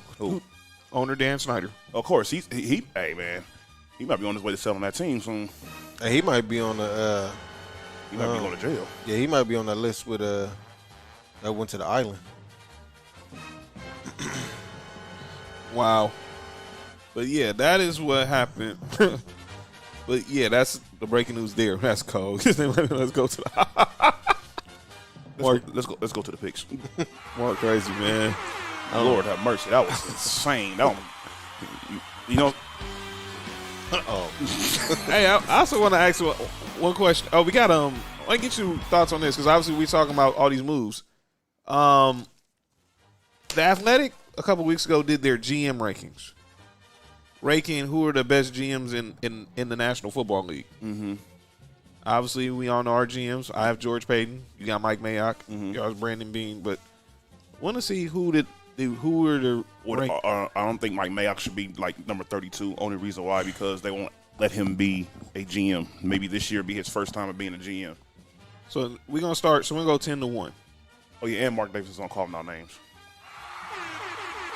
owner Dan Snyder.
Of course, he. Hey man, he might be on his way to selling that team soon.
He might be on the.
He might be going to jail.
Yeah, he might be on that list with that went to the island.
Wow. But yeah, that is what happened. But yeah, that's the breaking news there. That's cold. Let's go to the
let's go to the picks.
More crazy, man.
Lord have mercy. That was insane. That one, you know.
Hey, I also want to ask you one question. Oh, we got I want to get your thoughts on this because obviously we're talking about all these moves. The Athletic a couple weeks ago did their GM rankings, ranking who are the best GMs in the National Football League. Mm-hmm. Obviously, we all know our GMs. I have George Payton. You got Mike Mayock. You got Brandon Bean. But I want to see who were the.
I don't think Mike Mayock should be like number 32. Only reason why because they won't let him be a GM. Maybe this year be his first time of being a GM.
So we're gonna start. So we're gonna go 10-1.
Oh yeah, and Mark Davis is gonna call them out names.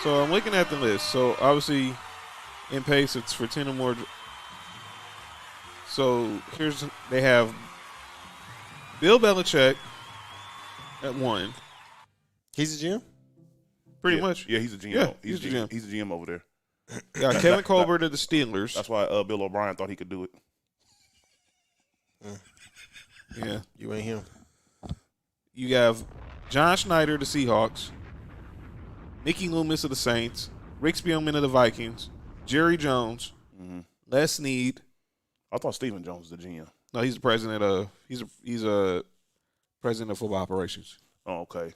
So I'm looking at the list. So obviously, in pace, it's for 10 or more. So they have Bill Belichick at 1.
He's a GM?
Pretty much.
Yeah, he's a GM.
Yeah,
he's a GM. He's a GM over there.
You got Kevin Colbert of the Steelers.
That's why Bill O'Brien thought he could do it.
Yeah.
You ain't him.
You have John Schneider of the Seahawks, Mickey Loomis of the Saints, Rick Spielman of the Vikings, Jerry Jones, Les Snead.
I thought Stephen Jones was the GM.
No, he's the president of he's a president of football operations.
Oh, okay.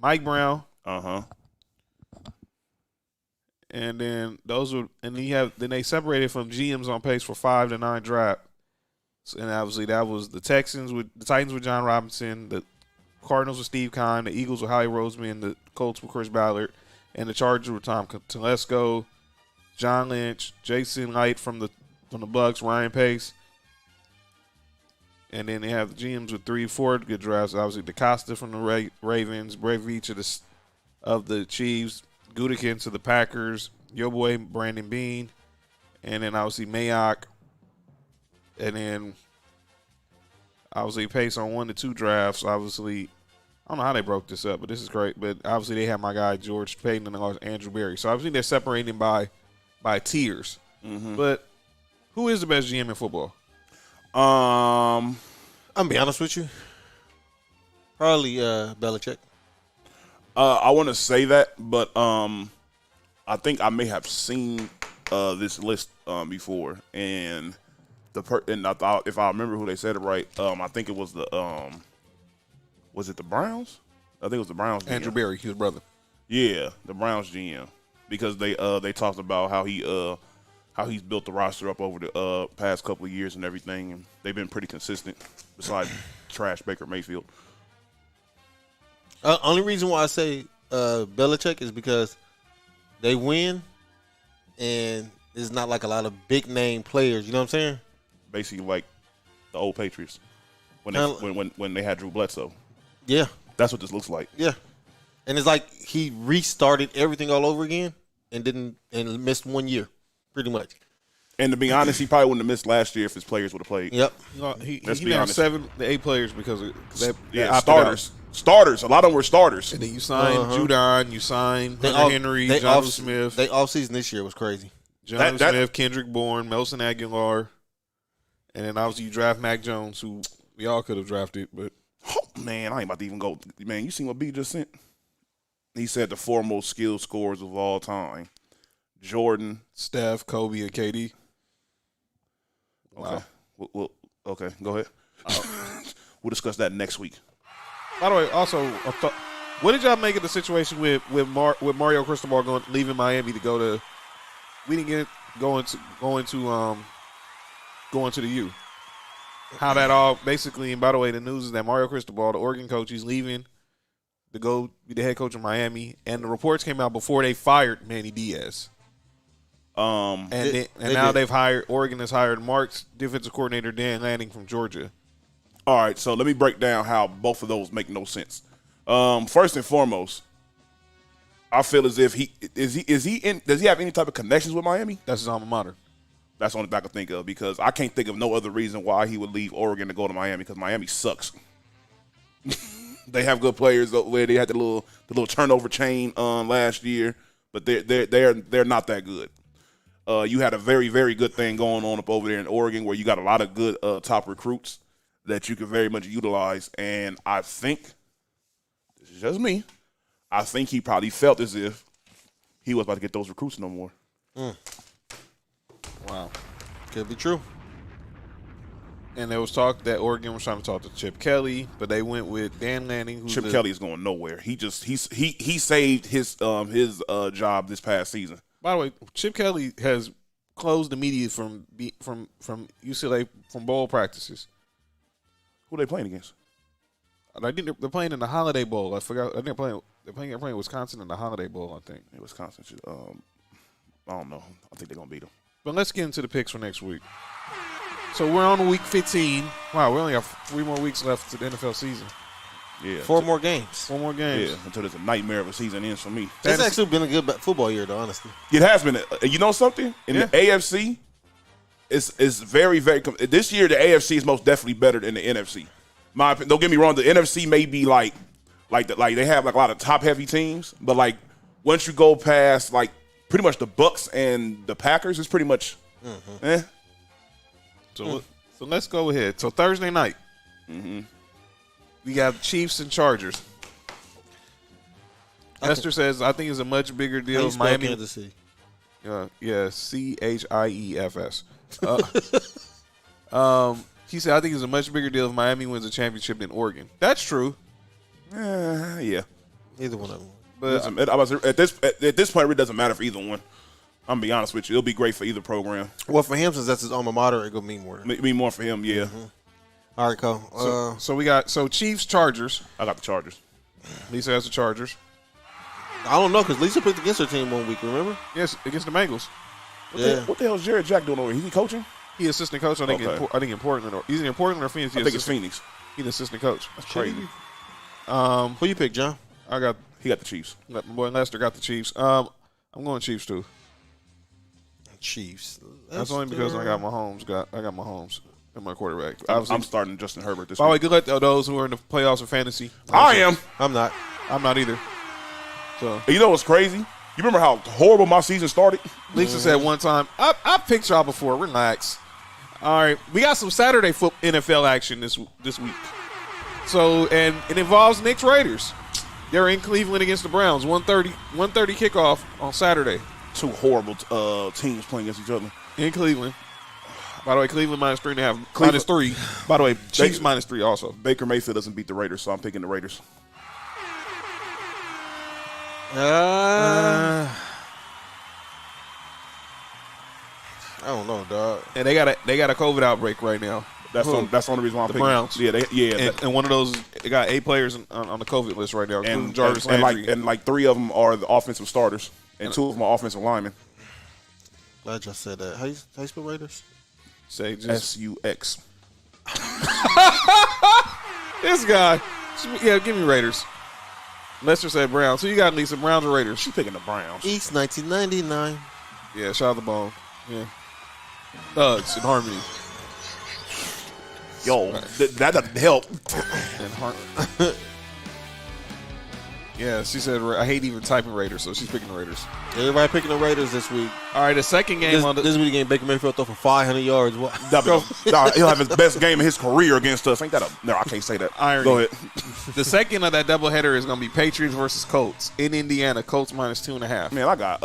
Mike Brown.
Uh-huh.
And then then they separated from GMs on pace for 5 to 9 draft. And obviously that was the Titans with John Robinson, the Cardinals with Steve Kahn, the Eagles with Howie Roseman, the Colts with Chris Ballard, and the Chargers with Tom Telesco, John Lynch, Jason Light from the Bucks, Ryan Pace. And then they have the GMs with 3-4 good drafts. Obviously DeCosta from the Ravens, Bravich of the Chiefs, Gutekunst to the Packers, your boy Brandon Bean, and then obviously Mayock, and then obviously Pace on 1 to 2 drafts. Obviously, I don't know how they broke this up, but this is great. But obviously they have my guy George Payton and they lost Andrew Berry. So obviously they're separating by tiers.
Mm-hmm.
But who is the best GM in football?
I'm gonna be honest with you. Probably Belichick.
I want to say that, but I think I may have seen this list before, and I thought if I remember who they said it right, I think it was was it the Browns? I think it was the Browns. GM.
Andrew Berry, his brother.
Yeah, the Browns GM, because they talked about how he's built the roster up over the past couple of years and everything, and they've been pretty consistent. Besides trash Baker Mayfield.
Only reason why I say Belichick is because they win, and it's not like a lot of big name players. You know what I'm saying?
Basically, like the old Patriots when they had Drew Bledsoe.
Yeah,
that's what this looks like.
Yeah, and it's like he restarted everything all over again and missed 1 year, pretty much.
And to be honest, he probably wouldn't have missed last year if his players would have played.
Yep. He had 7 to 8 players because of
starters. Starters. A lot of them were starters.
And then you signed Judon, you signed Hunter Henry, Jonathan Smith.
They offseason this year was crazy.
Jonathan Smith, Kendrick Bourne, Melson Aguilar, and then obviously you draft Mac Jones, who we all could have drafted. But
man, I ain't about to even go. Man, you seen what B just sent? He said the 4 most skilled scorers of all time: Jordan,
Steph, Kobe, and KD.
Okay. Wow. Okay, go ahead. We'll discuss that next week.
By the way, also, what did y'all make of the situation with Mario Cristobal leaving Miami to go to? We didn't get going to the U. How that all basically, and by the way, the news is that Mario Cristobal, the Oregon coach, he's leaving to go be the head coach of Miami, and the reports came out before they fired Manny Diaz. Now Oregon has hired Mark's defensive coordinator Dan Lanning from Georgia.
All right, so let me break down how both of those make no sense. First and foremost, I feel as if does he have any type of connections with Miami?
That's his alma mater.
That's the only thing I can think of, because I can't think of no other reason why he would leave Oregon to go to Miami, because Miami sucks. They have good players where they had the little turnover chain last year, but they're not that good. You had a very, very good thing going on up over there in Oregon, where you got a lot of good top recruits that you could very much utilize. And I think, this is just me, I think he probably felt as if he was about to get those recruits no more.
Wow.
Could be true.
And there was talk that Oregon was trying to talk to Chip Kelly, but they went with Dan Lanning.
Chip Kelly is going nowhere. He saved his job this past season.
By the way, Chip Kelly has closed the media from UCLA from bowl practices.
Who are they playing against?
I think they're playing in the Holiday Bowl. I forgot. I think they're playing Wisconsin in the Holiday Bowl, I think.
Yeah, Wisconsin should, I don't know. I think they're going to beat them.
But let's get into the picks for next week. So we're on week 15. Wow, we only have 3 more weeks left to the NFL season.
Yeah.
4 more games.
4 more games.
Yeah, until there's a nightmare of a season ends for me.
It's actually been a good football year, though, honestly.
It has been. You know something? In the AFC, it's very, very – this year, the AFC is most definitely better than the NFC. Don't get me wrong. The NFC may be like they have like a lot of top-heavy teams, but like once you go past like pretty much the Bucks and the Packers, it's pretty much
So let's go ahead. So Thursday night, we got Chiefs and Chargers. Lester says, I think it's a much bigger deal of Miami.
Kansas City.
CHIEFS. He said, I think it's a much bigger deal if Miami wins a championship than Oregon. That's true.
Yeah.
Either one of them.
But
At this point, it really doesn't matter for either one. I'm gonna be honest with you. It'll be great for either program.
Well, for him, since that's his alma mater, it gonna mean more.
Mean more for him, yeah.
All right, Cole.
so we got Chiefs, Chargers.
I got the Chargers.
Lisa has the Chargers.
I don't know because Lisa picked against her team 1 week. Remember?
Yes, against the Bengals.
What the hell is Jared Jack doing over here? Is he coaching?
He assistant coach. I think in Portland. He's in Portland or Phoenix.
I think it's Phoenix.
He's the assistant coach.
That's crazy.
Who you pick, John?
He got the Chiefs.
My boy Lester got the Chiefs. I'm going Chiefs too.
Chiefs.
That's only because I got Mahomes. I got Mahomes in my quarterback.
I'm starting Justin Herbert this
By the way,
week.
good luck to those who are in the playoffs of fantasy.
I am.
I'm not.
I'm not either. So
You know what's crazy? You remember how horrible my season started?
Lisa said one time, I picked y'all before. Relax. All right, we got some Saturday NFL action this week. So and it involves Knicks Raiders. They're in Cleveland against the Browns. 1:30 kickoff on Saturday.
Two horrible teams playing against each other.
In Cleveland. By the way, Cleveland -3.5. -3. By the way, Chiefs -3 also.
Baker Mayfield doesn't beat the Raiders, so I'm picking the Raiders.
I don't know, dog.
And they got a COVID outbreak right now.
That's the only reason why I'm picking
Browns.
Yeah,
And one of those, they got 8 players on the COVID list right now, including Jarvis Landry.
and 3 of them are the offensive starters, and 2 of them are offensive linemen.
Glad y'all said that. How you spell Raiders?
Say just
SUX.
this guy. Yeah, give me Raiders. Lester said Browns. So you got Lisa, Browns or Raiders?
She's picking the Browns.
East 1999.
Yeah, shout out the bone. Yeah. Thugs in harmony.
Yo, that doesn't help.
And yeah, she said, I hate even typing Raiders, so she's picking the Raiders.
Everybody picking the Raiders this week.
All right, the second game
This week game, Baker Mayfield throw for 500 yards. What?
He'll have his best game of his career against us. Ain't that no, I can't say that.
Irony.
Go ahead.
The second of that doubleheader is going to be Patriots versus Colts in Indiana. Colts -2.5.
Man, I got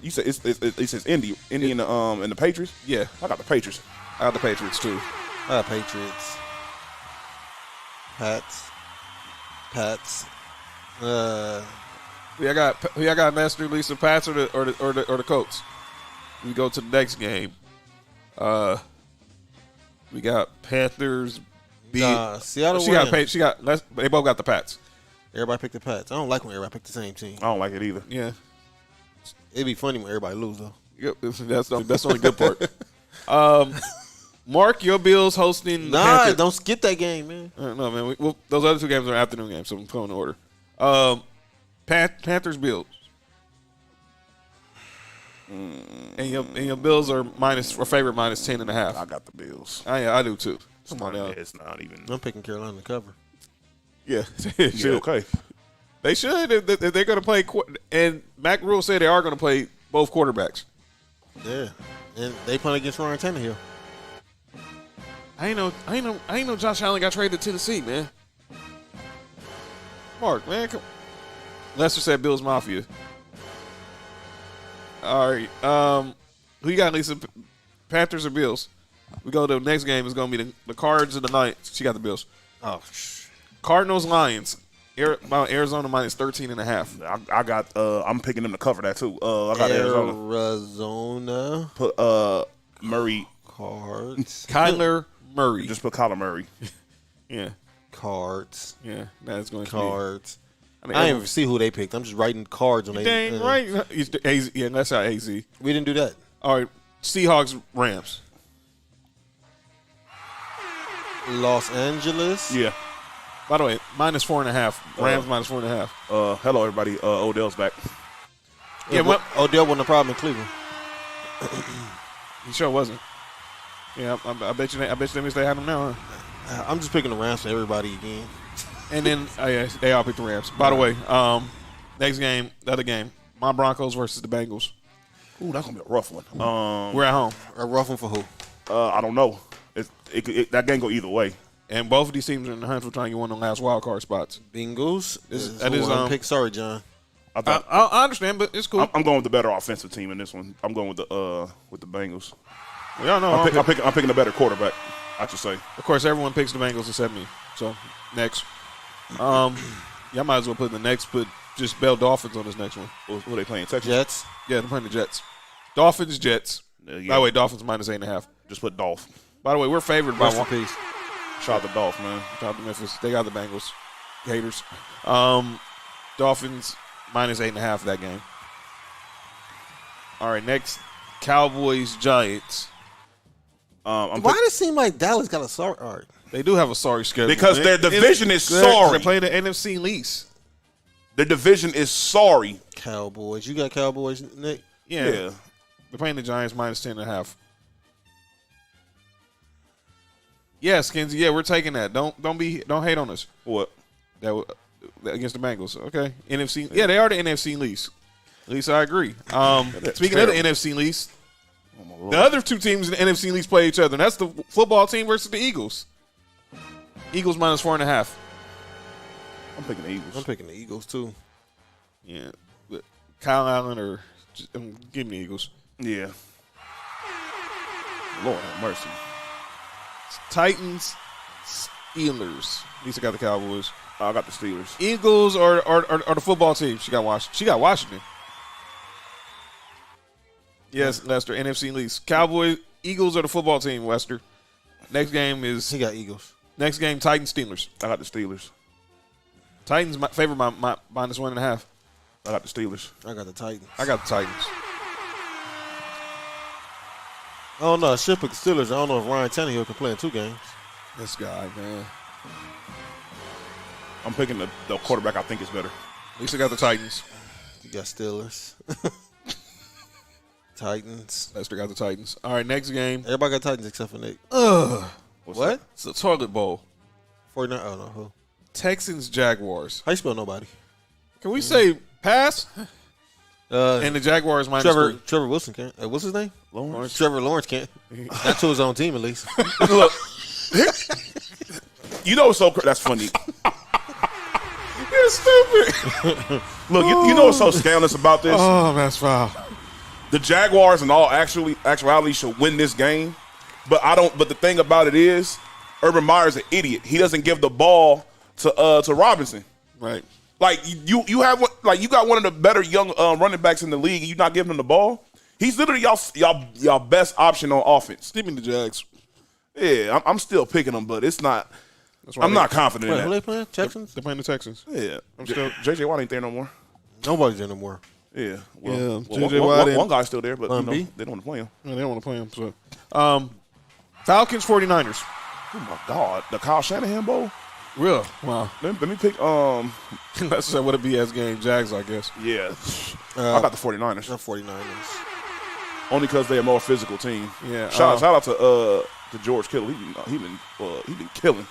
you said it says Indy and the Patriots.
Yeah,
I got the Patriots.
I got the Patriots too.
Patriots. Pats.
I got Lester, Lisa, Pats or the Colts. We go to the next game. We got Panthers.
Seattle.
They both got the Pats.
Everybody picked the Pats. I don't like when everybody picked the same team.
I don't like it either.
Yeah,
It'd be funny when everybody lose though.
yep, that's the only good part. Mark, your Bills hosting.
Nah, don't skip that game, man.
No, man. Those other 2 games are afternoon games, so I'm going in order. Panthers, Bills. And your Bills are favorite -10.5.
I got the Bills.
I do too. Come on now.
It's not even.
I'm picking Carolina to cover.
Yeah,
Yeah, okay.
They should if they're going to play. And Mac Rule said they are going to play both quarterbacks.
Yeah, and they playing against Ryan Tannehill.
I ain't know Josh Allen got traded to Tennessee, man. Mark, man, come. Lester said Bills Mafia. All right, who you got, Lisa? Panthers or Bills? We go to the next game. Is going to be the Cards and the Knights. She got the Bills.
Oh,
Cardinals Lions. Arizona -13.5.
I got. I'm picking them to cover that too. I got Arizona.
Arizona.
Put Murray.
Cards.
Kyler Murray.
Just put Kyler Murray.
Yeah.
Cards.
Yeah. That's going to
Cards.
be.
I didn't even see who they picked. I'm just writing cards on
You
they.
dang right. Yeah, that's how AZ.
We didn't do that.
All right. Seahawks Rams.
Los Angeles.
Yeah.
By the way, -4.5. Rams -4.5.
Hello everybody. Odell's back.
Yeah,
Odell wasn't a problem in Cleveland.
he sure wasn't. Yeah, I bet you. I bet you they have him now. Huh?
I'm just picking the Rams for everybody again.
And then they all picked the Rams. By the way, next game, the other game, My Broncos versus the Bengals.
Ooh, that's gonna be a rough one.
We're at home.
A rough one for who?
I don't know. That game go either way.
And both of these teams are in the hunt for trying to get one of the last wild card spots.
Bengals.
That is
pick. Sorry, John.
I understand, but it's cool.
I'm going with the better offensive team in this one. I'm going with the Bengals.
Y'all know
I'm picking the better quarterback. I should say.
Of course, everyone picks the Bengals except me. So next, y'all might as well put the next. Put just Bell Dolphins on this next one.
Who are they playing? Texans?
Jets.
Yeah, they're playing the Jets. Dolphins, Jets.
Yeah.
By the way, Dolphins -8.5.
Just put Dolph.
By the way, we're favored by
Rest in
one.
peace.
Shout out to Dolph, man.
Shout out to Memphis. They got the Bengals. Haters. Dolphins -8.5 that game. All right, next, Cowboys, Giants.
Why does it seem like Dallas got a sorry? All right.
They do have a sorry schedule.
Because their division is
They
sorry.
play the NFC least.
Their division is sorry.
Cowboys. You got Cowboys, Nick?
Yeah.
Yeah.
They're playing the Giants -10.5. Yes, Kenzie. Yeah, we're taking that. Don't hate on us.
What?
That against the Bengals. Okay. NFC. Yeah, they are the NFC least. At least I agree. Speaking of the NFC least, the other two teams in the NFC least play each other. And that's the football team versus the Eagles. Eagles -4.5.
I'm picking the Eagles.
I'm picking the Eagles too.
Yeah. But Kyle Allen or give me the Eagles.
Yeah. Lord have mercy.
Titans, Steelers. At least I got the Cowboys.
I got the Steelers.
Eagles or the football team. She got Washington. Yes, Lester. NFC least. Cowboys, Eagles or the football team. Lester. Next game is.
He got Eagles.
Next game, Titans, Steelers.
I got the Steelers.
Titans favor my -1.5.
I got the Steelers.
I got the Titans.
I got the Titans.
I don't know. I should pick the Steelers. I don't know if Ryan Tannehill can play in 2 games.
This guy, man.
I'm picking the quarterback I think is better.
At least I got the Titans.
You got Steelers. Titans.
Lester got the Titans. All right, next game.
Everybody got Titans except for Nick.
What?
It's the toilet bowl.
49. Oh, no. Who?
Texans, Jaguars.
How you spell nobody?
Can we say pass? And the Jaguars -3.
Trevor Wilson can't. What's his name?
Lawrence.
Trevor Lawrence can't. Not to his own team, at least.
Look, you know what's so that's funny.
You're stupid.
Look, you know what's so scandalous about this?
Oh, that's foul.
The Jaguars, in all actuality, should win this game. But I don't. But the thing about it is, Urban Meyer's an idiot. He doesn't give the ball to Robinson.
Right.
Like you have you got one of the better young running backs in the league, and you're not giving him the ball. He's literally y'all best option on offense.
Give me the Jags.
Yeah, I'm still picking them, but it's not. I'm not confident
Wait,
in
who
that.
they playing? Texans?
They're playing the Texans.
Yeah,
I'm still.
JJ Watt ain't there no more.
Nobody's there no more.
Yeah,
JJ Watt
one guy's still there, but
B?
they don't want to play him.
No, they don't want to play him. So, Falcons, 49ers.
Oh my God, the Kyle Shanahan Bowl.
Real. Wow.
Let me pick.
That's what a BS game. Jags, I guess.
Yeah, I got the 49ers.
Not 49ers.
Only because they're a more physical team.
Yeah.
Shout out to George Kittle. He been killing.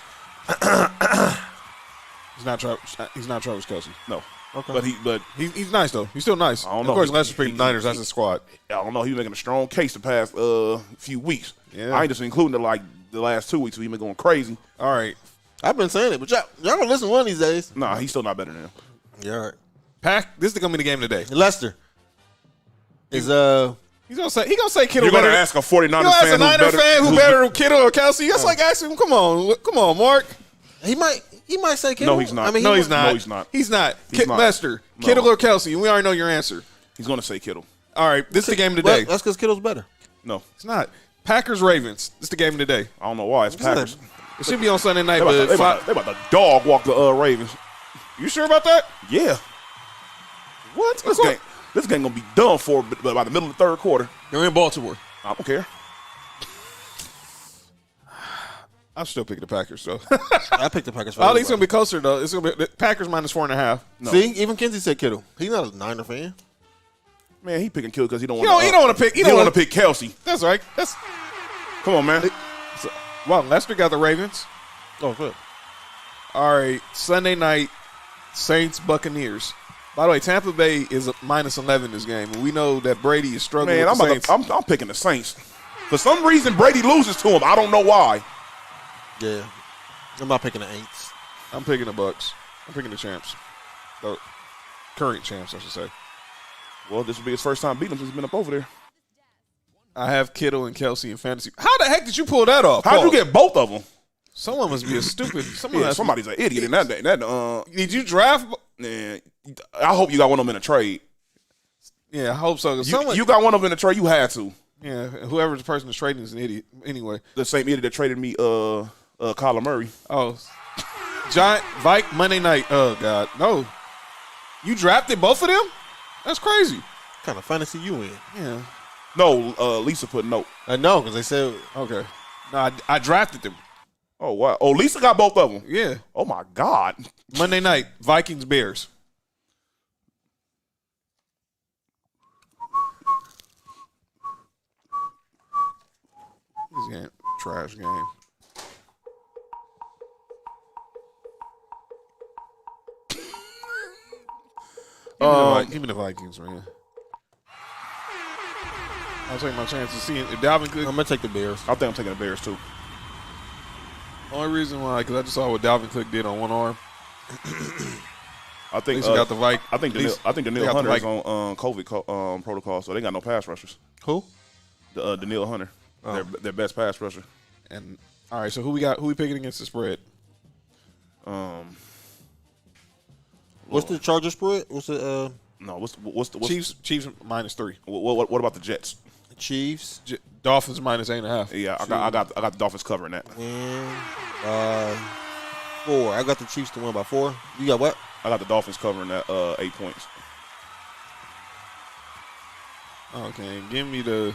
He's not Travis Kelce.
No.
Okay.
But
He's nice though. He's still nice.
I don't know.
Of course, Lester picked the Niners. That's his squad.
I don't know. He's making a strong case the past few weeks.
Yeah.
I ain't just including the last 2 weeks. He's been going crazy.
All right.
I've been saying it, but y'all gonna listen one of these days.
Nah, he's still not better than him.
Yeah, all right.
This is gonna be the game today.
Lester is
He's gonna say Kittle.
You're going to
better.
ask a 49ers
You ask
fan
a Niner fan who better than Kittle or Kelsey. That's like asking him. Come on, Mark.
he might say Kittle.
No, he's not.
I mean,
No, he's not.
No, he's not.
He's not.
He's not.
Lester,
No.
Kittle or Kelsey. We already know your answer.
He's going to say Kittle.
All right. This is the game of the day.
That's because Kittle's better.
No,
It's not. Packers Ravens. This is the game of the day.
I don't know why. It's Packers.
It should be on Sunday night,
They
but
about to dog walk the Ravens.
you sure about that?
Yeah.
What?
This game going to be done for by the middle of the third quarter.
They're in Baltimore.
I don't care.
I'm still picking the Packers, so.
I picked the Packers. For
I think it's going to
everybody.
be closer, though. It's going to be the Packers -4.5.
No.
See, even Kenzie said Kittle. He's not a Niner fan.
Man, he picking Kittle because he don't want.
He don't want to pick.
He don't want to pick Kelsey.
That's right.
Come on, man.
Well, Lester got the Ravens.
Oh, good.
All right, Sunday night, Saints Buccaneers. By the way, Tampa Bay is minus 11 this game, and we know that Brady is struggling
Man,
with the Saints.
I'm picking the Saints. For some reason, Brady loses to him. I don't know why.
Yeah. I'm not picking the Aints.
I'm picking the Bucks. I'm picking the champs. The current champs, I should say.
Well, this will be his first time beating him since he's been up over there.
I have Kittle and Kelsey in fantasy. How the heck did you pull that off?
How'd you get both of them?
Someone must be a stupid.
Somebody's an idiot in that.
Did you draft?
Man, I hope you got one of them in a trade.
Yeah, I hope so.
You got one of them in a trade. You had to.
Yeah, whoever the person is trading is an idiot. Anyway,
The same idiot that traded me, Kyler Murray.
oh, Giant Vike Monday night. Oh God, no! You drafted both of them? That's crazy.
What kind of fantasy you in?
Yeah.
No, Lisa put note.
I know, because they said
Okay. No, I drafted them.
Oh wow. Oh, Lisa got both of them.
Yeah.
Oh my God.
Monday night, Vikings Bears. This game, trash game. Give me the Vikings, man. I'll take my chances seeing if Dalvin Cook.
I'm going to take the Bears.
I think I'm taking the Bears too.
Only reason why, because I just saw what Dalvin Cook did on one arm.
I think
got the Vikings.
I think Daniil Hunter is on COVID protocol, so they got no pass rushers.
Who?
Daniil Hunter, their best pass rusher.
And all right, so who we got? Who we picking against the spread?
What's the Charger spread? What's the
No, what's the
Chiefs -3.
What about the Jets?
Chiefs?
Dolphins -8.5.
Yeah, I got the Dolphins covering that.
And 4. I got the Chiefs to win by 4. You got what?
I got the Dolphins covering that 8 points.
Okay, give me the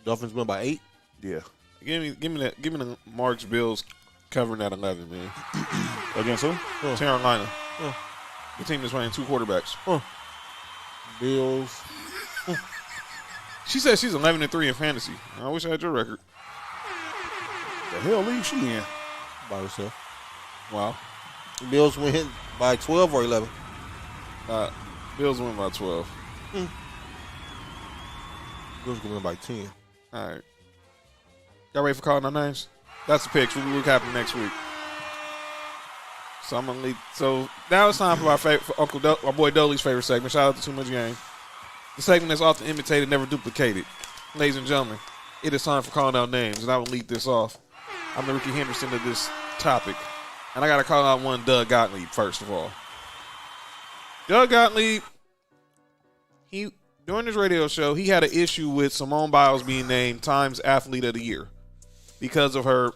Dolphins win by 8.
Yeah.
give me the Marks Bills covering that 11, man.
Against who?
Carolina. The team that's playing 2 quarterbacks.
Bills.
She said she's 11-3 in fantasy. I wish I had your record.
The hell league she in?
By herself.
Wow.
Bills win by 12 or 11?
Bills win by 12.
Bills going to win by 10.
All right. Y'all ready for calling our names? That's the picks. We'll be recapping next week. So I'm gonna leave. So now it's time for our boy Dolly's favorite segment. Shout out to Too Much Game. The segment that's often imitated, never duplicated. Ladies and gentlemen, it is time for calling out names, and I will lead this off. I'm the Ricky Henderson of this topic, and I got to call out one Doug Gottlieb first of all. Doug Gottlieb, during his radio show, he had an issue with Simone Biles being named Times Athlete of the Year because of her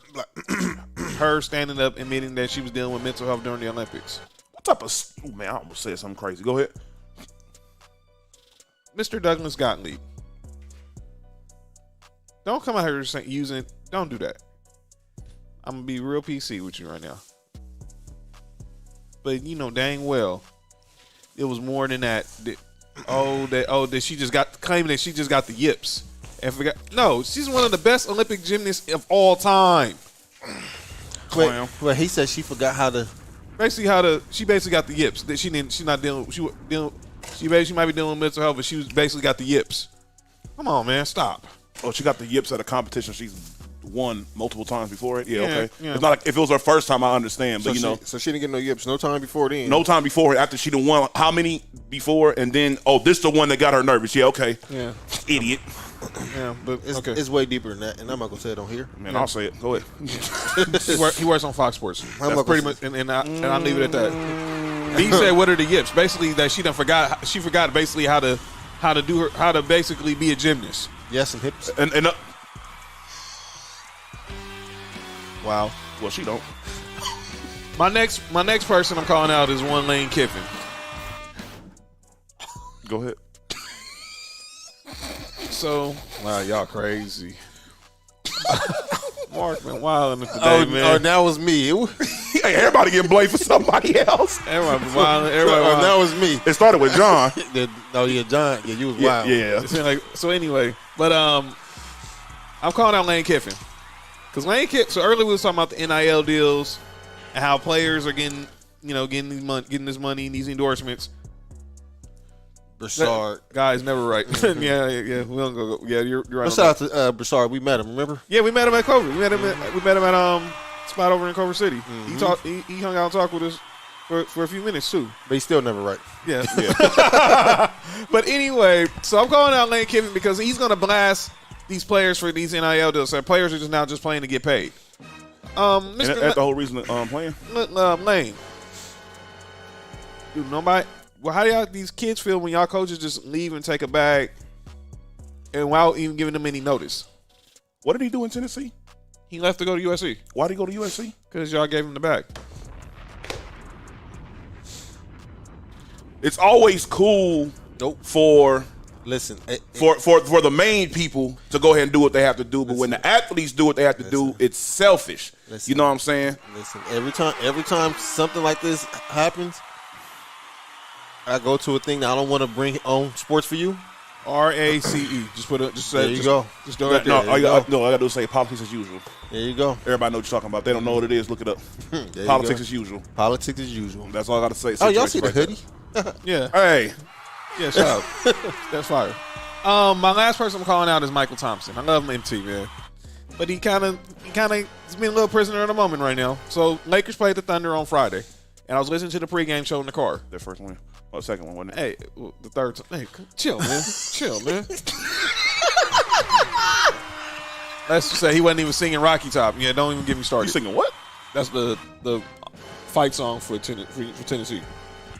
standing up admitting that she was dealing with mental health during the Olympics.
What type of man? I almost said something crazy. Go ahead.
Mr. Douglas Gottlieb, don't come out here using. Don't do that. I'm gonna be real PC with you right now. But you know dang well, it was more than that. That she just claiming that she just got the yips and forgot. No, she's one of the best Olympic gymnasts of all time.
Well, he said she forgot how to.
She basically got the yips. That she might be dealing with mental health, but she basically got the yips. Come on, man, stop.
Oh, she got the yips at a competition she's won multiple times before it. Yeah, okay.
Yeah.
It's not like if it was her first time, I understand, but
So she didn't get no yips no time before then.
no time before after she done won how many before, and then this the one that got her nervous. Yeah, okay.
Yeah,
Idiot.
yeah, but
It's, it's way deeper than that, and I'm not gonna say it on here.
Man, I'll say it. Go ahead.
he works on Fox Sports.
I'm
That's pretty much, and I'll leave it at that. He said, "What are the yips?" Basically, that she forgot. She forgot basically how to basically be a gymnast.
Yes, and hips.
And
Wow.
well, she don't.
My next person I'm calling out is one Lane Kiffin.
Go ahead.
So, wow, y'all crazy. Mark been wilding today, man.
Oh, that was me.
Hey, everybody getting blamed for somebody else.
Everybody been wilding. Everybody wilding.
That was me.
It started with John.
John. Yeah, you was wild.
Yeah.
So anyway, but I'm calling out Lane Kiffin. Because so earlier we was talking about the NIL deals and how players are getting, getting this money and these endorsements.
Broussard.
Guy's never right. yeah. We don't go. Yeah, you're right.
Shout out to Broussard. We met him. Remember?
Yeah, we met him at Culver. We met him at spot over in Culver City. Mm-hmm. He hung out and talked with us for a few minutes too.
But he's still never right.
Yeah. But anyway, so I'm calling out Lane Kiffin because he's going to blast these players for these NIL deals. So players are just playing to get paid.
Mr. That's the whole reason playing.
Lane, dude, nobody. Well, how do these kids feel when y'all coaches just leave and take a bag, and without even giving them any notice?
What did he do in Tennessee?
He left to go to USC.
Why did he go to USC?
Because y'all gave him the bag.
It's always cool.
Nope.
For the main people to go ahead and do what they have to do, but when the athletes do what they have to do, it's selfish. You know what I'm saying?
Listen, every time something like this happens, I go to a thing that I don't want to bring on sports for you.
RACE. Just put it. Just say.
There you go.
Just do it.
No, all I gotta do is say politics as usual.
There you go.
Everybody know what you're talking about. They don't know what it is. Look it up. Politics as usual.
Politics as usual.
That's all I gotta say.
Oh, y'all see the hoodie?
Yeah.
Hey.
Yeah. Shout out. That's fire. My last person I'm calling out is Michael Thompson. I love him, MT, man, but he kind of he's being a little prisoner in the moment right now. So Lakers played the Thunder on Friday, and I was listening to the pregame show in the car.
Their first one. Oh, the second one, wasn't it?
Hey, the third. Hey, chill, man. Chill, man. Let's just say he wasn't even singing Rocky Top. Yeah, don't even get me started.
You singing what?
That's the fight song for Tennessee.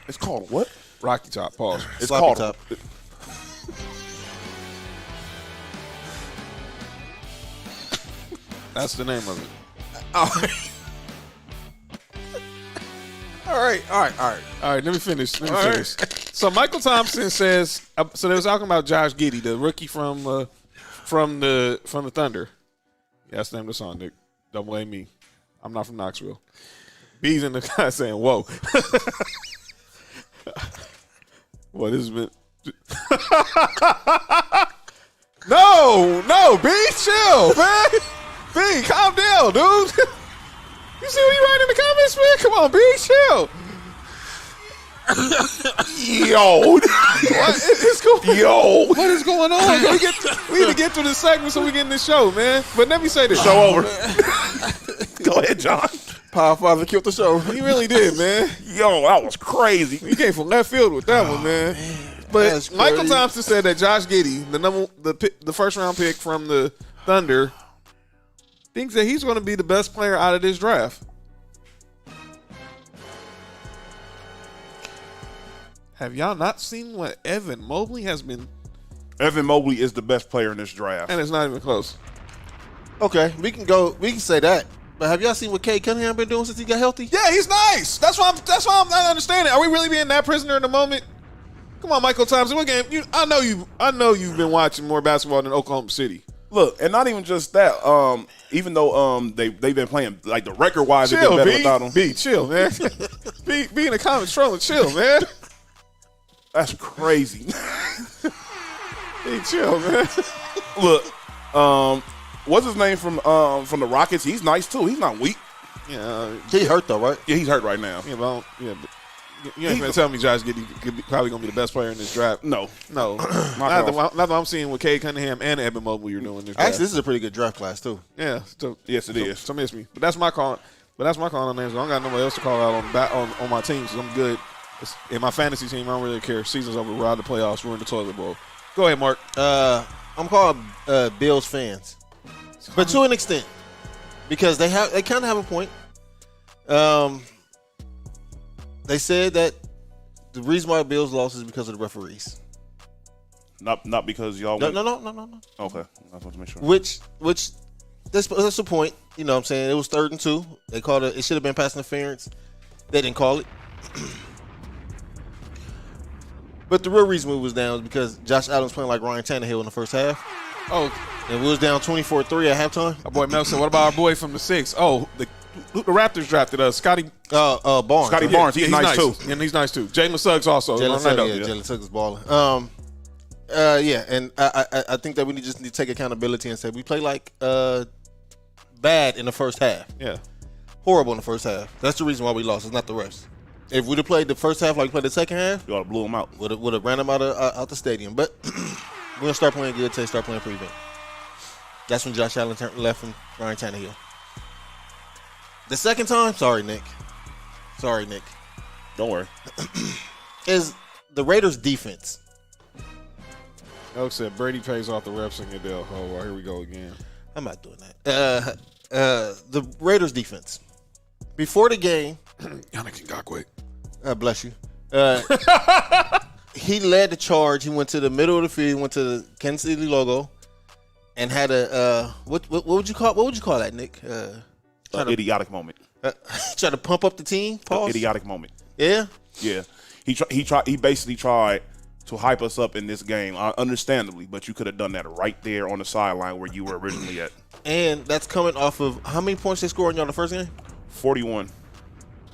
It's called what?
Rocky Top. Pause.
It's
Sloppy
called
Top.
That's the name of it.
All right.
All right, let me finish. So Michael Thompson says. So they was talking about Josh Giddey, the rookie from the Thunder. Yeah, that's the name of the song, Nick. Don't blame me. I'm not from Knoxville. B's in the guy saying, "Whoa." Well, this has been. No, B, chill, man. B, calm down, dude. You see what you writing in the comments, man? Come on, B, chill.
Yo.
What is going
Yo.
What is going on? We need to get through this segment so we get in this show, man. But let me say this.
Show over. Go ahead, John.
Power Father killed the show.
He really did, man.
Yo, that was crazy.
He came from left field with that one, man. But Michael Thompson said that Josh Giddey, the first round pick from the Thunder, thinks that he's going to be the best player out of this draft. Have y'all not seen what Evan Mobley has been?
Evan Mobley is the best player in this draft.
And it's not even close.
Okay, we can say that. But have y'all seen what Cade Cunningham been doing since he got healthy?
Yeah, he's nice. That's why I'm not understanding. Are we really being that prisoner in the moment? Come on, Michael Thompson. What game? I know you've been watching more basketball than Oklahoma City.
Look, and not even just that. Even though they've been playing like the record wise, they've been better without him.
B, chill, man. Be in the comments trolling. Chill, man.
That's crazy.
B, chill, man.
Look, what's his name from the Rockets? He's nice too. He's not weak.
Yeah,
he hurt though, right?
Yeah, he's hurt right now.
Yeah, but you ain't gonna tell me Josh Giddey probably gonna be the best player in this draft.
No.
Not that I'm seeing what Cade Cunningham and Evan Mobley you're doing this draft.
Actually, this is a pretty good draft class too.
Yeah.
Yes, it is.
So miss me, but that's my call. On names. I don't got nobody else to call out on my team, so I'm good. In my fantasy team, I don't really care. Season's over. We're out of the playoffs. We're in the toilet bowl. Go ahead, Mark.
I'm called Bills fans, but to an extent, because they kind of have a point. They said that the reason why the Bills lost is because of the referees.
Not because y'all.
No.
Okay, I want to make sure.
Which that's the point. You know what I'm saying? It was 3rd and 2. They called it. It should have been pass interference. They didn't call it. But the real reason we was down is because Josh Allen was playing like Ryan Tannehill in the first half.
Oh,
and we was down 24-3 at halftime.
Our boy Mel said, "What about our boy from the 6? Oh, the Raptors drafted us, Scotty
Barnes.
Scotty Barnes. He's nice too.
And he's nice too. Jalen Suggs also.
Jalen Suggs is balling. And I think that we just need to take accountability and say we play like bad in the first half.
Yeah.
Horrible in the first half. That's the reason why we lost. It's not the refs. If we'd have played the first half like we played the second half,
You ought to blew them out.
would have ran them out the stadium. But we're gonna start playing good till they start playing prevent. That's when Josh Allen left from Ryan Tannehill. The second time, sorry, Nick.
Don't worry.
Is the Raiders' defense.
Elk said Brady pays off the refs in Goodell. Oh, well, here we go again.
I'm not doing that. The Raiders' defense. Before the game,
Yannick Ngakoue.
bless you. He led the charge. He went to the middle of the field, went to the Kansas City logo, and had a what would you call that, Nick?
Idiotic moment.
Try to pump up the team. Pause.
Idiotic moment.
Yeah.
Yeah. He basically tried to hype us up in this game, understandably, but you could have done that right there on the sideline where you were originally at.
And that's coming off of how many points they scored on y'all the first game?
41.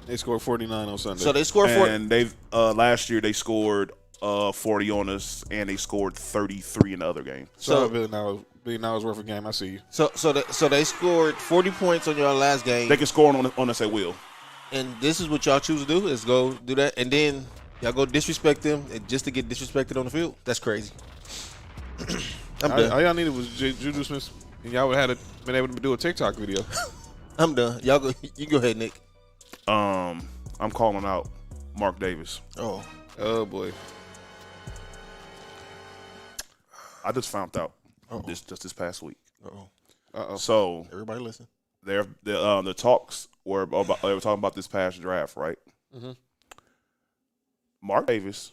They scored 49 on Sunday.
So they scored 40.
And they've last year they scored 40 on us, and they scored 33 in the other game.
So $1 billion worth of game. I see you.
So they scored 40 points on y'all last game.
They can score on us at will.
And this is what y'all choose to do, is go do that. And then y'all go disrespect them just to get disrespected on the field. That's crazy. I'm done.
All y'all needed was Juju Smith, and y'all would have been able to do a TikTok video.
I'm done. Y'all go. You go ahead, Nick.
I'm calling out Mark Davis.
Oh boy.
I just found out this past week.
Uh-oh.
So
Everybody listen.
The talks were talking about this past draft, right?
Mm-hmm.
Mark Davis,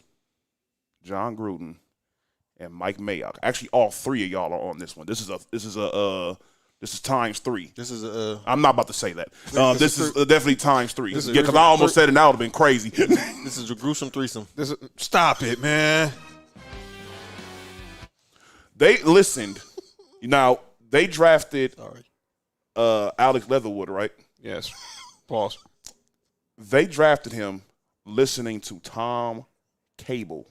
John Gruden, and Mike Mayock. Actually, all three of y'all are on this one. This is times 3.
This is
I'm not about to say that. This is definitely times 3.
This is-
Yeah, because I almost said it. That would have been crazy.
this is a gruesome threesome.
Stop it, man.
They listened. Now they drafted
Sorry.
Alex Leatherwood, right?
Yes. Pause.
They drafted him listening to Tom Cable.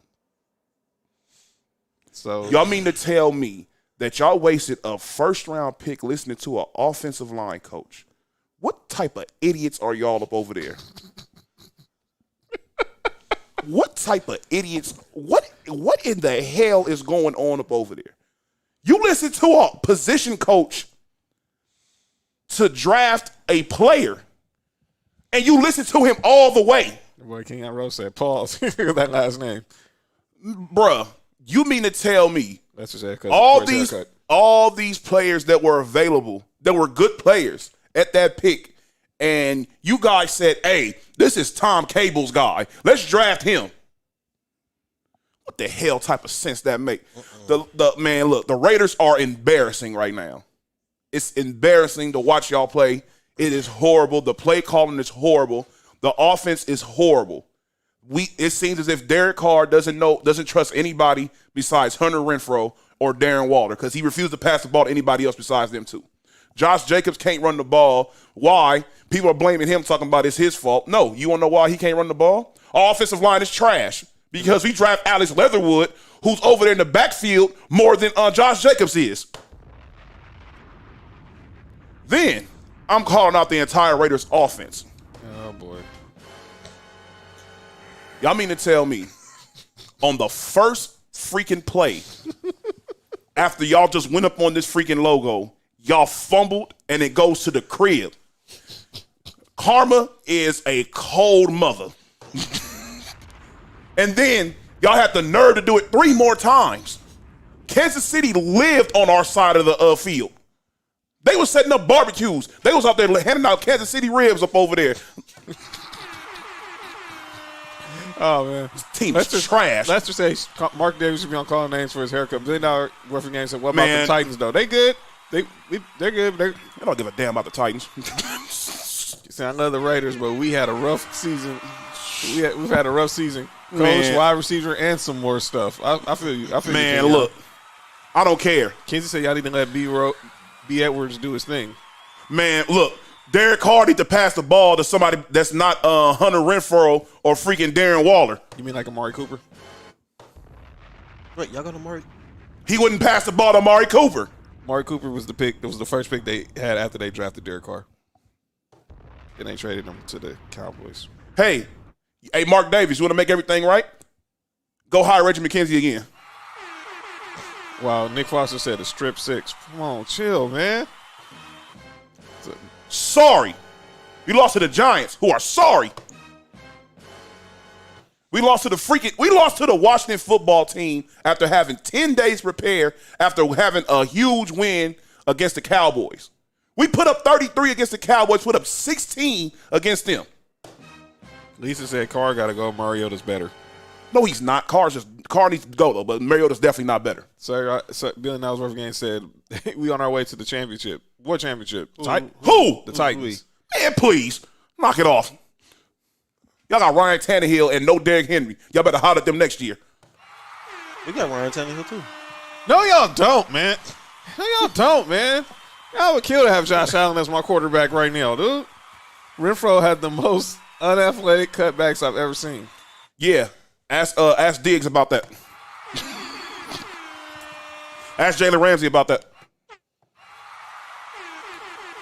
So
Y'all mean to tell me that y'all wasted a first-round pick listening to an offensive line coach? What type of idiots are y'all up over there? What type of idiots? What in the hell is going on up over there? You listen to a position coach to draft a player, and you listen to him all the way.
boy King Rose said pause. That last name.
Bruh, you mean to tell me
That's his haircut.
all these players that were available, that were good players at that pick, and you guys said, hey, this is Tom Cable's guy. Let's draft him. What the hell type of sense that make? Man, look, the Raiders are embarrassing right now. It's embarrassing to watch y'all play. It is horrible. The play calling is horrible. The offense is horrible. It seems as if Derek Carr doesn't trust anybody besides Hunter Renfrow or Darren Waller, because he refused to pass the ball to anybody else besides them two. Josh Jacobs can't run the ball. Why? People are blaming him, talking about it's his fault. No, you want to know why he can't run the ball? Our offensive line is trash because we draft Alex Leatherwood, who's over there in the backfield more than Josh Jacobs is. Then I'm calling out the entire Raiders offense.
Oh boy.
Y'all mean to tell me on the first freaking play after y'all just went up on this freaking logo, y'all fumbled and it goes to the crib. Karma is a cold mother. And then y'all had the nerve to do it 3 more times. Kansas City lived on our side of the field. They was setting up barbecues. They was out there handing out Kansas City ribs up over there.
Oh man,
This team is trash.
Let's just say Mark Davis should be on calling names for his haircut. Then our referee game said, "What about the Titans though? They good? They're good.
I don't give a damn about the Titans.
See, I know the Raiders, but we had a rough season. We've had a rough season. Coach,
Man.
wide receiver, and some more stuff. I feel you. I feel
Man,
you,
look, I don't care.
Kansas said y'all need to let B. Edwards do his thing.
Man, look, Derek Carr need to pass the ball to somebody that's not Hunter Renfrow or freaking Darren Waller.
You mean like Amari Cooper?
Wait, y'all got Amari?
He wouldn't pass the ball to Amari Cooper.
Amari Cooper was the pick. It was the first pick they had after they drafted Derek Carr. And they traded him to the Cowboys.
Hey, Hey, Mark Davis, you want to make everything right? Go hire Reggie McKenzie again.
Wow, Nick Foster said a strip six. Come on, chill, man.
Sorry. We lost to the Giants, who are sorry. We lost to the Washington football team after having 10 days prepare after having a huge win against the Cowboys. We put up 33 against the Cowboys, put up 16 against them.
Lisa said Carr got to go. Mariota's better.
No, he's not. Carr needs to go, though, but Mariota's definitely not better.
So Billy Nelsworth game said, we on our way to the championship. What championship?
Who?
The Titans.
Man, please. Knock it off. Y'all got Ryan Tannehill and no Derrick Henry. Y'all better holler at them next year.
We got Ryan Tannehill, too.
No, y'all don't, man. No, y'all don't, man. Y'all would kill to have Josh Allen as my quarterback right now, dude. Renfro had the most unathletic cutbacks I've ever seen.
Yeah. Ask Diggs about that. Ask Jalen Ramsey about that.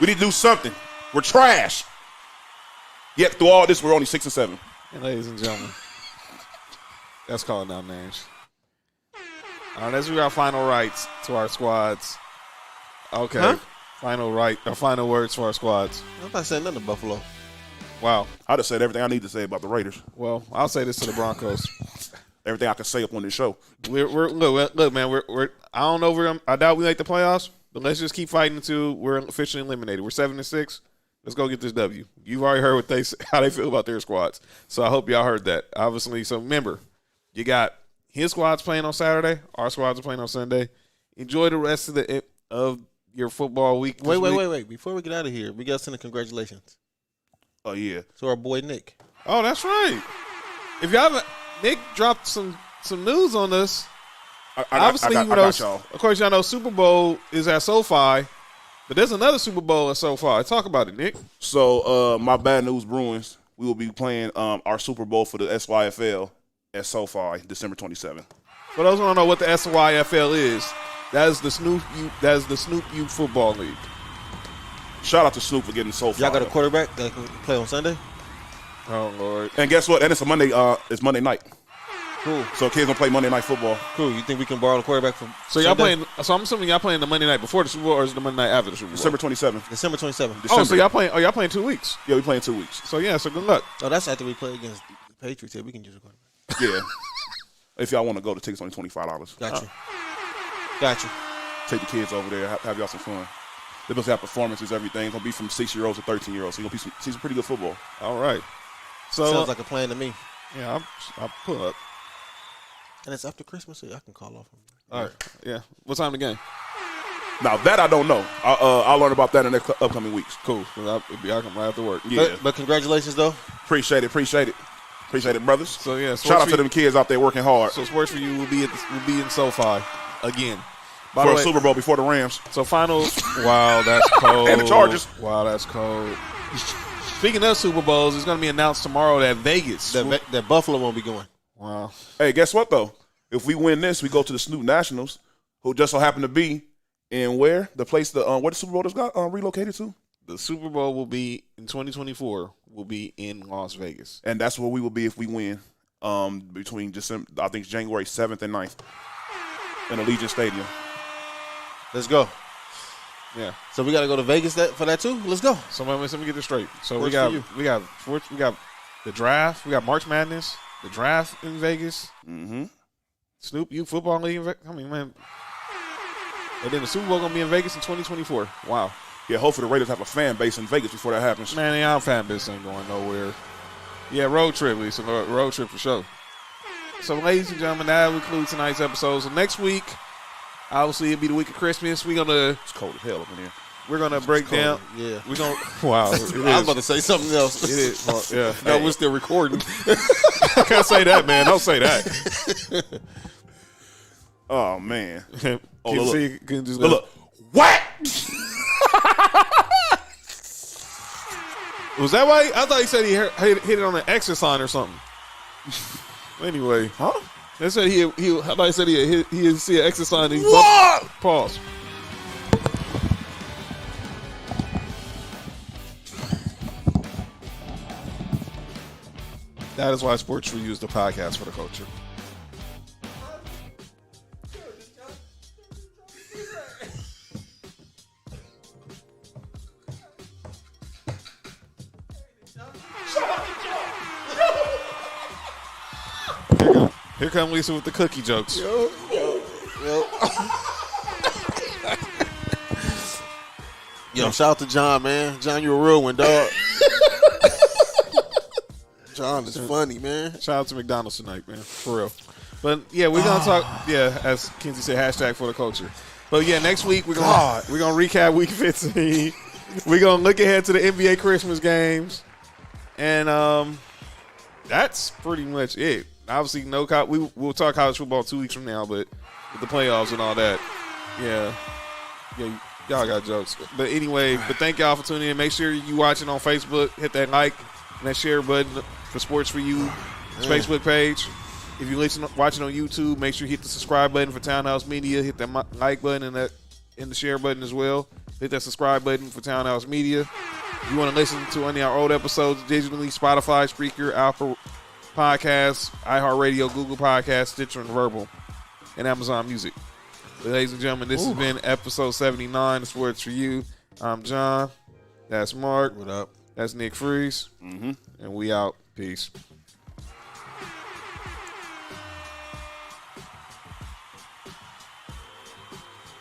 We need to do something. We're trash. Yet through all this, we're only 6-7.
And ladies and gentlemen, that's calling out names. All right, let's do our final rights to our squads. Okay.
Huh?
Final words for our squads.
I'm not saying nothing to Buffalo.
Wow.
I just said everything I need to say about the Raiders.
Well, I'll say this to the Broncos.
Everything I can say up on this show.
Look, man. I don't know. I doubt we make the playoffs, but let's just keep fighting until we're officially eliminated. We're 7-6. Let's go get this W. You've already heard how they feel about their squads, so I hope y'all heard that. Obviously, so remember, you got his squad's playing on Saturday. Our squads are playing on Sunday. Enjoy the rest of your football week.
Wait. Before we get out of here, we got to send a congratulations.
Oh, yeah.
To our boy Nick.
Oh, that's right. If y'all haven't, Nick dropped some news on us. Obviously, of course, y'all know Super Bowl is at SoFi, but there's another Super Bowl at SoFi. Talk about it, Nick.
So, my Bad News Bruins, we will be playing our Super Bowl for the SYFL at SoFi December 27th.
For those who don't know what the SYFL is, that is the Snoop Youth Football League.
Shout out to Snoop for getting SoFi.
Y'all got a quarterback that can play on Sunday?
Oh, Lord.
And guess what? And it's Monday night.
Cool.
So kids don't play Monday Night Football.
Cool. You think we can borrow the quarterback from
So y'all playing? So I'm assuming y'all playing the Monday night before the Super Bowl, or is it the Monday night after the Super Bowl?
December 27th.
December 27th.
Oh, so y'all playing? Oh, y'all playing 2 weeks.
Yeah, we playing 2 weeks.
So yeah, so good luck.
Oh, that's after we play against the Patriots. Yeah, we can use a quarterback.
Yeah. If y'all want to go, the ticket's only $25.
Got you.
Take the kids over there, have y'all some fun. They're supposed to have performances, everything. It's going to be from 6-year-olds to 13-year-olds. So you're going to see some pretty good football.
All right. So
sounds like a plan to me.
Yeah, I'll pull up.
And it's after Christmas, so I can call off.
All right. Yeah. What time the game?
Now, that I don't know. I'll learn about that in the upcoming weeks.
Cool. I'll come right after work.
Yeah.
But congratulations, though.
Appreciate it, brothers.
So, yeah.
Shout out to them kids out there working hard.
So, sports for you will be in SoFi again.
For a Super Bowl before the Rams.
So, final. Wow, that's cold.
And the Chargers.
Wow, that's cold. Speaking of Super Bowls, it's going to be announced tomorrow that Vegas.
That Buffalo won't be going.
Wow.
Hey, guess what, though? If we win this, we go to the Snoop Nationals, who just so happen to be in where? The place, where the Super Bowl just got relocated to?
The Super Bowl will be, in 2024, will be in Las Vegas.
And that's where we will be if we win between December, I think January 7th and 9th in Allegiant Stadium.
Let's go.
Yeah.
So we got to go to Vegas for that too? Let's go.
So let me get this straight. So
we
got the draft. We got March Madness, the draft in Vegas.
Mm-hmm.
Snoop Youth Football League. I mean, man. And then the Super Bowl going to be in Vegas in 2024. Wow.
Yeah, hopefully the Raiders have a fan base in Vegas before that happens.
Man, our fan base ain't going nowhere. Yeah, road trip, Lisa. Road trip for sure. So, ladies and gentlemen, that will conclude tonight's episode. So, next week, obviously, it'll be the week of Christmas.
It's cold as hell up in here.
We're going to break down.
Yeah.
We're going to. Wow.
I was about to say something else.
It is. Yeah.
No, we're still recording.
I can't say that, man. Don't say that.
Oh, man.
Look.
What?
Was that why? I thought he said he hit it on an exit sign or something. Anyway.
Huh?
They said I thought he said he see an exit sign and he pause. That is why Sports for You is the podcast for the culture. Here come Lisa with the cookie jokes.
Yo. Yo, shout out to John, man. John, you a real one, dog. John is funny, man.
Shout out to McDonald's tonight, man. For real. But yeah, we're gonna talk. Yeah, as Kenzie said, hashtag for the culture. But yeah, next week we're gonna recap Week 15. We're gonna look ahead to the NBA Christmas games, and that's pretty much it. Obviously, we'll talk college football 2 weeks from now, but with the playoffs and all that, yeah, y'all got jokes. But anyway, thank y'all for tuning in. Make sure you watching on Facebook. Hit that like and that share button for Sports for You Facebook page. If you're watching on YouTube, make sure you hit the subscribe button for Townhouse Media. Hit that like button and the share button as well. Hit that subscribe button for Townhouse Media. If you want to listen to any of our old episodes digitally, Spotify, Spreaker, Apple Podcasts, iHeartRadio, Google Podcasts, Stitcher, and Verbal, and Amazon Music. But ladies and gentlemen, this has been episode 79 of Sports for You. I'm John. That's Mark.
What up?
That's Nick Freeze.
Mm-hmm.
And we out. Peace.